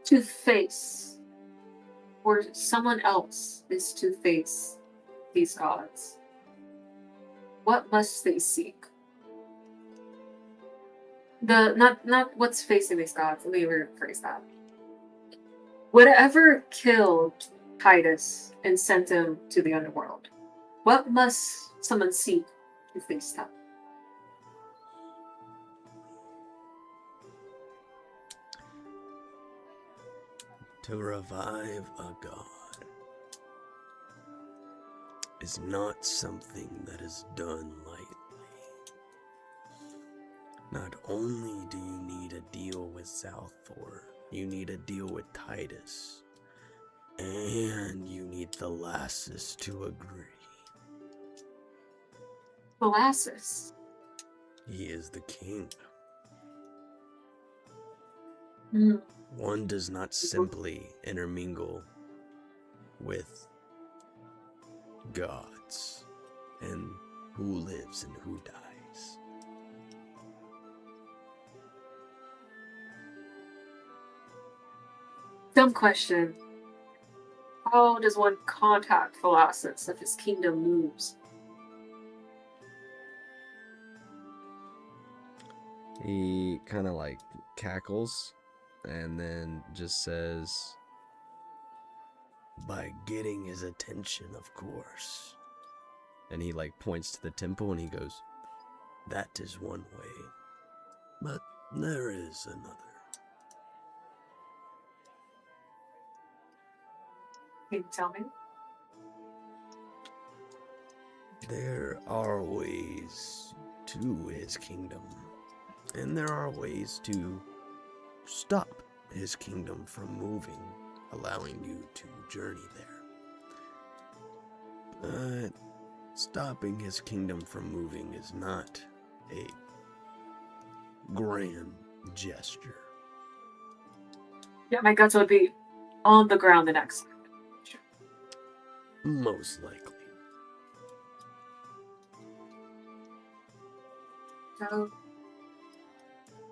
to face, or someone else is to face these gods, what must they seek? Not what's facing these gods. Let me rephrase that. Whatever killed Titus and sent him to the underworld, what must someone seek to face that? To revive a god is not something that is done lightly. Not only do you need a deal with Zalthor, you need a deal with Titus, and you need Thalassus to agree. Molasses. He is the king. Mm. One does not simply intermingle with gods and who lives and who dies. Dumb question. How does one contact Thalassus if his kingdom moves? He kind of like cackles and then just says, "By getting his attention, of course." And he like points to the temple and he goes, "That is one way, but there is another." Can you tell me? There are ways to his kingdom, and there are ways to stop his kingdom from moving, allowing you to journey there. But stopping his kingdom from moving is not a grand gesture. Yeah, my guts would be on the ground the next. Most likely. So,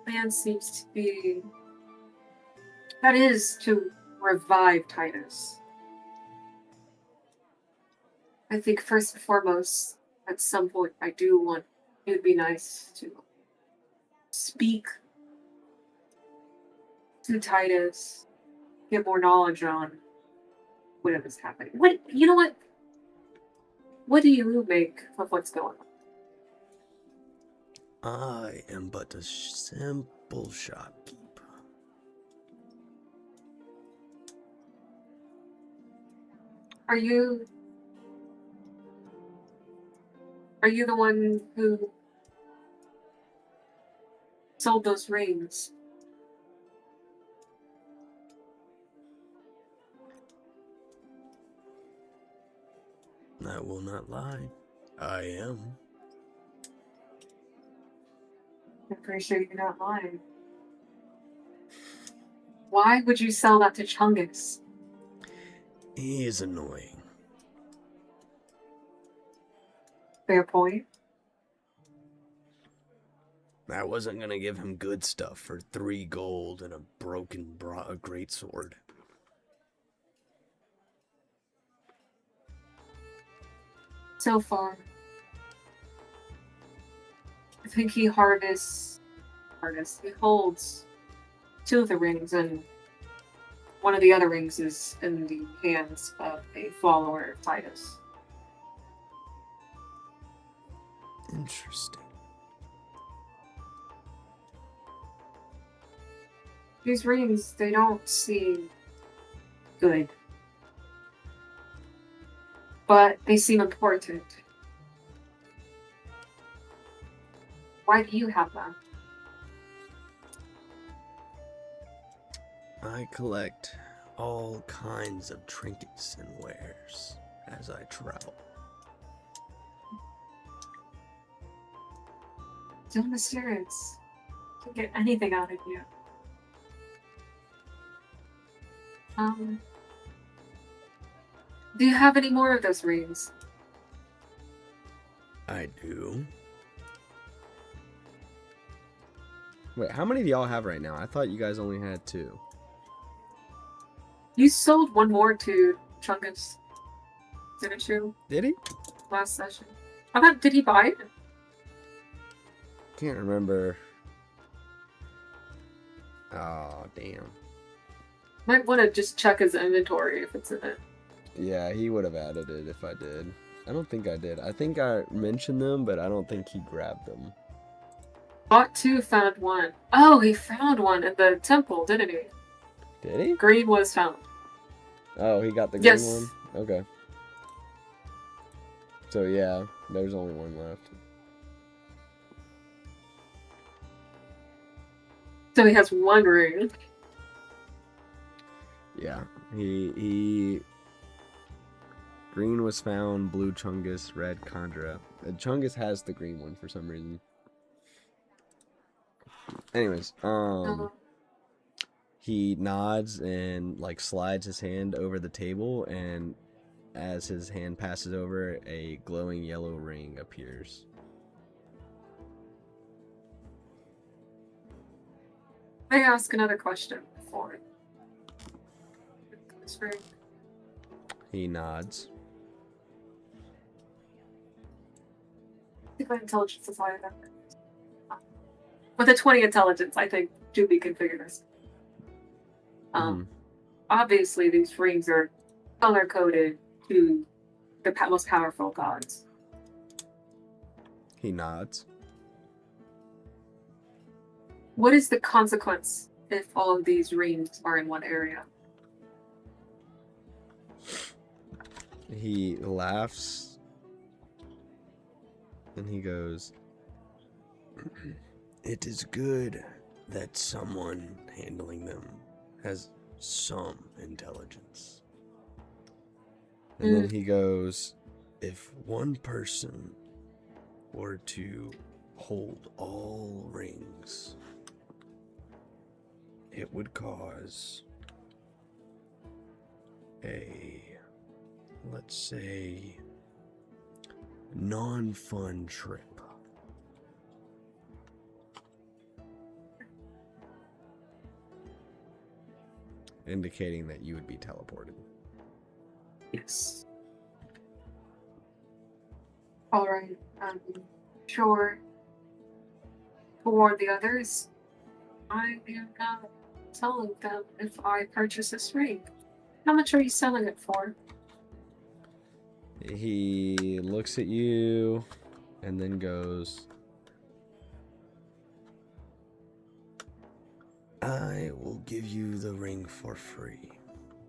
plan seems to be that is to revive Titus. I think first and foremost, at some point, I do want it would be nice to speak to Titus, get more knowledge on whatever's happening. What you know? What? What do you make of what's going on? I am but a simple shopkeeper. Are you the one who sold those rings? I will not lie. I am. I'm pretty sure you're not lying. Why would you sell that to Chungus? He is annoying. Fair point. I wasn't gonna give him good stuff for 3 gold and a broken greatsword. So far, I think he harvests. He holds 2 of the rings, and one of the other rings is in the hands of a follower of Titus. Interesting. These rings, they don't seem good. But they seem important. Why do you have them? I collect all kinds of trinkets and wares as I travel. So mysterious. Can't get anything out of you. Do you have any more of those rings? I do. Wait, how many do y'all have right now? I thought you guys only had 2. You sold one more to Chungus, didn't you? Did he? Last session. How about, did he buy it? Can't remember. Oh, damn. Might want to just check his inventory if it's in it. Yeah, he would have added it if I did. I don't think I did. I think I mentioned them, but I don't think he grabbed them. Bought 2, found 1. Oh, he found one in the temple, didn't he? Did he? Green was found. Oh, he got the green Yes. one? Okay. So yeah, there's only one left. So he has 1 ring. Yeah, he green was found, blue Chungus, red Khandra. Chungus has the green one for some reason. Anyways, he nods and like slides his hand over the table, and as his hand passes over, a glowing yellow ring appears. May I ask another question before this ring? He nods. I think my intelligence is higher than that. With a 20 intelligence, I think Jubie can figure this. Obviously, these rings are color-coded to the most powerful gods. He nods. What is the consequence if all of these rings are in one area? He laughs and he goes, "It is good that someone handling them has some intelligence." And then he goes, "If one person were to hold all rings, it would cause a, let's say, non-fun trip. indicating that you would be teleported. Yes. Alright, sure. For the others, I am not selling them if I purchase this ring. How much are you selling it for? He looks at you and then goes, I will give you the ring for free,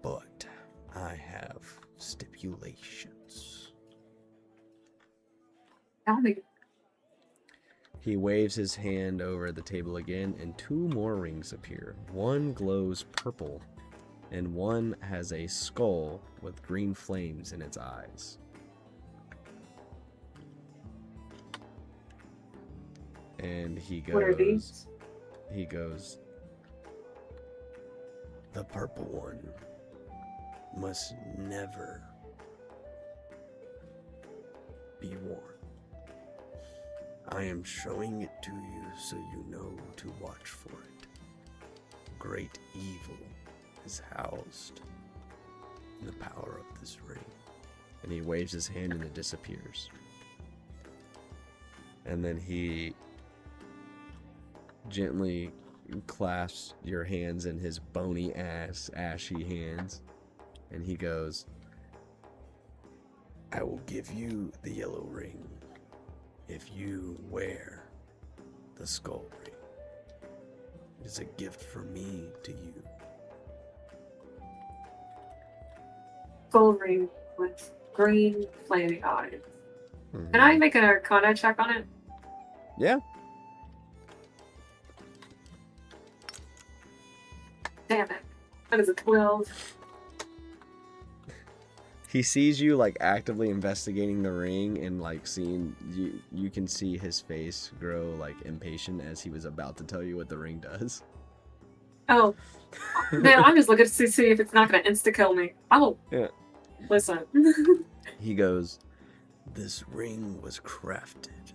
but I have stipulations. Tell me. He waves his hand over the table again, and 2 more rings appear. One glows purple, and one has a skull with green flames in its eyes. And he What are these? goes, the purple one must never be worn. I am showing it to you so you know to watch for it. Great evil is housed in the power of this ring. And he waves his hand and it disappears. And then he gently clasps your hands in his bony ashy hands. And he goes, I will give you the yellow ring if you wear the skull ring. It is a gift from me to you. Gold ring with green flaming eyes. Can I make an Arcana check on it? Yeah. Damn it. That is a 12. He sees you like actively investigating the ring, and like seeing you can see his face grow like impatient as he was about to tell you what the ring does. Oh. Man, I'm just looking to see if it's not going to insta-kill me. Oh. Yeah. Listen. He goes, this ring was crafted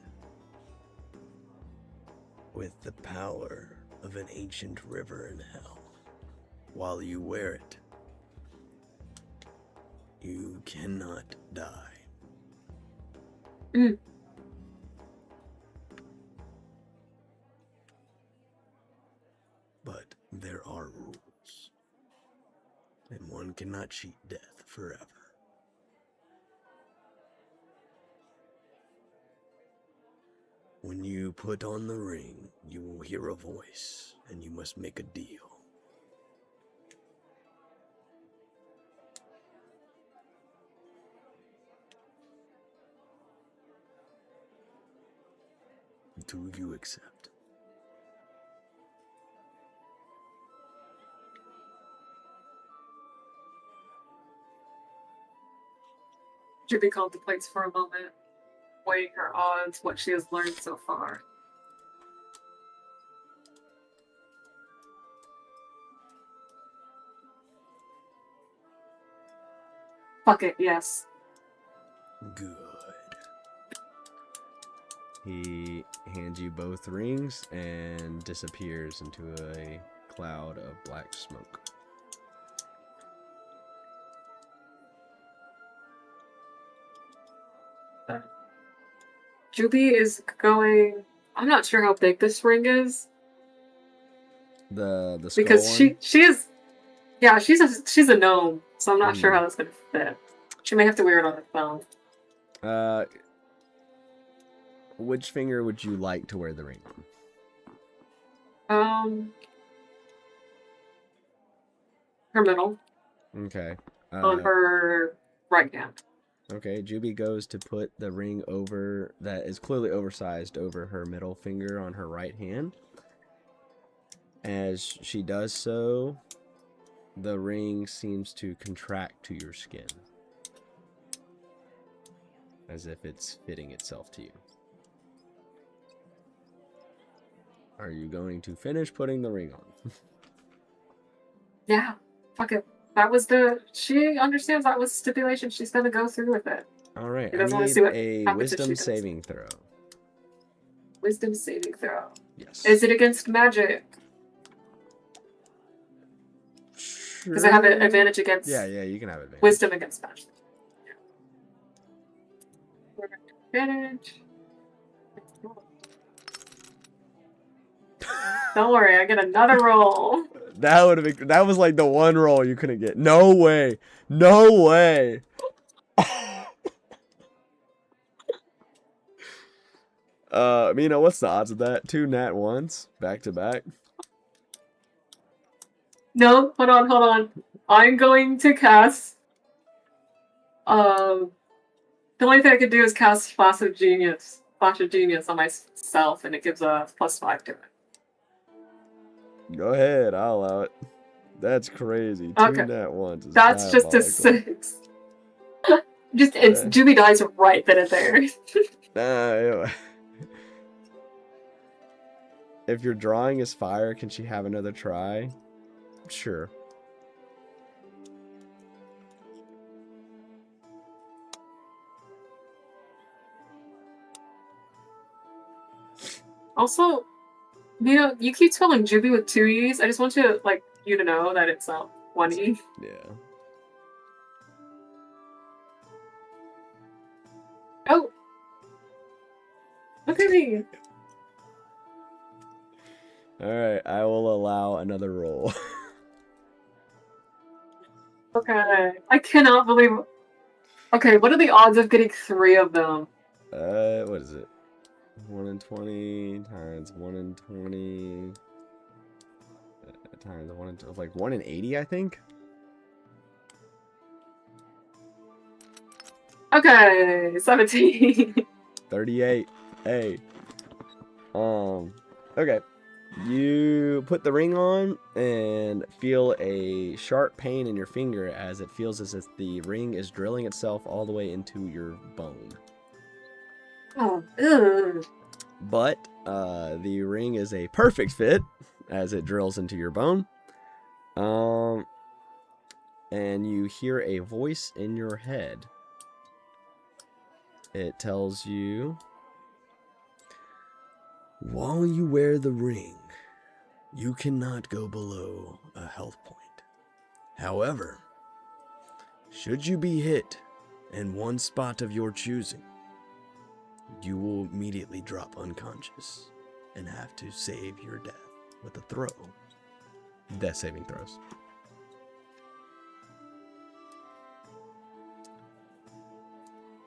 with the power of an ancient river in hell. While you wear it, you cannot die. Mm. But there are rules, and one cannot cheat death forever. When you put on the ring, you will hear a voice, and you must make a deal. Do you accept? Jubie contemplates for a moment, weighing her odds, what she has learned so far. Fuck it, yes. Good. He hands you both rings and disappears into a cloud of black smoke. Jubie is going... I'm not sure how big this ring is. The skull because one? she is... Yeah, she's a gnome, so I'm not sure how that's going to fit. She may have to wear it on her phone. Which finger would you like to wear the ring on? Her middle. Okay. On her right hand. Okay, Jubie goes to put the ring over that is clearly oversized over her middle finger on her right hand. As she does so, the ring seems to contract to your skin, as if it's fitting itself to you. Are you going to finish putting the ring on? Yeah, fuck it. That was she understands that was the stipulation. She's gonna go through with it. All right, She I doesn't want to need see what a happens if she wisdom does. saving throw. Wisdom saving throw. Yes. Is it against magic? Because I have an advantage against. Yeah, you can have advantage. Wisdom against magic. Advantage. Don't worry, I get another roll. That was like the one roll you couldn't get. No way. No way. Mina, what's the odds of that? 2 nat 1s back to back. No, hold on. I'm going to cast. The only thing I can do is cast Flash of Genius on myself, and it gives a +5 to it. Go ahead, I'll allow it. That's crazy. 2 Okay. nat 1s. That's just a 6. It's Jubie dies right then and there. If your drawing is fire, can she have another try? Sure. Also, you keep spelling Jubie with 2 E's. I just want you to know that it's 1 E. Yeah. Oh! Look at me! Alright, I will allow another roll. Okay. I cannot believe... Okay, what are the odds of getting 3 of them? What is it? 1 in 20 times 1 in 20 times 1 in... like 1 in 80, I think? Okay, 17. 38. Hey. Okay. You put the ring on and feel a sharp pain in your finger as it feels as if the ring is drilling itself all the way into your bone. Oh, ugh. But the ring is a perfect fit as it drills into your bone. And you hear a voice in your head. It tells you, while you wear the ring, you cannot go below a health point. However, should you be hit in one spot of your choosing, you will immediately drop unconscious and have to save your death with a throw. Death saving throws.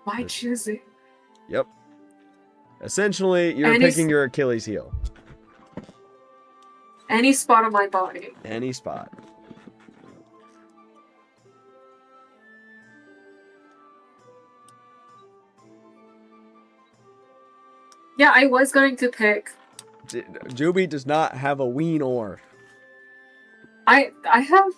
My choosing. Yep. Essentially, you're picking your Achilles heel. Any spot on my body. Any spot. Yeah, I was going to pick. Jubie does not have a ween or. I have.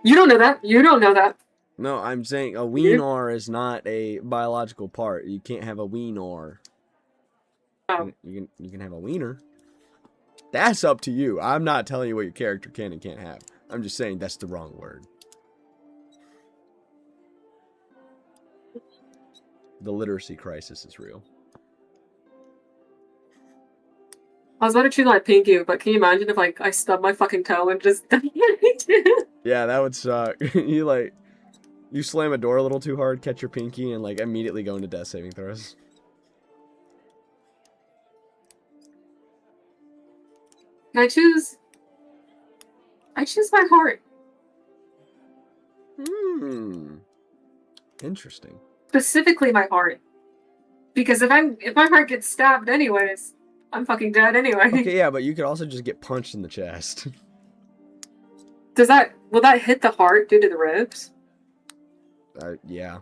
You don't know that. You don't know that. No, I'm saying a ween or is not a biological part. You can't have a ween or. Oh. You can have a wiener. That's up to you. I'm not telling you what your character can and can't have. I'm just saying that's the wrong word. The literacy crisis is real. I was about to choose my pinky, but can you imagine if I stubbed my fucking toe and just died? Yeah, that would suck. You slam a door a little too hard, catch your pinky, and immediately go into death saving throws. Can I choose? I choose my heart. Interesting. Specifically my heart. Because if my heart gets stabbed anyways, I'm fucking dead anyway. Okay, yeah, but you could also just get punched in the chest. Will that hit the heart due to the ribs? Yeah.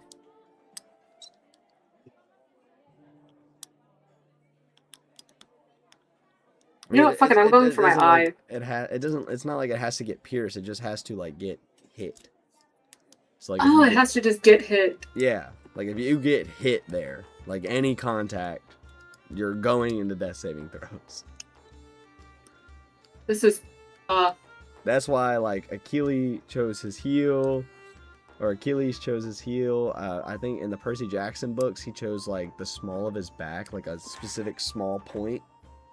You know what? Fuck it. I'm going for my eye. It's not like it has to get pierced. It just has to get hit. So it has to just get hit. Yeah, if you get hit there, any contact, you're going into death saving throws. This is. That's why Achilles chose his heel. Or Achilles chose his heel. I think in the Percy Jackson books, he chose the small of his back, a specific small point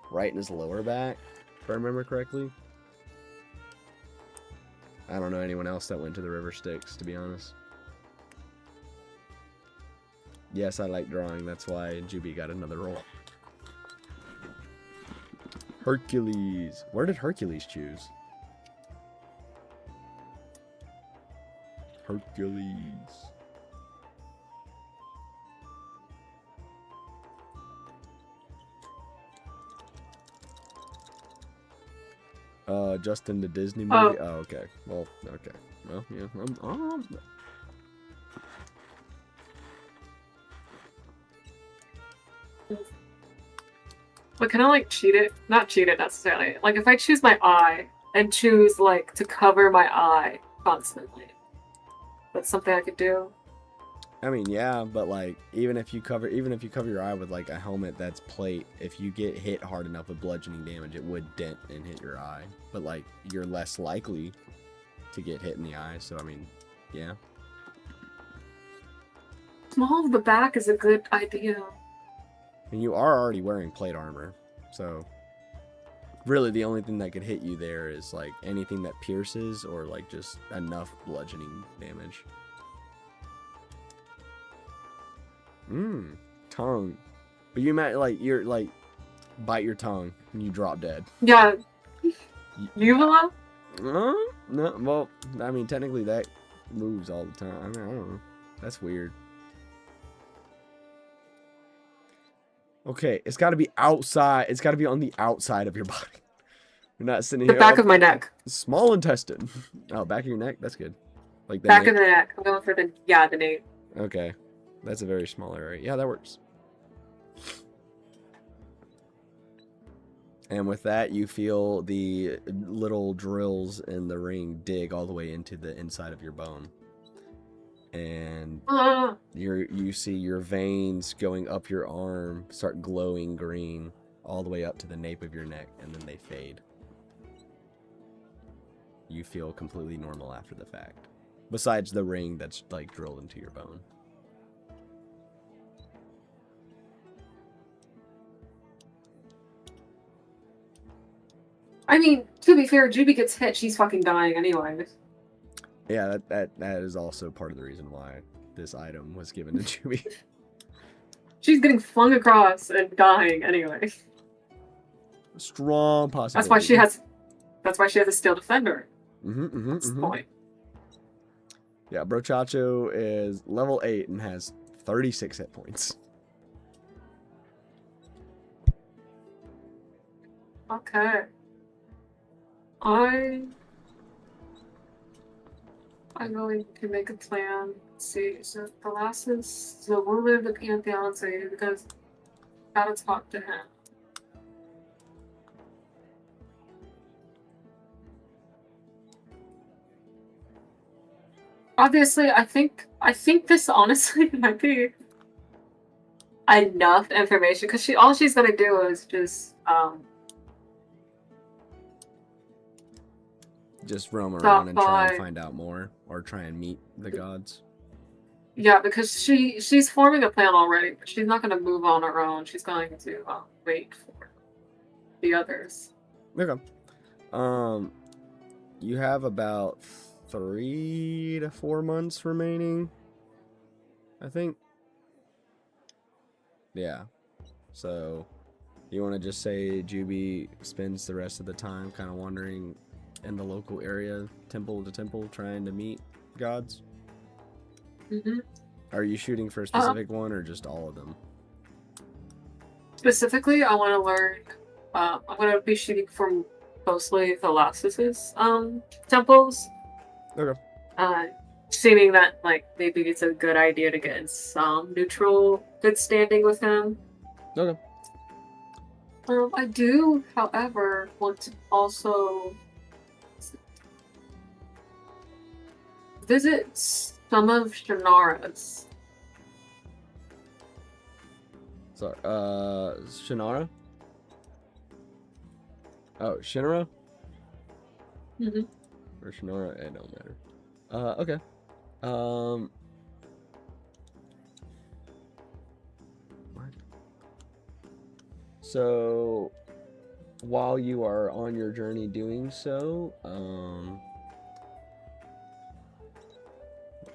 right in his lower back, if I remember correctly. I don't know anyone else that went to the River Styx, to be honest. Yes, I like drawing. That's why Jubie got another role. Hercules. Where did Hercules choose? Hercules. Justin, the Disney movie? Oh, okay. Well, okay. Well, yeah. But can I like cheat it? Not cheat it necessarily. Like if I choose my eye and choose like to cover my eye constantly, that's something I could do. I mean, yeah, but like even if you cover your eye with like a helmet that's plate, if you get hit hard enough with bludgeoning damage, it would dent and hit your eye. But like you're less likely to get hit in the eye, so I mean, yeah. Small of the back is a good idea. And you are already wearing plate armor, so really the only thing that could hit you there is like anything that pierces or like just enough bludgeoning damage. Tongue. But you might like you're like bite your tongue and you drop dead. Yeah. Uvula? No, well, I mean technically that moves all the time. I mean, I don't know. That's weird. Okay, it's got to be outside. It's got to be on the outside of your body. You're not sitting The here. back of my neck. Small intestine. Oh, back of your neck. That's good. Like the back of the neck. I'm going for the nape. Okay, that's a very small area. Yeah, that works. And with that, you feel the little drills in the ring dig all the way into the inside of your bone. And you see your veins going up your arm start glowing green all the way up to the nape of your neck, and then they fade. You feel completely normal after the fact. Besides the ring that's like drilled into your bone. I mean, to be fair, Jubie gets hit, she's fucking dying anyway. Yeah, that is also part of the reason why this item was given to Jubie. She's getting flung across and dying anyway. Strong possibility. That's why she has a steel defender. That's the point. Yeah, Brochacho is level 8 and has 36 hit points. Okay. I'm going to make a plan. Let's see, so Colossus, so we'll leave the Pantheon save because I gotta talk to him. Obviously, I think this honestly might be enough information because all she's gonna do is just roam around and try and find out more, or try and meet the gods. Yeah, because she's forming a plan already, but she's not going to move on her own. She's going to wait for the others. Okay. You have about 3 to 4 months remaining, I think. Yeah. So, you want to just say Jubie spends the rest of the time kind of wandering in the local area, temple to temple, trying to meet gods? Mm-hmm. Are you shooting for a specific one or just all of them? Specifically, I want to learn. I'm going to be shooting for mostly Colossus's temples. Okay. Seeming that like maybe it's a good idea to get in some neutral good standing with him. Okay. I do, however, want to also visit some of Shannara's. Sorry, Shannara? Oh, Shinra? Mm-hmm. Or Shannara? It don't matter. Okay. What? So, while you are on your journey doing so,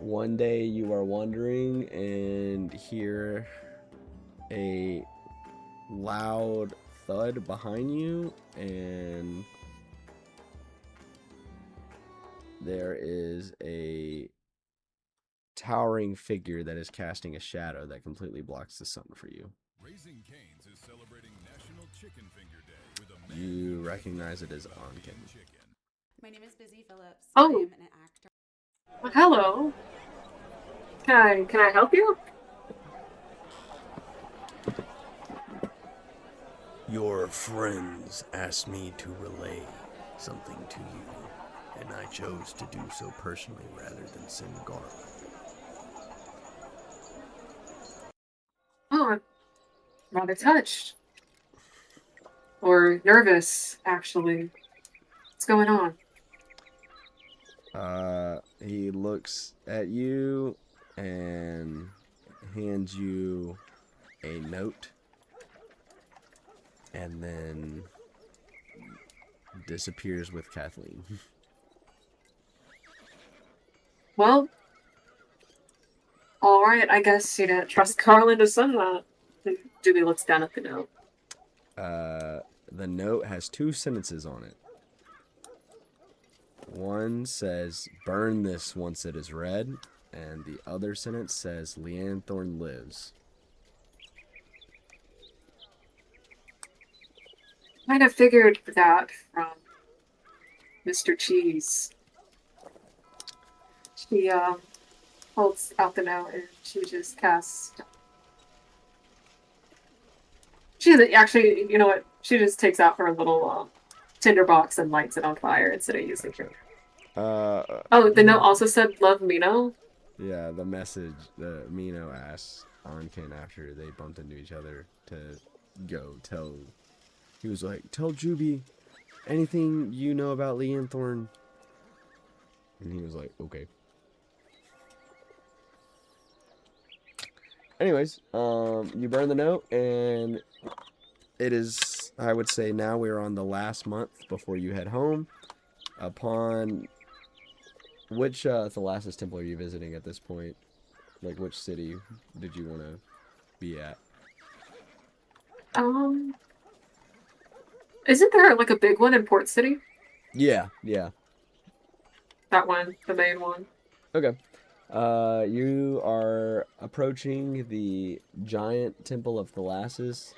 One day you are wandering and hear a loud thud behind you, and there is a towering figure that is casting a shadow that completely blocks the sun for you. Raising Cane's is celebrating National Chicken Finger Day with a man You who recognize it loves as Onken. chicken. My name is Busy Phillips. Oh. I am an actor. Well, hello. Can I help you? Your friends asked me to relay something to you, and I chose to do so personally rather than send Garland. Oh, I'm rather touched. Or nervous, actually. What's going on? He looks at you and hands you a note, and then disappears with Kathleen. Well, alright, I guess you didn't trust Carlin to send that. Jubie looks down at the note. The note has 2 sentences on it. One says, "Burn this once it is read," and the other sentence says, "Leanne Thorne lives." Might have figured that from Mr. Cheese. She holds out the note and she just casts. She actually, you know what? She just takes out her little tinderbox and lights it on fire instead of using it. Oh, the note also said "Love Mino." Yeah, the message that Mino asked Onken after they bumped into each other to go tell. He was like, "Tell Jubie anything you know about Leanne Thorne." And he was like, "Okay." Anyways, you burn the note, and it is, I would say now we're on the last month before you head home. Upon which Thalassus temple are you visiting at this point? Like, which city did you want to be at? Isn't there like a big one in Port City? Yeah. That one, the main one. Okay. You are approaching the giant temple of Thalassus,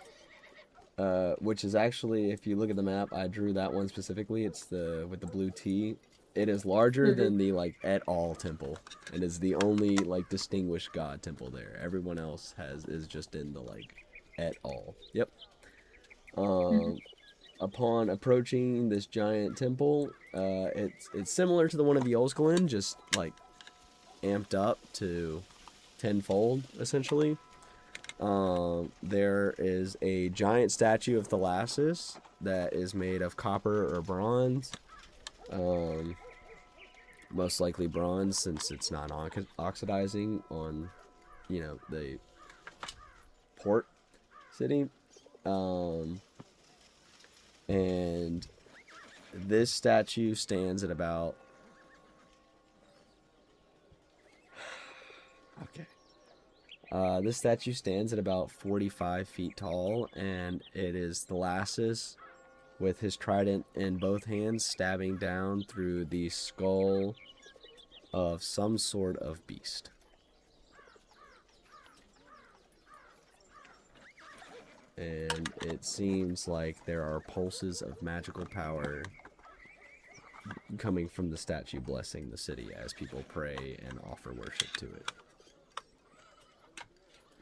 which is actually, if you look at the map, I drew that one specifically. It's the with the blue T. It is larger than the like et al temple. It is the only like distinguished god temple there. Everyone else is just in the like et al. Yep. Upon approaching this giant temple, it's similar to the one of Yolskalin, just like amped up to tenfold essentially. There is a giant statue of Thalassus that is made of copper or bronze. Most likely bronze, since it's not oxidizing on, the port city. And this statue stands at about... Okay. This statue stands at about 45 feet tall, and it is Thalassus with his trident in both hands, stabbing down through the skull of some sort of beast. And it seems like there are pulses of magical power coming from the statue, blessing the city as people pray and offer worship to it.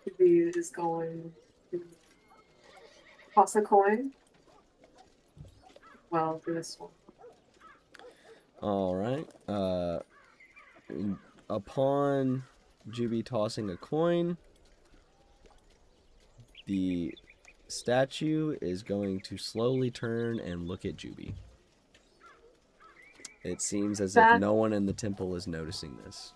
Jubie is going to toss a coin. Well, for this one. All right. Upon Jubie tossing a coin, the statue is going to slowly turn and look at Jubie. It seems as if no one in the temple is noticing this.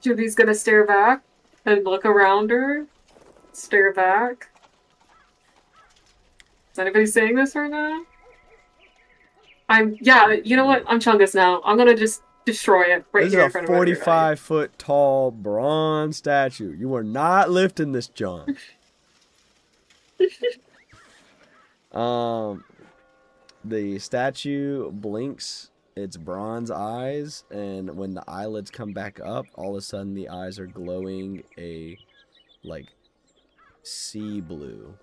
Jubie's gonna stare back and look around her. Stare back. Is anybody saying this or not? Yeah, you know what? I'm Chungus now. I'm gonna just destroy it right This is here a in front of everybody. 45-foot tall bronze statue. You are not lifting this, John. Um, the statue blinks its bronze eyes, and when the eyelids come back up, all of a sudden the eyes are glowing a like sea blue.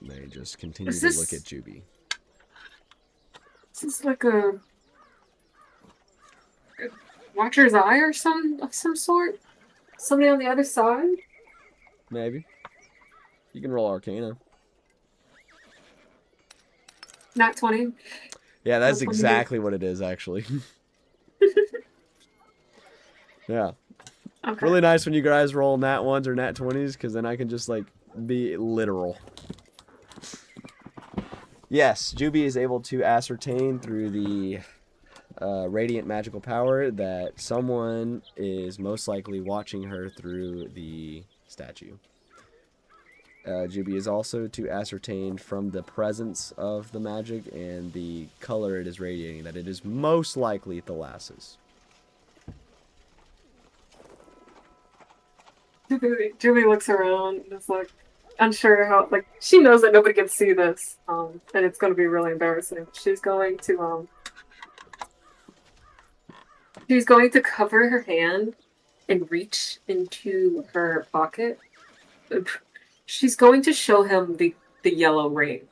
They just continue Is to look at this Jubie. is this like a Watcher's Eye or some sort? Somebody on the other side? Maybe. You can roll Arcana. Nat 20. Yeah, that's That's what you do. exactly what it is, actually. Yeah. Okay. Really nice when you guys roll nat 1s or nat 20s, because then I can just, like, be literal. Yes, Jubie is able to ascertain through the radiant magical power that someone is most likely watching her through the statue. Jubie is also to ascertain from the presence of the magic and the color it is radiating that it is most likely Thalassus. Jubie looks around and is like unsure how, like, she knows that nobody can see this, and it's gonna be really embarrassing. She's going to cover her hand and reach into her pocket. She's going to show him the yellow ring.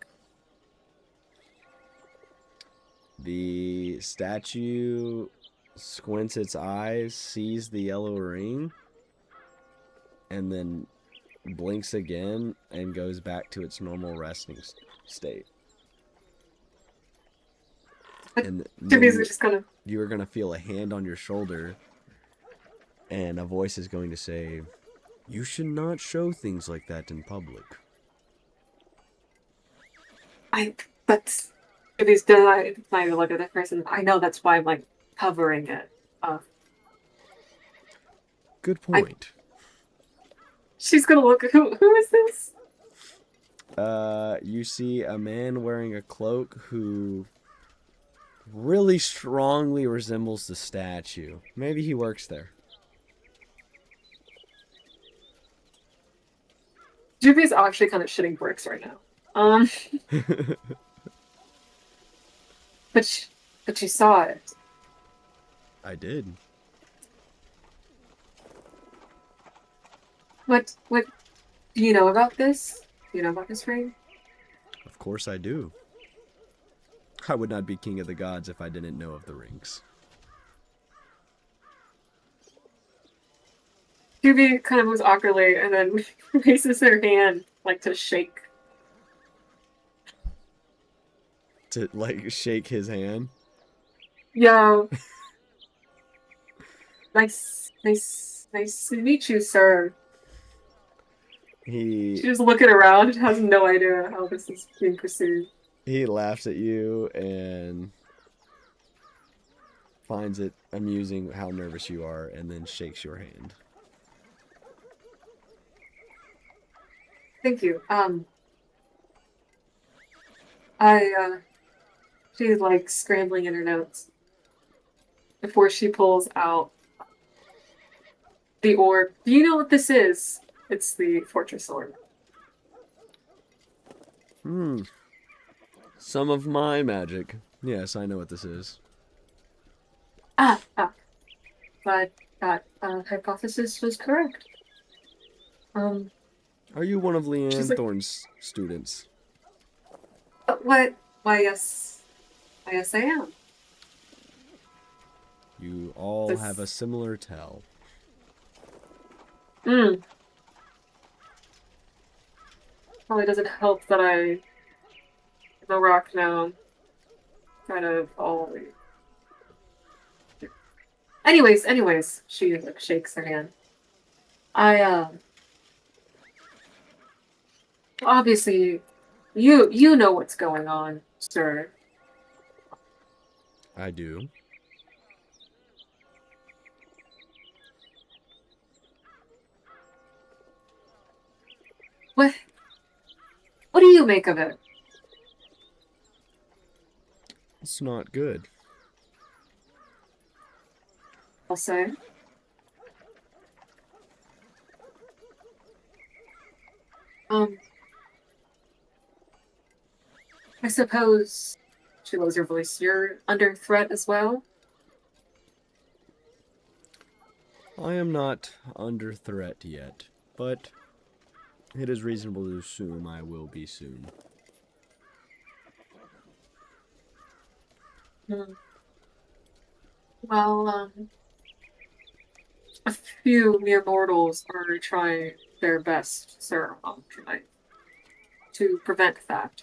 The statue squints its eyes, sees the yellow ring, and then blinks again and goes back to its normal resting state. And Jubie's just gonna. you are going to feel a hand on your shoulder, and a voice is going to say, "You should not show things like that in public." But Jubie's denied to look at that person. I know that's why I'm like covering it. Good point. She's gonna look. Who is this? You see a man wearing a cloak who really strongly resembles the statue. Maybe he works there. Jubie's actually kind of shitting bricks right now. But you saw it. I did. What do you know about this? Do you know about this ring? Of course I do. I would not be king of the gods if I didn't know of the rings. Jubie kind of moves awkwardly and then raises her hand like to shake. To, like, shake his hand? Yo. Nice to meet you, sir. She's just looking around, has no idea how this is being pursued. He laughs at you and finds it amusing how nervous you are, and then shakes your hand. Thank you. She's like scrambling in her notes before she pulls out the orb. Do you know what this is? It's the fortress orb. Some of my magic. Yes, I know what this is. But that hypothesis was correct. Are you one of Leanne like, Thorne's students? What? Why, yes. Yes, I am. You all have a similar tell. Probably doesn't help that I'm a rock now. Kind of all. Anyways, she like shakes her hand. Obviously, you know what's going on, sir. I do. What? What do you make of it? It's not good. I'll say. I suppose, she lowers her voice, you're under threat as well? I am not under threat yet, but it is reasonable to assume I will be soon. Hmm. Well, a few mere mortals are trying their best, sir, tonight, to prevent that.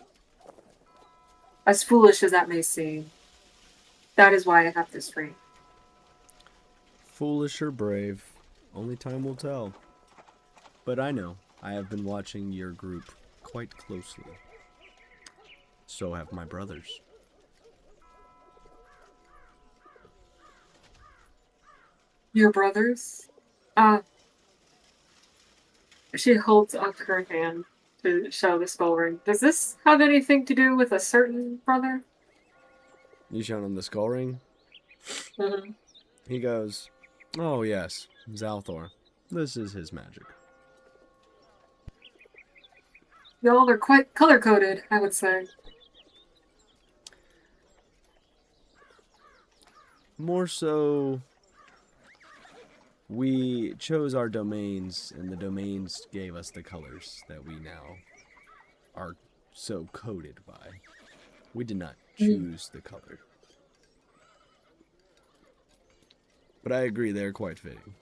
As foolish as that may seem, that is why I have this ring. Foolish or brave, only time will tell. But I know, I have been watching your group quite closely. So have my brothers. Your brothers? Uh, she holds up her hand to show the skull ring. Does this have anything to do with a certain brother? You showing him the skull ring? Mm-hmm. He goes, oh yes, Zalthor. This is his magic. Y'all are quite color-coded, I would say. More so, we chose our domains, and the domains gave us the colors that we now are so coded by. We did not choose the color. But I agree, they're quite fitting.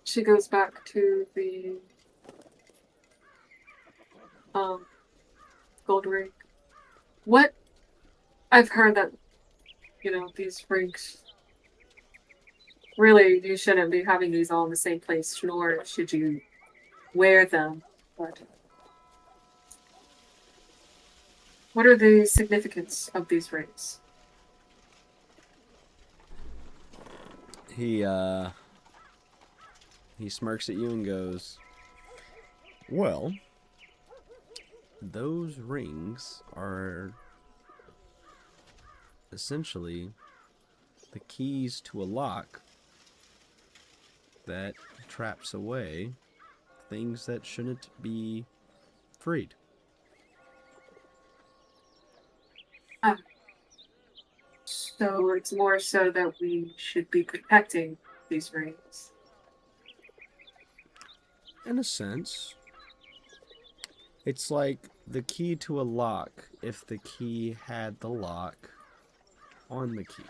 She goes back to the gold ring. What I've heard that, these rings, really, you shouldn't be having these all in the same place, nor should you wear them. But what are the significance of these rings? He smirks at you and goes, well, those rings are essentially the keys to a lock that traps away things that shouldn't be freed. So it's more so that we should be protecting these rings. In a sense, it's like the key to a lock if the key had the lock on the key.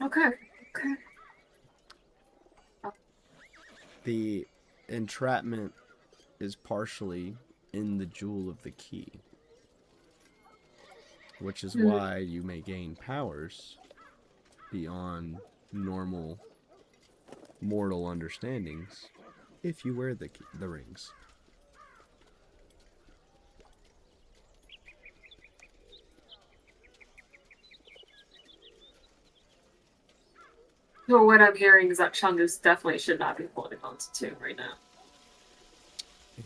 Okay. The entrapment is partially in the jewel of the key, which is why you may gain powers beyond normal mortal understandings if you wear the rings. So what I'm hearing is that Chungus definitely should not be holding on to two right now.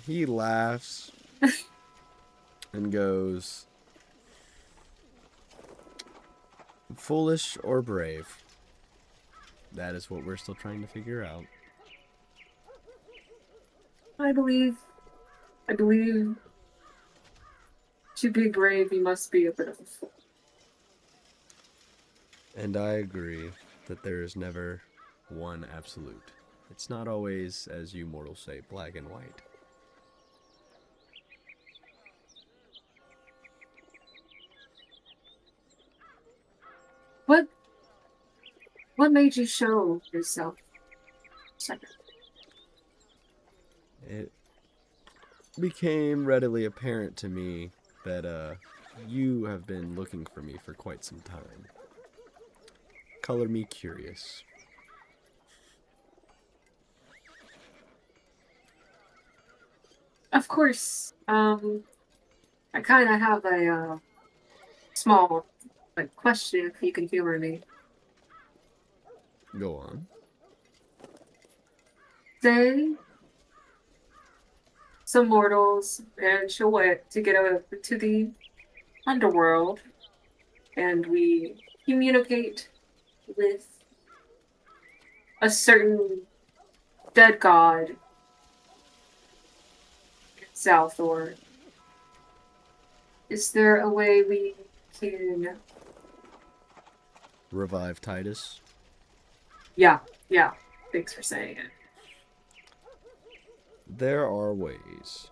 He laughs and goes, foolish or brave? That is what we're still trying to figure out. I believe to be brave, you must be a bit of a fool. And I agree that there is never one absolute. It's not always, as you mortals say, black and white. What made you show yourself second? It became readily apparent to me that you have been looking for me for quite some time. Color me curious. Of course, I kind of have a small question if you can humor me. Go on. Say some mortals manage a way to get out to the underworld, and we communicate with a certain dead god in Southor. Is there a way we can... Revive Titus. Yeah, thanks for saying it. There are ways,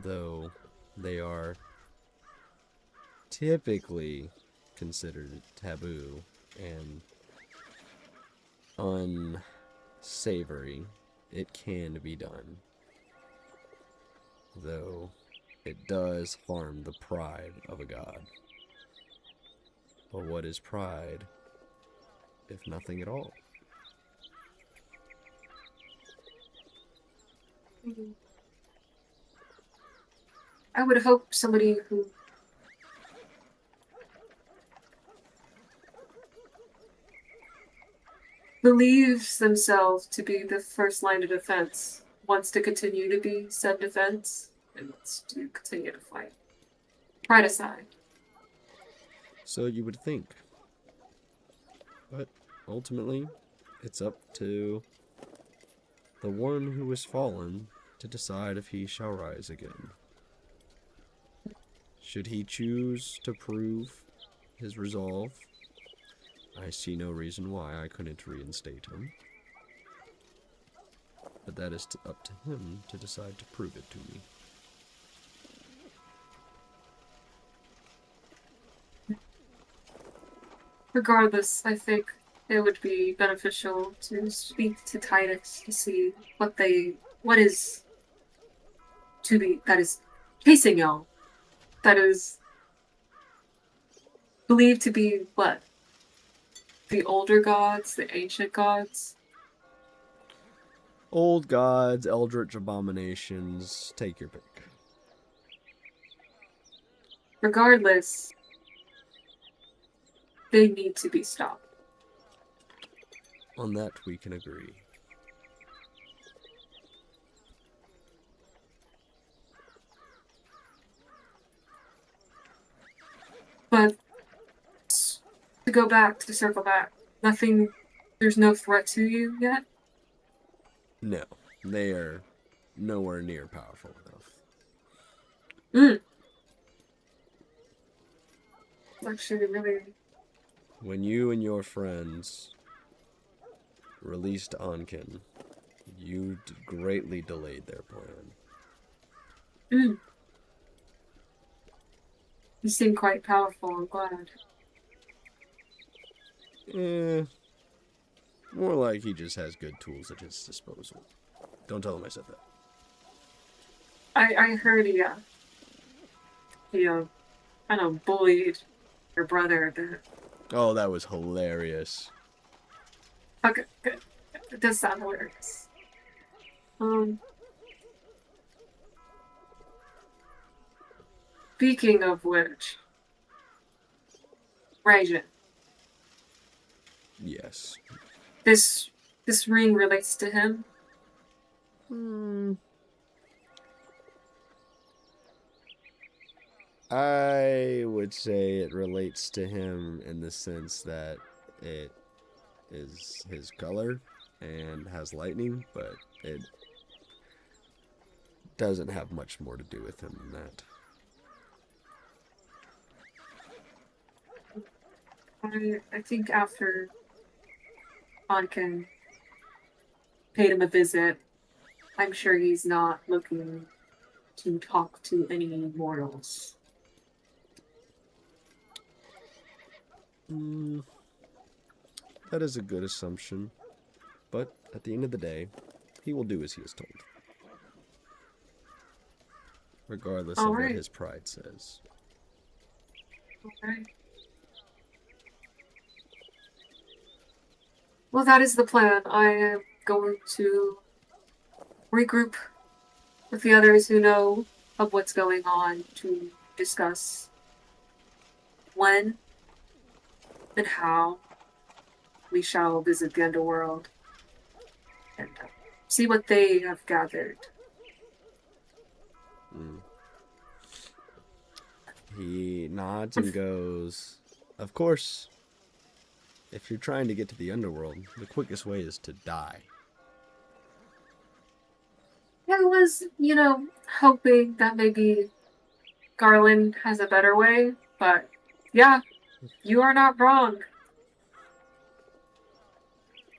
though they are typically considered taboo and unsavory. It can be done, though it does harm the pride of a god. But what is pride, if nothing at all? I would hope somebody who believes themselves to be the first line of defense wants to continue to be said defense and wants to continue to fight. Pride aside. So you would think. But ultimately, it's up to the one who has fallen to decide if he shall rise again. Should he choose to prove his resolve, I see no reason why I couldn't reinstate him. But that is up to him to decide to prove it to me. Regardless, I think it would be beneficial to speak to Titus to see what is to be, that is chasing y'all. That is believed to be what? The older gods, the ancient gods? Old gods, eldritch abominations, take your pick. Regardless, they need to be stopped. On that we can agree. But to circle back, there's no threat to you yet? No, they are nowhere near powerful enough. Mm. Actually, really... When you and your friends released Ankin, you greatly delayed their plan. Mm. You seem quite powerful, I'm glad. More like he just has good tools at his disposal. Don't tell him I said that. I heard he kind of bullied your brother a bit. Oh, that was hilarious. Okay, good. It does sound hilarious. Speaking of which, Rajan, Yes. this ring relates to him. I would say it relates to him in the sense that it is his color and has lightning, but it doesn't have much more to do with him than that. I think after Ankin paid him a visit, I'm sure he's not looking to talk to any mortals. That is a good assumption, but at the end of the day, he will do as he is told. Regardless of what his pride says. Okay. Well, that is the plan. I am going to regroup with the others who know of what's going on to discuss when and how we shall visit the underworld and see what they have gathered. Mm. He nods and goes, "Of course, if you're trying to get to the underworld, the quickest way is to die." I was, hoping that maybe Garland has a better way, but yeah, you are not wrong.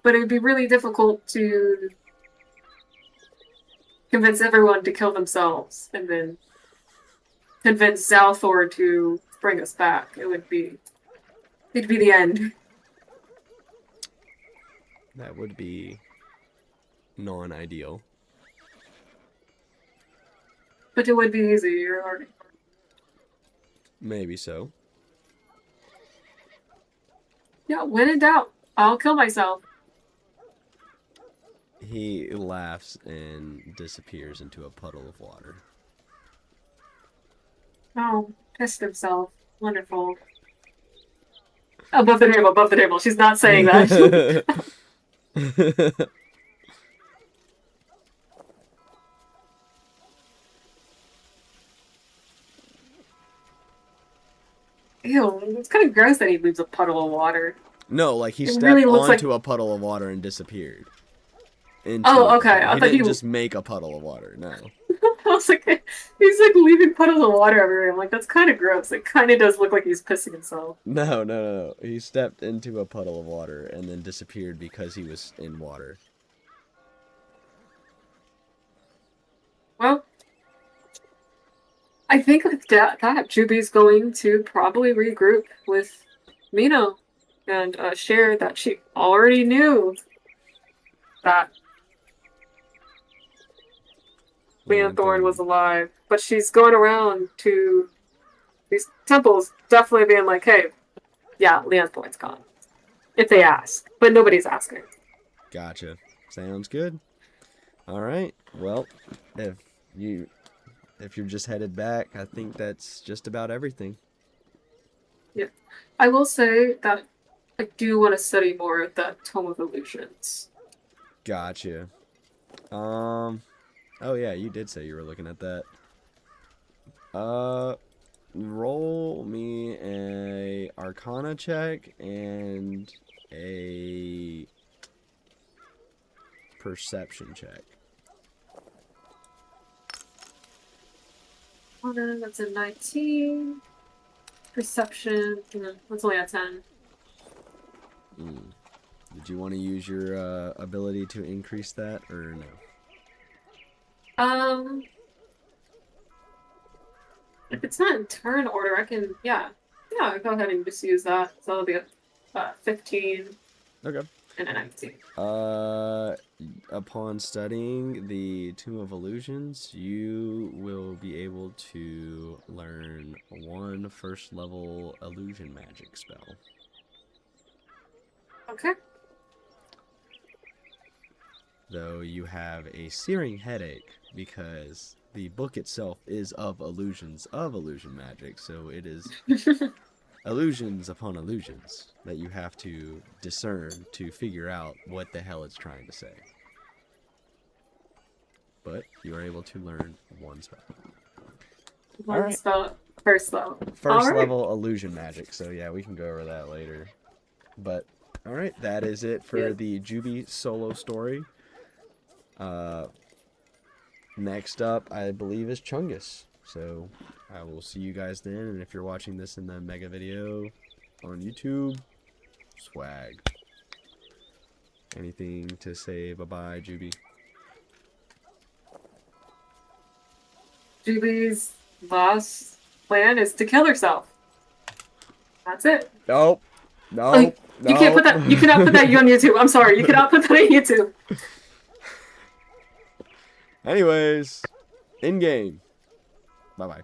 But it would be really difficult to convince everyone to kill themselves and then convince Zalthor to bring us back. It'd be the end. That would be non-ideal. But it would be easy, you're already. Maybe so. Yeah, when in doubt, I'll kill myself. He laughs and disappears into a puddle of water. Oh, pissed himself. Wonderful. Above the table, above the table. She's not saying that. Ew, it's kind of gross that he leaves a puddle of water. No, like he It stepped really looks onto like- a puddle of water and disappeared. Oh, okay. I He thought didn't he- just make a puddle of water. No. I was like, he's like leaving puddles of water everywhere. I'm like, that's kind of gross. It kind of does look like he's pissing himself. No. He stepped into a puddle of water and then disappeared because he was in water. Well, I think with that Jubie's going to probably regroup with Mino and share that she already knew that Leonthorn was alive, but she's going around to these temples, definitely being like, "Hey, yeah, Leonthorn's gone." If they ask, but nobody's asking. Gotcha. Sounds good. All right. Well, if you're just headed back, I think that's just about everything. Yeah, I will say that I do want to study more of that Tome of Illusions. Gotcha. Oh yeah, you did say you were looking at that. Roll me a Arcana check and a Perception check. That's a 19. Perception, that's only a 10. Did you want to use your ability to increase that or no? If it's not in turn order, I can, yeah, go ahead and just use that. So it'll be a 15 Okay. and a 19. Upon studying the Tomb of Illusions, you will be able to learn one first level illusion magic spell. Okay. Though you have a searing headache because the book itself is of illusion magic, so it is illusions upon illusions that you have to discern to figure out what the hell it's trying to say. But you are able to learn one spell. One Alright. spell, first level. First Alright. level illusion magic, so yeah, we can go over that later. But, alright, that is it for the Jubie solo story. Next up, I believe, is Chungus. So, I will see you guys then, and if you're watching this in the mega video on YouTube, swag. Anything to say bye-bye, Jubie? Jubie's last plan is to kill herself. That's it. Nope. Oh, you can't put that. You cannot put that on YouTube. I'm sorry. You cannot put that on YouTube. Anyways, in game. Bye-bye.